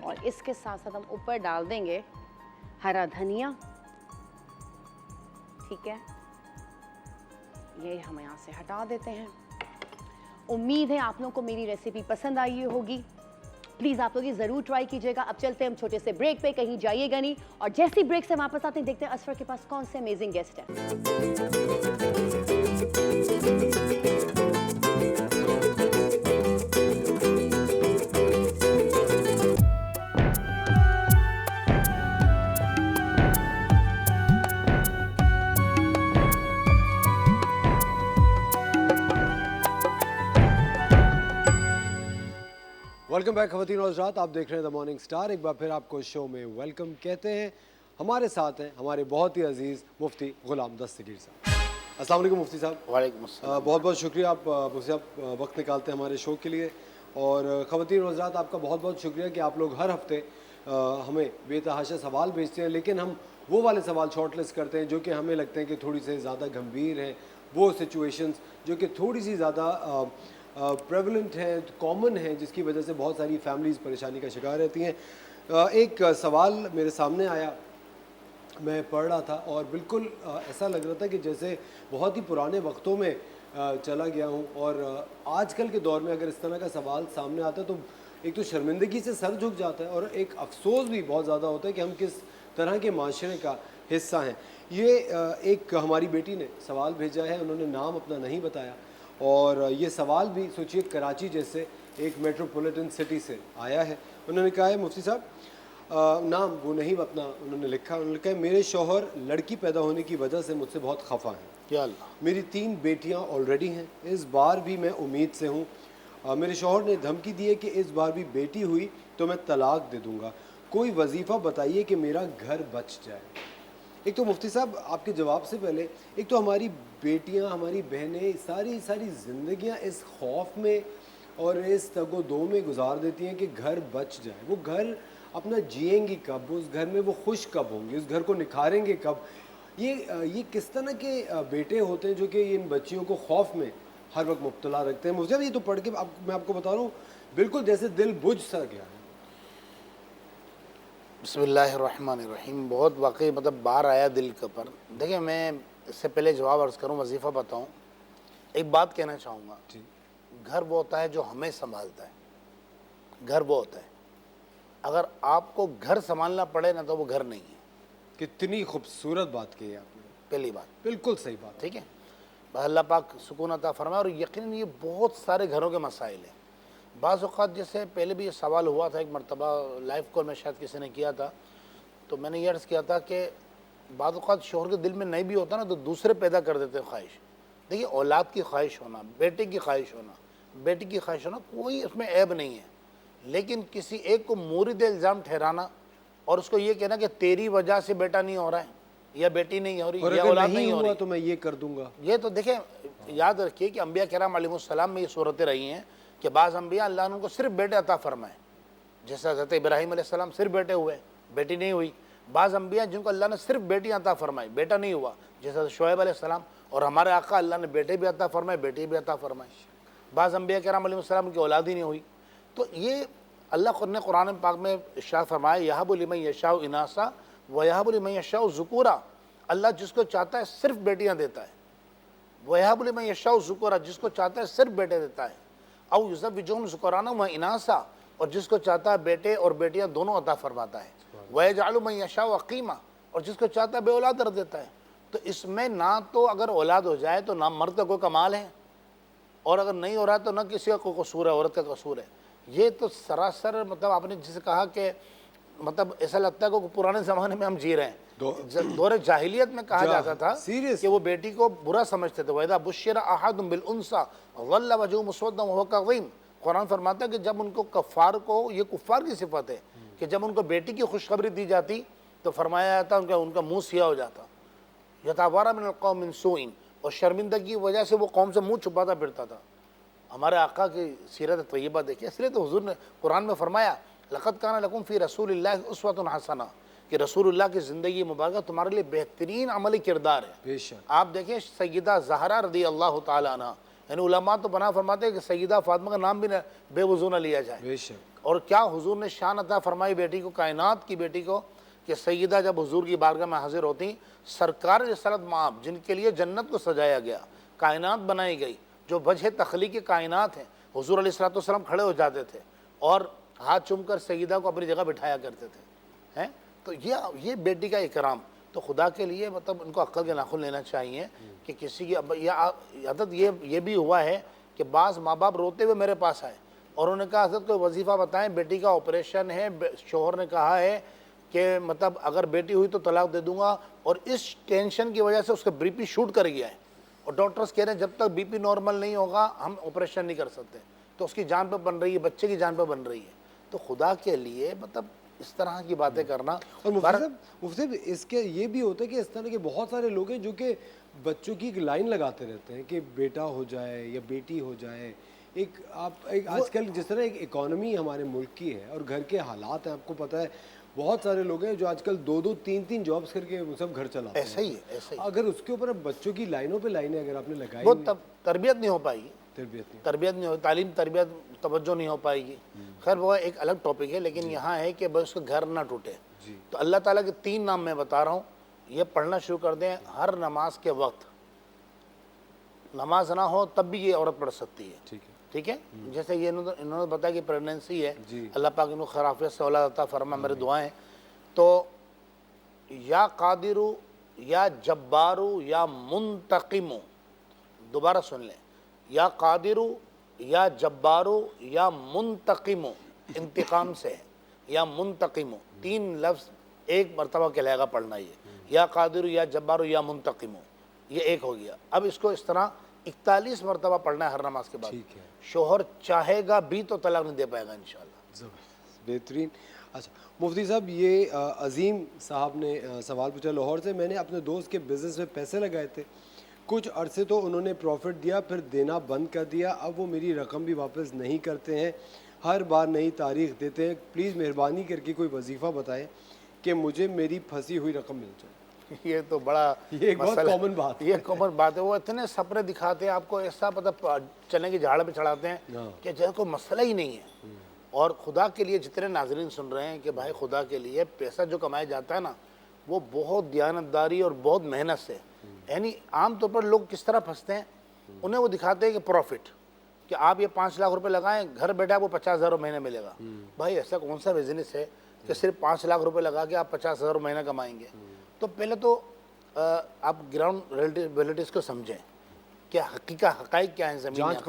और इसके साथ साथ हम ऊपर डाल देंगे हरा धनिया, ठीक है, ये हम यहाँ से हटा देते हैं। उम्मीद है आप लोगों को मेरी रेसिपी पसंद आई होगी। प्लीज़ आप लोग ये ज़रूर ट्राई कीजिएगा। अब चलते हैं हम छोटे से ब्रेक पे, कहीं जाइएगा नहीं, और जैसे ब्रेक से वापस आते हैं देखते हैं असफर के पास कौन से अमेजिंग गेस्ट है। वेलकम बैक खवातीन और हज़रात, आप देख रहे हैं द मॉर्निंग स्टार। एक बार फिर आपको शो में वेलकम कहते हैं। हमारे साथ हैं हमारे बहुत ही अजीज़ मुफ्ती गुलाम दस्तगीर साहब। अस्सलाम वालेकुम मुफ्ती साहब। वालेकुम अस्सलाम। बहुत बहुत शुक्रिया आप मुफ्ती साहब वक्त निकालते हैं हमारे शो के लिए। और खवातीन और हज़रात, आपका बहुत बहुत शुक्रिया कि आप लोग हर हफ्ते हमें बेतहाशा सवाल भेजते हैं, लेकिन हम वो वाले सवाल शॉर्टलिस्ट करते हैं जो कि हमें लगते हैं कि थोड़ी से ज़्यादा गंभीर हैं, वो सिचुएशंस जो कि थोड़ी सी ज़्यादा प्रेवलेंट है, कॉमन है, जिसकी वजह से बहुत सारी फैमिलीज़ परेशानी का शिकार रहती हैं। एक सवाल मेरे सामने आया, मैं पढ़ रहा था और बिल्कुल ऐसा लग रहा था कि जैसे बहुत ही पुराने वक्तों में चला गया हूँ। और आजकल के दौर में अगर इस तरह का सवाल सामने आता है तो एक तो शर्मिंदगी से सर झुक जाता है और एक अफसोस भी बहुत ज़्यादा होता है कि हम किस तरह के माशरे का हिस्सा हैं। ये एक हमारी बेटी ने सवाल भेजा है, उन्होंने नाम अपना नहीं बताया, और ये सवाल भी सोचिए कराची जैसे एक मेट्रोपॉलिटन सिटी से आया है। उन्होंने कहा है मुफ्ती साहब, नाम वो नहीं अपना उन्होंने लिखा है, मेरे शौहर लड़की पैदा होने की वजह से मुझसे बहुत खफा हैं। या अल्लाह। मेरी 3 बेटियां ऑलरेडी हैं, इस बार भी मैं उम्मीद से हूँ। मेरे शौहर ने धमकी दी है कि इस बार भी बेटी हुई तो मैं तलाक दे दूँगा। कोई वजीफ़ा बताइए कि मेरा घर बच जाए। एक तो मुफ्ती साहब आपके जवाब से पहले, एक तो हमारी बेटियां, हमारी बहनें सारी ज़िंदगियां इस खौफ में और इस तगो-दो में गुजार देती हैं कि घर बच जाए। वो घर अपना जिएंगी कब, उस घर में वो खुश कब होंगी, उस घर को निखारेंगे कब। ये किस तरह के बेटे होते हैं जो कि इन बच्चियों को खौफ में हर वक्त मुब्तला रखते हैं। मुझे ये तो पढ़ के मैं आपको बता रहा हूँ, बिल्कुल जैसे दिल बुझ सा गया है। बिस्मिल्लाहिर्रहमानिर्रहीम। बहुत वाकई मतलब बार आया दिल के ऊपर। देखिए, मैं इससे पहले जवाब अर्ज़ करूँ, वजीफ़ा बताऊँ, एक बात कहना चाहूँगा। घर वो होता है जो हमें संभालता है, घर वो होता है। अगर आपको घर संभालना पड़े ना तो वो घर नहीं है। कितनी खूबसूरत बात की है आपने, पहली बात, बिल्कुल सही बात। ठीक है, अल्लाह पाक सुकून अता फरमाए। और यकीनन ये बहुत सारे घरों के मसाइल हैं। बाज़ औक़ात जैसे पहले भी ये सवाल हुआ था, एक मरतबा लाइव कॉल में शायद किसी ने किया था, तो मैंने ये अर्ज़ किया था कि बाज़ औक़ात शौहर के दिल में नहीं भी होता ना तो दूसरे पैदा कर देते हैं ख्वाहिश। देखिए, औलाद की ख्वाहिश होना, बेटे की ख्वाहिश होना, बेटी की ख्वाहिश होना, कोई उसमें ऐब नहीं है। लेकिन किसी एक को मुरीद इल्ज़ाम ठहराना और उसको ये कहना कि तेरी वजह से बेटा नहीं हो रहा है या बेटी नहीं हो रही या औलाद नहीं हो रही, तो मैं ये कर दूंगा। ये तो देखें, याद रखिए कि अंबिया किराम अलैहिस्सलाम में ये सूरतें रही हैं कि बाज़ अंबिया अल्लाह ने उनको सिर्फ बेटे अता फरमाए। जैसे हज़रत इब्राहीम अलैहिस्सलाम सिर्फ बेटे हुए, बेटी नहीं हुई। बाज़ अंबिया जिनको अल्लाह ने सिर्फ बेटी अता फरमाई, बेटा नहीं हुआ, जैसे शुएब अलैहिस्सलाम। और हमारे आका अल्लाह ने बेटे भी अता फरमाए, बेटी भी अता फरमाई। बाज़ अंबिया किराम अलैहिस्सलाम की औलाद ही नहीं हुई। तो ये अल्लाह ने कुरान पाक में इरशाद फरमाया यहबु लिमन यशाउ इनासा व यहबु लिमन यशाउ ज़ुकूरा, अल्लाह जिसको चाहता है सिर्फ बेटियां देता है। व यहबु लिमन यशाउ ज़ुकूरा, जिसको चाहता है सिर्फ बेटे देता है। औ युज़व्विजुहुम ज़ुकराना व इनासा, और जिसको चाहता है बेटे और बेटियां दोनों अता फरमाता है। व यजअलु मन यशाउ अक़ीमा, और जिसको चाहता है बे औलाद रख देता है। तो इसमें ना तो अगर औलाद हो जाए तो ना मर्द का कोई कमाल है, और अगर नहीं हो रहा तो ना किसी का कोई कसूर है, औरत का कसूर है। ये तो सरासर मतलब आपने जिसे कहा कि मतलब ऐसा लगता है कि पुराने ज़माने में हम जी रहे हैं। दौरे जाहिलियत में कहा जाता था कि वो बेटी को बुरा समझते थे। वैदा बुश्शिरा अहदुम बिल उनसा वल्ला वजहु मुस्वद्दन वहुवा कज़ीम, कुरान फरमाता है कि जब उनको कफ़ार को, ये कुफ़ार की सिफत है कि जब उनको बेटी की खुशखबरी दी जाती तो फरमाया जाता उनका मुँह सिया हो जाता। यतावारा मिनल कौम मिन सूइन, और शर्मिंदगी की वजह से वो कौम से मुँह छुपाता फिरता था। हमारे आका की सीरत तय्यबा देखिए, इसलिए तो हुजूर ने कुरान में फरमाया लक़द काना लकुम फ़ी रसूलिल्लाहि उस्वतुन हसना, कि रसूलुल्लाह की ज़िंदगी मुबारक तुम्हारे लिए बेहतरीन अमली किरदार है। बेशक आप देखें सैयदा ज़हरा रज़ी अल्लाह ताला अन्हा, यानी उलमा तो बना फरमाते हैं कि सैयदा फ़ातिमा का नाम भी न बेवज़ू न लिया जाए। बेशक। और क्या हुजूर ने शान अता फरमाई बेटी को, कायनात की बेटी को, कि सैयदा जब हुजूर की बारगाह में हाजिर होती, सरकार रिसालत माब जिनके लिए जन्नत को सजाया गया, कायनात बनाई गई, जो वजह तख्लीक़ कायनात है, हुजूर अलैहिस्सलातु वस्सलाम खड़े हो जाते थे और हाथ चूमकर सैयदा को अपनी जगह बिठाया करते थे। हैं तो ये बेटी का इकराम तो खुदा के लिए मतलब उनको अक्ल के नाखुन लेना चाहिए कि किसी की आदत ये भी हुआ है कि बाज़ माँ बाप रोते हुए मेरे पास आए और उन्होंने कहा हज़रत कोई वजीफ़ा बताएं, बेटी का ऑपरेशन है, शोहर ने कहा है कि मतलब अगर बेटी हुई तो तलाक दे दूंगा, और इस टेंशन की वजह से उसका बीपी शूट कर गया है और डॉक्टर्स कह रहे हैं जब तक बीपी नॉर्मल नहीं होगा हम ऑपरेशन नहीं कर सकते। तो उसकी जान पर बन रही है, बच्चे की जान पर बन रही है। तो खुदा के लिए मतलब इस तरह की बातें करना। और मुफ्ती साहब इसके ये भी होता है कि इस तरह के बहुत सारे लोग हैं जो कि बच्चों की एक लाइन लगाते रहते हैं कि बेटा हो जाए या बेटी हो जाए। एक आजकल जिस तरह एक इकोनॉमी हमारे मुल्क की है और घर के हालात हैं, आपको पता है बहुत सारे लोग हैं जो आजकल 2-2 3-3 जॉब्स करके वो सब घर चलाते हैं। ऐसा ही है, ऐसा ही। अगर उसके ऊपर अब बच्चों की लाइनों पे लाइनें अगर आपने लगाई वो तब तरबियत नहीं हो पाएगी, तरबियत नहीं हो, तालीम तरबियत तवज्जो नहीं हो पाएगी। खैर वो एक अलग टॉपिक है, लेकिन यहाँ है कि बस उसका घर ना टूटे। तो अल्लाह ताला के 3 नाम मैं बता रहा हूँ, ये पढ़ना शुरू कर दें हर नमाज के वक्त। नमाज ना हो तब भी ये औरत पढ़ सकती है, ठीक है। जैसे ये इन्होंने बताया कि प्रेगनेंसी है, अल्लाह पाक इनको खराफियत से औलाद अता फरमा, मेरी दुआएं। तो या कादिरु या जब्बारू या मुंतकिमु, दोबारा सुन लें, या कादिरु या जब्बारू या मुंतकिमु, इंतकाम से है, या मुंतकिमु, 3 लफ्ज़ एक मरतबा कहलाएगा पढ़ना। ये या कादिरु या जब्बारू या मुंतकिमु, ये एक हो गया। अब इसको इस तरह 41 मरतबा पढ़ना है हर नमाज के बाद। शोहर चाहेगा भी तो तलाक नहीं दे पाएगा इंशाल्लाह। बेहतरीन। अच्छा मुफ्ती साहब, ये अजीम साहब ने सवाल पूछा लाहौर से। मैंने अपने दोस्त के बिज़नेस में पैसे लगाए थे, कुछ अरसे तो उन्होंने प्रॉफिट दिया, फिर देना बंद कर दिया। अब वो मेरी रकम भी वापस नहीं करते हैं, हर बार नई तारीख देते हैं। प्लीज़ मेहरबानी करके कोई वजीफ़ा बताएं कि मुझे मेरी फंसी हुई रकम मिल जाए। ये तो बड़ा ये एक बहुत कॉमन बात है। ये कॉमन बात है। वो इतने सपने दिखाते हैं आपको, ऐसा मतलब चने की झाड़ पे चढ़ाते हैं कि जैसे कोई मसला ही नहीं है। और खुदा के लिए जितने नाजरीन सुन रहे हैं कि भाई खुदा के लिए पैसा जो कमाया जाता है ना, वो बहुत दयानतदारी और बहुत मेहनत से, यानी आमतौर पर लोग किस तरह फंसते हैं, उन्हें वो दिखाते हैं कि प्रॉफिट, कि आप ये 5 लाख रुपए लगाएं, घर बैठे आपको 50,000 महीने मिलेगा। भाई ऐसा कौन सा बिजनेस है कि सिर्फ 5 लाख रुपए लगा के आप 50,000 महीना कमाएंगे। तो पहले तो आप ग्राउंड रियलिटीज़ को समझें कि हक़ीक़त क्या है, ज़मीन जांच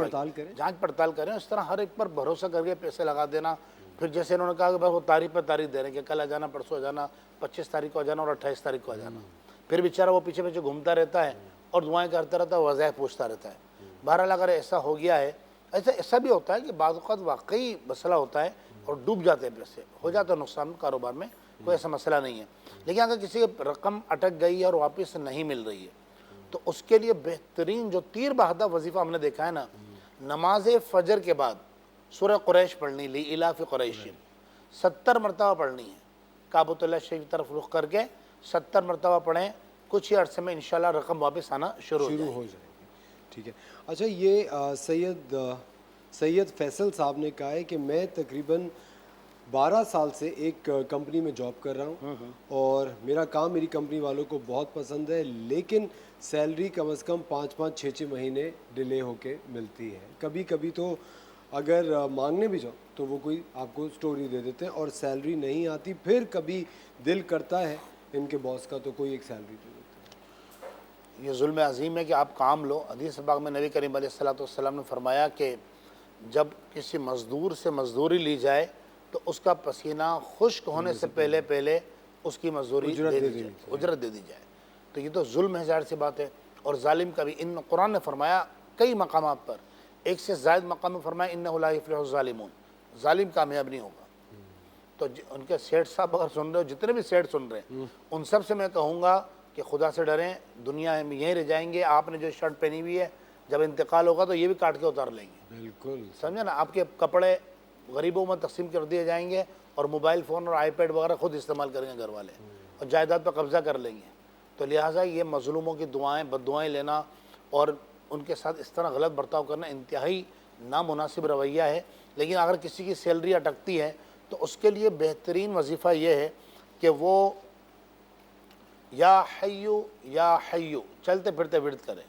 पड़ताल करें। इस तरह हर एक पर भरोसा करके पैसे लगा देना। फिर जैसे इन्होंने कहा कि बस वो तारीख पर तारीख दे रहे हैं कि कल आ जाना, परसों आ जाना, 25 तारीख को आ जाना और 28 तारीख को आ जाना। फिर बेचारा वो पीछे पीछे घूमता रहता है और दुआएं करता रहता है, वज़ाइफ पूछता रहता है। बहरहाल अगर ऐसा हो गया है, ऐसा भी होता है कि बाज़ औक़ात वाकई मसला होता है और डूब जाते हैं पैसे, हो जाता है नुकसान कारोबार में, कोई ऐसा मसला नहीं है। लेकिन अगर किसी की रकम अटक गई है और वापस नहीं मिल रही है, तो उसके लिए बेहतरीन जो तीर बहादा वजीफ़ा हमने देखा है ना, नमाज फ़जर के बाद सूरह कुरैश पढ़नी, ली इलाफ़ कुरैशिन 70 मरतबा पढ़नी है। काबतुल्लाह शरीफ की तरफ रुख करके 70 मरतबा पढ़ें, कुछ ही अर्से में इंशाल्लाह रकम वापस आना शुरू हो जाएगी। ठीक है। अच्छा, ये सैयद फैसल साहब ने कहा है कि मैं तकरीबन 12 साल से एक कंपनी में जॉब कर रहा हूँ और मेरा काम मेरी कंपनी वालों को बहुत पसंद है, लेकिन सैलरी कम से कम 5-5, 6-6 महीने डिले होके मिलती है। कभी कभी तो अगर मांगने भी जाओ तो वो कोई आपको स्टोरी दे देते हैं और सैलरी नहीं आती। फिर कभी दिल करता है इनके बॉस का तो कोई एक सैलरी दे देते हैं। ये जुल्म अजीम है कि आप काम लो। हदीस पाक में नबी करीम अलैहिस्सलाम ने फरमाया कि जब किसी मज़दूर से मज़दूरी ली जाए तो उसका पसीना खुश्क होने से पहले पहले उसकी मजदूरी उजरत दे दी जाए। तो ये तो जुल्म है, ज़ाहिर सी बात है। और जालिम का भी इन कुरान ने फरमाया कई मकामात पर, एक से ज़ायद मकाम में फरमाया इन्नहु ला युफ्लिहु ज़ालिमून, जालिम कामयाब नहीं होगा। तो उनके सेठ साहब अगर सुन रहे हो, जितने भी सेठ सुन रहे हैं, उन सब से मैं कहूँगा कि खुदा से डरें, दुनिया में यहीं रह जाएंगे। आपने जो शर्ट पहनी हुई है जब इंतकाल होगा तो ये भी काट के उतार लेंगे। बिल्कुल समझे ना, आपके कपड़े गरीबों में तकसीम कर दिए जाएंगे और मोबाइल फ़ोन और आईपैड वगैरह खुद इस्तेमाल करेंगे घर वाले और जायदाद पर कब्ज़ा कर लेंगे। तो लिहाजा ये मज़लूमों की दुआएं बद्दुआएं लेना और उनके साथ इस तरह गलत बर्ताव करना इंतहाई नामुनासिब रवैया है। लेकिन अगर किसी की सैलरी अटकती है तो उसके लिए बेहतरीन वजीफ़ा ये है कि वो या हय्यू चलते फिरते विर्द करे।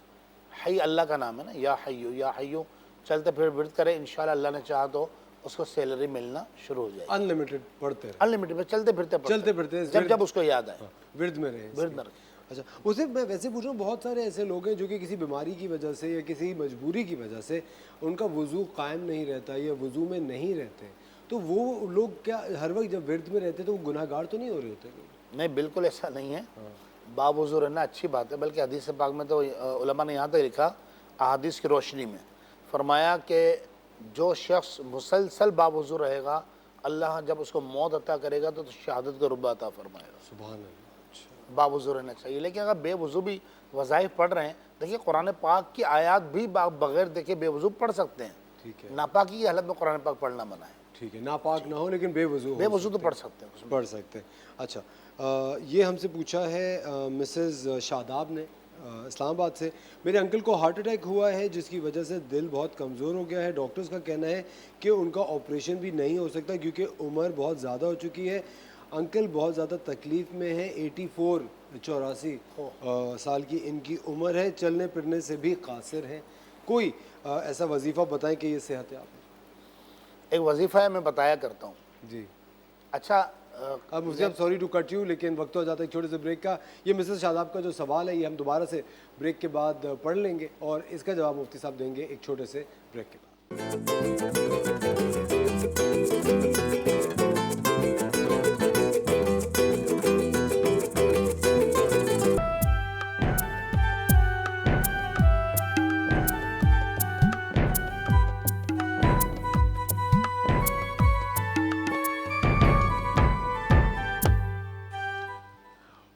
हई अल्लाह का नाम है ना, या हय्यू चलते फिर विर्द करे। इंशाल्लाह अल्लाह ने चाहा तो उसको सैलरी मिलना शुरू हो जाएगी। अनलिमिटेड पढ़ते रहे, अनलिमिटेड में चलते फिरते जब उसको याद आए विर्द में रहे, विर्द में रहे। अच्छा, उसे मैं वैसे पूछ रहा हूँ, बहुत सारे ऐसे लोग हैं जो कि किसी बीमारी की वजह से या किसी मजबूरी की वजह से उनका वज़ू कायम नहीं रहता या वज़ू में नहीं रहते, तो वो लोग क्या हर वक्त जब विर्द में रहते तो वो गुनाहगार तो नहीं हो रहे होते? नहीं, बिल्कुल ऐसा नहीं है। बावज़ू रहना अच्छी बात है। बल्कि हदीस पाक में तो उलमा ने यहाँ तक लिखा, अहादीस की रोशनी में फरमाया कि जो शख्स मुसलसल बावज़ू रहेगा, अल्लाह जब उसको मौत अता करेगा तो शहादत का रुतबा अता फरमाएगा। सुभान अल्लाह। बावज़ू रहना चाहिए। लेकिन अगर बेवज़ू भी वज़ाइफ पढ़ रहे हैं, देखिए कुरान पाक की आयत भी बग़ैर देखे बेवज़ू पढ़ सकते हैं। ठीक है, नापाकी की हालत में कुरान पाक पढ़ना मना है। ठीक है, नापाक ना हो लेकिन बेवज़ू तो पढ़ सकते हैं, उसमें पढ़ सकते हैं। अच्छा, ये हमसे पूछा है मिसेस शादाब ने इस्लामाबाद से, मेरे अंकल को हार्ट अटैक हुआ है जिसकी वजह से दिल बहुत कमज़ोर हो गया है। डॉक्टर्स का कहना है कि उनका ऑपरेशन भी नहीं हो सकता क्योंकि उम्र बहुत ज़्यादा हो चुकी है। अंकल बहुत ज़्यादा तकलीफ़ में है, 84 साल की इनकी उम्र है, चलने फिरने से भी कासिर हैं। कोई ऐसा वजीफ़ा बताएं कि ये सेहत है। आप एक वजीफ़ा है, मैं बताया करता हूँ जी। अच्छा, अब मुझे अब सॉरी टू कट यू, लेकिन वक्त हो जाता है एक छोटे से ब्रेक का। ये मिसेस शादाब का जो सवाल है ये हम दोबारा से ब्रेक के बाद पढ़ लेंगे और इसका जवाब मुफ्ती साहब देंगे एक छोटे से ब्रेक के बाद।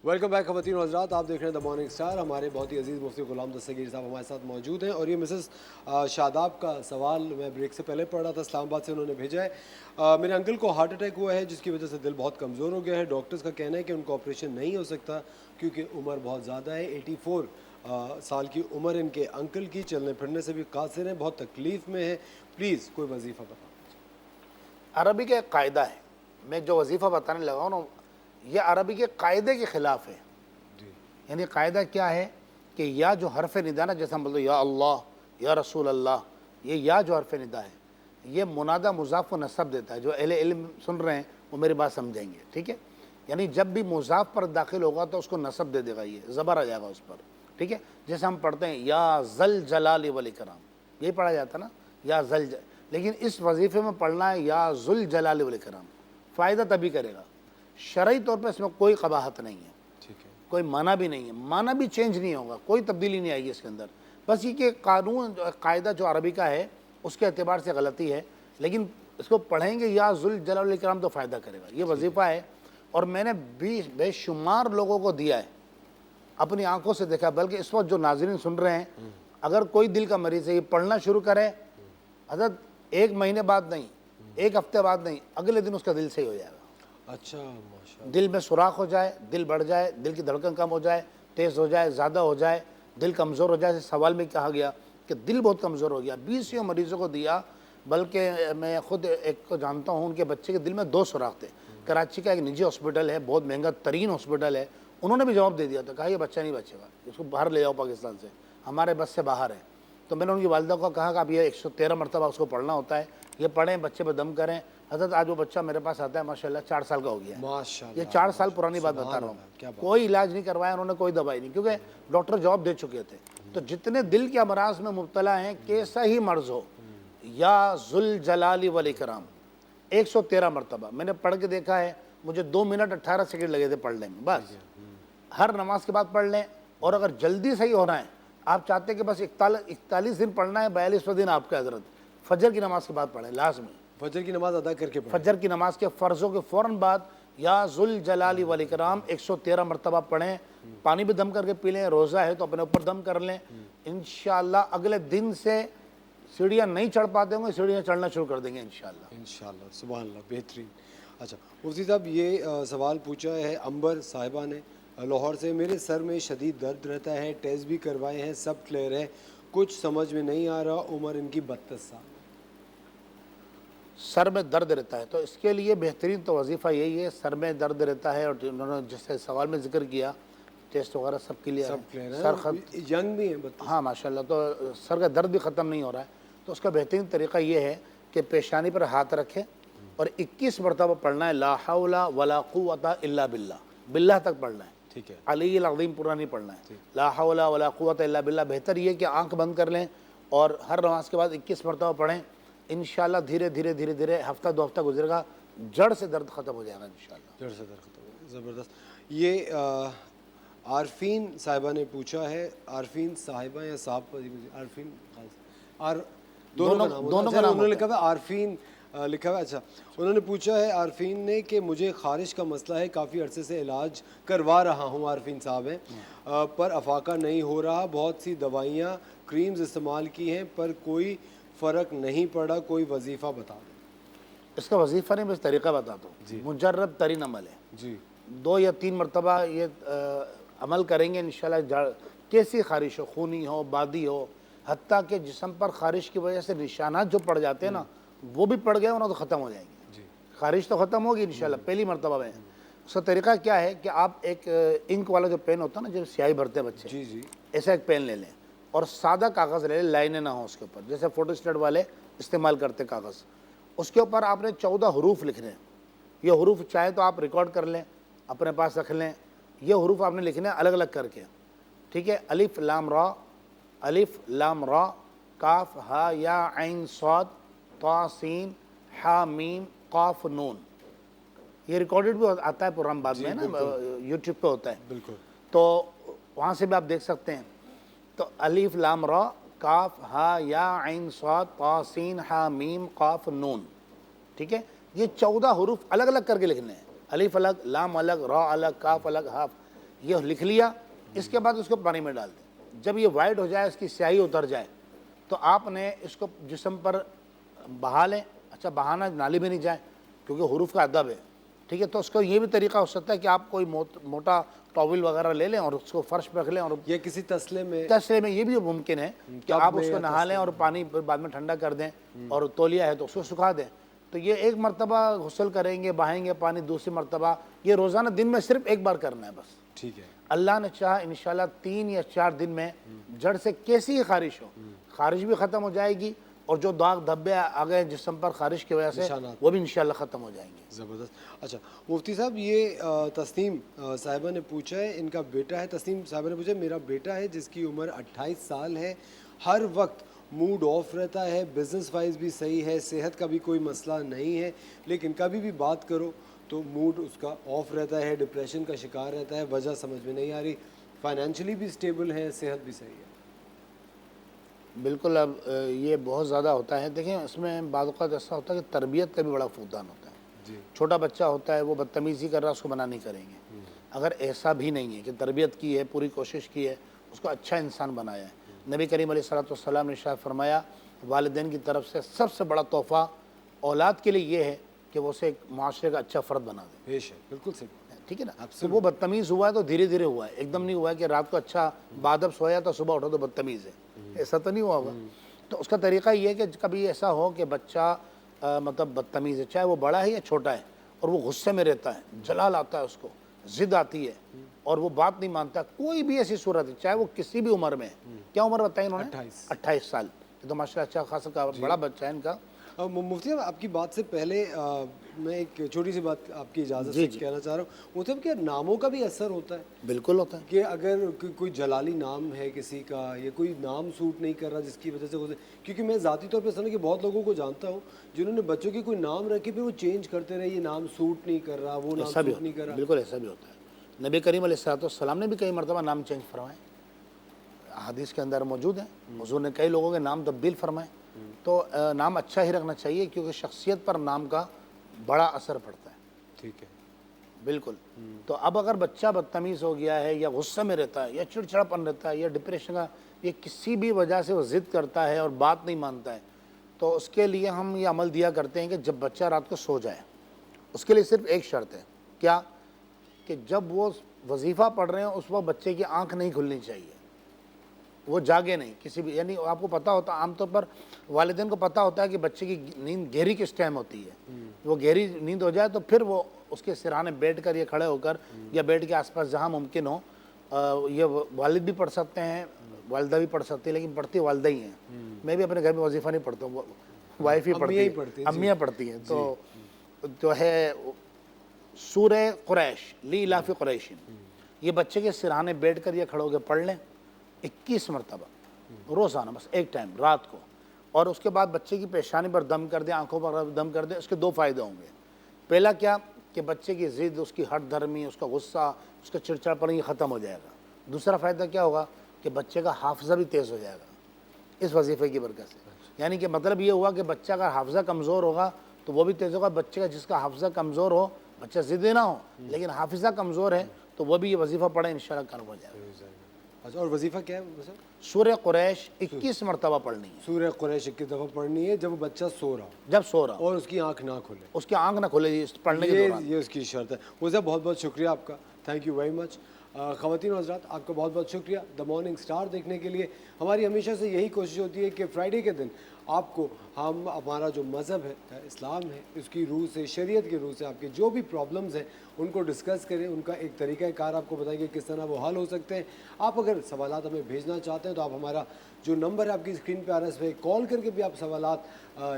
वेलकम बैक ख़वातीन और हज़रात, आप देख रहे हैं द मॉर्निंग स्टार। हमारे बहुत ही अजीज़ मुफ्ती ग़ुलाम दस्तगीर साहब हमारे साथ मौजूद हैं और ये मिसेस शादाब का सवाल मैं ब्रेक से पहले पढ़ रहा था, इस्लामाबाद से उन्होंने भेजा है। मेरे अंकल को हार्ट अटैक हुआ है जिसकी वजह से दिल बहुत कमज़ोर हो गया है। डॉक्टर्स का कहना है कि उनका ऑपरेशन नहीं हो सकता क्योंकि उम्र बहुत ज़्यादा है। 84 साल की उम्र इनके अंकल की, चलने फिरने से भी कासिर हैं, बहुत तकलीफ़ में है। प्लीज़ कोई वजीफ़ा बताओ। अरबी का एक कायदा है, मैं जो वजीफ़ा बताने लगा हूँ ना, ये अरबी के कायदे के ख़िलाफ़ है। यानी कायदा क्या है कि या जो हरफ निदा ना, जैसे हम बोलते या अल्लाह या रसूल अल्लाह, ये या जो हरफ निदा है ये मुनादा मुज़ाफ़ को नसब देता है। जो अहले इल्म सुन रहे हैं वो मेरी बात समझेंगे, ठीक है। यानी जब भी मुज़ाफ़ पर दाखिल होगा तो उसको नसब दे देगा, ये ज़बर आ जाएगा उस पर, ठीक है। जैसे हम पढ़ते हैं या ज़ल जलाल वल इकराम, यही पढ़ा जाता ना, या लेकिन इस वजीफ़े में पढ़ना है या ज़ुल जलाल वल इकराम। फ़ायदा तभी करेगा, शरई तौर पर इसमें कोई कबाहत नहीं है, ठीक है, कोई माना भी नहीं है, माना भी चेंज नहीं होगा, कोई तब्दीली नहीं आएगी इसके अंदर। बस ये कि कानून कायदा जो अरबी का है उसके अतबार से गलती है, लेकिन इसको पढ़ेंगे या ज़ुल जलाल वल इकराम तो फ़ायदा करेगा। ये वजीफ़ा है और मैंने बेशुमार लोगों को दिया है, अपनी आंखों से देखा। बल्कि इस वक्त जो नाज़रीन सुन रहे हैं, अगर कोई दिल का मरीज़ है ये पढ़ना शुरू करे, हज़रत 1 महीने बाद नहीं, 1 हफ्ते बाद नहीं, अगले दिन उसका दिल सही हो जाएगा। अच्छा, माशाअल्लाह। दिल में सुराख हो जाए, दिल बढ़ जाए, दिल की धड़कन कम हो जाए, तेज़ हो जाए, ज़्यादा हो जाए, दिल कमज़ोर हो जाए। सवाल में कहा गया कि दिल बहुत कमज़ोर हो गया, 20 मरीज़ों को दिया, बल्कि मैं खुद एक को जानता हूँ, उनके बच्चे के दिल में 2 सुराख थे। कराची का एक निजी हॉस्पिटल है, बहुत महंगा तरीन हॉस्पिटल है, उन्होंने भी जवाब दे दिया था, कहा ये बच्चा नहीं बचेगा, इसको बाहर ले जाओ पाकिस्तान से, हमारे बस से बाहर है। तो मैंने उनकी वालिदा को कहा कि आप ये 113 मरतबा उसको पढ़ना होता है, ये पढ़ें, बच्चे पर दम करें। हज़रत आज वो बच्चा मेरे पास आता है माशाल्लाह 4 साल का हो गया है। माशाल्लाह, ये 4 साल पुरानी बात बता रहा हूँ। कोई इलाज नहीं करवाया उन्होंने, कोई दवाई नहीं, क्योंकि डॉक्टर जवाब दे चुके थे। तो जितने दिल के अमराज में मुब्तला हैं, कैसा ही मर्ज हो, या जुल जलाली वल इकराम 113 मरतबा मैंने पढ़ के देखा है। मुझे 2 मिनट 18 सेकंड लगे थे पढ़ने में, बस। हर नमाज के बाद पढ़ लें, और अगर जल्दी सही होना है, आप चाहते हैं कि बस 41 दिन पढ़ना है, 42वें दिन आपका हजरत फजर की नमाज के बाद पढ़ें, लाजमी फजर की नमाज अदा करके पढ़ें। फजर की नमाज के फ़र्ज़ों के फ़ौरन बाद या जुल जलाली वल इकराम 113 मरतबा पढ़ें। पानी भी दम करके पी लें, रोज़ा है तो अपने ऊपर दम कर लें। इंशाअल्लाह अगले दिन से सीढ़ियाँ नहीं चढ़ पाते होंगे, सीढ़ियाँ चढ़ना शुरू कर देंगे इंशाअल्लाह। इंशाअल्लाह, सुभान अल्लाह, बेहतरीन। अच्छा मुफ्ती साहब, ये सवाल पूछा है अंबर साहिबा ने लाहौर से, मेरे सर में शदीद दर्द रहता है, टेस्ट भी करवाए हैं, सब क्लियर है, कुछ समझ में नहीं आ रहा, उम्र इनकी 32 साल। सर में दर्द रहता है तो इसके लिए बेहतरीन तो वजीफ़ा यही है, सर में दर्द रहता है, और उन्होंने जैसे सवाल में जिक्र किया टेस्ट वगैरह सब क्लियर सब क्लियर है, सर यंग भी है, हाँ माशाल्लाह। तो सर का दर्द भी ख़त्म नहीं हो रहा है, तो उसका बेहतरीन तरीका ये है कि पेशानी पर हाथ रखें और 21 मरतबा पढ़ना है, ला हौला वला कुव्वता इल्ला बिल्लाह, बिल्लाह तक पढ़ना है, ठीक है। अलील अज़ीम पूरा नहीं पढ़ना है, ला हौला वला कुव्वता इल्ला बिल्लाह। बेहतर ये कि आंख बंद कर लें और हर नमाज के बाद 21 मरतबा पढ़ें। इंशाल्लाह धीरे धीरे धीरे धीरे हफ्ता 2 हफ्ता गुजरेगा, जड़ से दर्द ख़त्म हो जाएगा इंशाल्लाह। जड़ से दर्द खत्म हो गया, ज़बरदस्त। ये आरफीन साहिबा ने पूछा है, आरफीन साहिबा या साहब, आरफीन दोनों का नाम, उन्होंने लिखा हुआ आरफीन लिखा हुआ। अच्छा, उन्होंने पूछा है आरफीन ने कि मुझे खारिश का मसला है, काफ़ी अरसे से इलाज करवा रहा हूँ, आरफीन साहब हैं, पर अफाका नहीं हो रहा, बहुत सी दवाइयाँ क्रीम्स इस्तेमाल की हैं पर कोई फ़र्क नहीं पड़ा, कोई वजीफ़ा बता दें। इसका वजीफ़ा नहीं, बस तरीका बताता हूँ। मुजर्रब तरीन अमल है जी, 2 या 3 मरतबा ये अमल करेंगे इंशाल्लाह। कैसी खारिश हो, खूनी हो, बादी हो, हत्ता के जिस्म पर खारिश की वजह से निशानात जो पड़ जाते हैं ना, वो भी पड़ गए ना तो ख़त्म हो जाएंगे। खारिश तो ख़त्म होगी इंशाल्लाह पहली मरतबा में। उसका तरीका क्या है कि आप एक इंक वाला जो पेन होता है ना, जब स्याही भरते हैं बच्चे, जी जी, ऐसा एक पेन ले लें और सादा कागज़ ले लें, लाइनें ना हो उसके ऊपर, जैसे फ़ोटो स्टेट वाले इस्तेमाल करते कागज़। उसके ऊपर आपने 14 हरूफ लिखने हैं। ये हरूफ चाहे तो आप रिकॉर्ड कर लें, अपने पास रख लें। ये हरूफ आपने लिखने हैं अलग अलग करके, ठीक है। अलिफ लाम रा, अलिफ लाम रा, काफ हा या ऐन सौद, ता सीन हा मीम काफ नून। ये रिकॉर्डेड भी आता है प्रोग्राम बाद में ना, यूट्यूब पे होता है, बिल्कुल, तो वहाँ से भी आप देख सकते हैं। तो अलिफ लाम रा, काफ हा या ऐन सौद, ता सीन हा मीम काफ नून, ठीक है। ये 14 हरूफ अलग अलग करके लिखने हैं, अलिफ अलग, लाम अलग, रा अलग, काफ अलग, हाफ। ये लिख लिया, इसके बाद उसको पानी में डाल दें। जब ये वाइट हो जाए, इसकी स्याही उतर जाए, तो आपने इसको जिस्म पर बहा लें। अच्छा, बहाना नाली में नहीं जाए क्योंकि हरूफ का अदब है, ठीक है। तो उसका ये भी तरीका हो सकता है कि आप कोई मोटा टॉवल वगैरह ले लें और उसको फर्श पर रख लें, और ये किसी तसले में ये भी मुमकिन है कि आप उसको नहा लें और पानी बाद में ठंडा कर दें, और तौलिया है तो उसको सुखा दें। तो ये एक मरतबा गुस्ल करेंगे, बहाएंगे पानी, दूसरी मरतबा, ये रोज़ाना दिन में सिर्फ एक बार करना है बस, ठीक है। अल्लाह ने चाहा इंशाल्लाह 3 या 4 दिन में जड़ से कैसी ही खारिश हो, खारिश भी ख़त्म हो जाएगी, और जो दाग धब्बे आ गए जिस्म पर खारिश की वजह से, वो भी इंशाल्लाह ख़त्म हो जाएंगे। ज़बरदस्त। अच्छा मुफ्ती साहब, ये तस्नीम साहिबा ने पूछा है, इनका बेटा है, तस्नीम साहिबा ने पूछा, मेरा बेटा है जिसकी उम्र 28 साल है, हर वक्त मूड ऑफ रहता है, बिज़नेस वाइज भी सही है, सेहत का भी कोई मसला नहीं है, लेकिन कभी भी बात करो तो मूड उसका ऑफ रहता है, डिप्रेशन का शिकार रहता है, वजह समझ में नहीं आ रही, फाइनेंशियली भी स्टेबल है, सेहत भी सही है। बिल्कुल, अब ये बहुत ज़्यादा होता है। देखें, इसमें बाद वक़्त ऐसा होता है कि तरबियत का भी बड़ा फुकदान होता है जी। छोटा बच्चा होता है, वो बदतमीज़ी कर रहा है, उसको मना नहीं करेंगे। अगर ऐसा भी नहीं है कि तरबियत की है, पूरी कोशिश की है, उसको अच्छा इंसान बनाया है। नबी करीम अलैहिस्सलाम ने इरशाद फरमाया, वालिदैन की तरफ से सबसे बड़ा तोहफ़ा औलाद के लिए ये है कि वो उसे एक माशरे का अच्छा फ़र्द बना दे। बेशक, बिल्कुल सही, ठीक है ना। तो वो बदतमीज़ हुआ है तो धीरे धीरे हुआ है, एकदम नहीं हुआ है कि रात को अच्छा बादब सोया तो सुबह उठो तो बदतमीज़ है, ऐसा तो नहीं हुआ होगा। तो उसका तरीका ये है कि कभी ऐसा हो कि बच्चा मतलब बदतमीज़ है, चाहे वो बड़ा है या छोटा है, और वो गुस्से में रहता है, जलाल आता है उसको, ज़िद आती है और वो बात नहीं मानता, कोई भी ऐसी सूरत है, चाहे वो किसी भी उम्र में है। क्या उम्र बताई इन्होंने? 28 साल। ये तो माशाल्लाह अच्छा खासा बड़ा बच्चा है इनका। मुफ्ती साहब, आपकी बात से पहले मैं एक छोटी सी बात आपकी इजाज़त से कहना चाह रहा हूँ। मुफ्ती साहब, क्या नामों का भी असर होता है? बिल्कुल होता है कि अगर कोई जलाली नाम है किसी का, या कोई नाम सूट नहीं कर रहा जिसकी वजह से क्योंकि मैं ज़ाती तौर पे समझ कि बहुत लोगों को जानता हूँ जिन्होंने बच्चों के कोई नाम रखे फिर वो चेंज करते रहे, ये नाम सूट नहीं कर रहा, वो नाम सूट नहीं कर रहा। बिल्कुल ऐसा भी होता है। नबी करीम अलैहिस्सलाम ने भी कई मरतबा नाम चेंज फरमाए, हदीस के अंदर मौजूद है। हुज़ूर ने कई लोगों के नाम तब्दील फरमाए। तो नाम अच्छा ही रखना चाहिए क्योंकि शख्सियत पर नाम का बड़ा असर पड़ता है। ठीक है, बिल्कुल। तो अब अगर बच्चा बदतमीज़ हो गया है या गुस्से में रहता है या चिड़चिड़ापन रहता है या डिप्रेशन का, ये किसी भी वजह से वो ज़िद करता है और बात नहीं मानता है, तो उसके लिए हम ये अमल दिया करते हैं कि जब बच्चा रात को सो जाए, उसके लिए सिर्फ एक शर्त है। क्या? कि जब वो वजीफ़ा पढ़ रहे हैं उस वक्त बच्चे की आंख नहीं खुलनी चाहिए, वो जागे नहीं किसी भी, यानी आपको पता होता, आमतौर पर वालिदैन को पता होता है कि बच्चे की नींद गहरी किस टाइम होती है। वो गहरी नींद हो जाए तो फिर वो उसके सिरहाने बैठ कर या खड़े होकर या बेड के आसपास जहाँ मुमकिन हो, ये वालिद भी पढ़ सकते हैं, वालदा भी पढ़ सकती है, लेकिन पढ़ती वालदा ही हैं। मैं भी अपने घर में वजीफ़ा नहीं पढ़ता हूँ, वाइफ ही पढ़ती है, अम्मियाँ पढ़ती हैं। तो जो है सूरह कुरैश, ली इलाफ़ी कुरैशिन, ये बच्चे के सिरहाने बैठ कर या खड़े होकर पढ़ लें 21 मरतबा रोज़ाना, बस एक टाइम रात को। और उसके बाद बच्चे की पेशानी पर दम कर दें, आंखों पर दम कर दें। इसके दो फ़ायदे होंगे। पहला क्या कि बच्चे की ज़िद, उसकी हट धर्मी, उसका गुस्सा, उसका चिड़चिड़ापन ये ख़त्म हो जाएगा। दूसरा फ़ायदा क्या होगा कि बच्चे का हाफ़ज़ा भी तेज़ हो जाएगा इस वजीफ़े की बरकत से। यानी कि मतलब ये हुआ कि बच्चा का हाफ़ज़ा कमज़ोर होगा तो वो भी तेज़ होगा। बच्चे का जिसका हाफ़ज़ा कमज़ोर हो, बच्चा ज़िद्दी ना हो लेकिन हाफ़िज़ा कमज़ोर है, तो वो भी ये वजीफ़ा पढ़े इंशाअल्लाह कामयाब हो जाएगा। अच्छा, और वजीफ़ा क्या है सर? सूरह कुरैश 21 मरतबा पढ़नी है। सूरह कुरैश 21 दफ़ा पढ़नी है जब बच्चा सो रहा हो, जब सो रहा हो और उसकी आंख ना खुले, उसकी आंख ना खुले पढ़ने के दौरान। ये उसकी शर्त है। मुझे बहुत बहुत शुक्रिया आपका, थैंक यू वेरी मच। ख़वातीन और हज़रात, आपका बहुत बहुत शुक्रिया द मॉर्निंग स्टार देखने के लिए। हमारी हमेशा से यही कोशिश होती है कि फ्राइडे के दिन आपको हम हमारा जो मज़हब है, इस्लाम है, उसकी रूह से, शरीयत की रूह से आपके जो भी प्रॉब्लम्स हैं उनको डिस्कस करें, उनका एक तरीक़ाकार आपको बताएंगे किस तरह वो हल हो सकते हैं। आप अगर सवालात हमें भेजना चाहते हैं तो आप हमारा जो नंबर है आपकी स्क्रीन पे आ रहा है, इस पर कॉल करके भी आप सवालात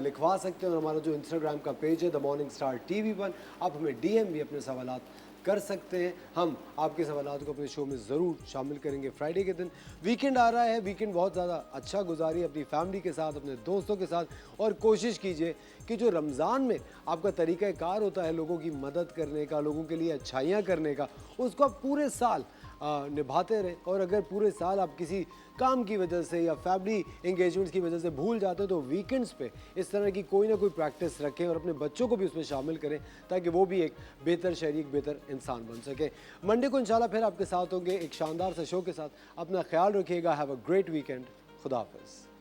लिखवा सकते हैं। और हमारा जो इंस्टाग्राम का पेज है द मॉर्निंग स्टार TV1, आप हमें DM भी अपने सवालात कर सकते हैं। हम आपके सवालात को अपने शो में ज़रूर शामिल करेंगे। फ्राइडे के दिन वीकेंड आ रहा है, वीकेंड बहुत ज़्यादा अच्छा गुजारिए अपनी फैमिली के साथ, अपने दोस्तों के साथ, और कोशिश कीजिए कि जो रमज़ान में आपका तरीक़ाकार होता है लोगों की मदद करने का, लोगों के लिए अच्छाइयाँ करने का, उसको आप पूरे साल निभाते रहें। और अगर पूरे साल आप किसी काम की वजह से या फैमिली एंगेजमेंट्स की वजह से भूल जाते हो तो वीकेंड्स पे इस तरह की कोई ना कोई प्रैक्टिस रखें और अपने बच्चों को भी उसमें शामिल करें ताकि वो भी एक बेहतर शहरी, एक बेहतर इंसान बन सके। मंडे को इंशाल्लाह फिर आपके साथ होंगे एक शानदार से शो के साथ। अपना ख्याल रखिएगा। Have a great weekend. खुदा हाफिज़।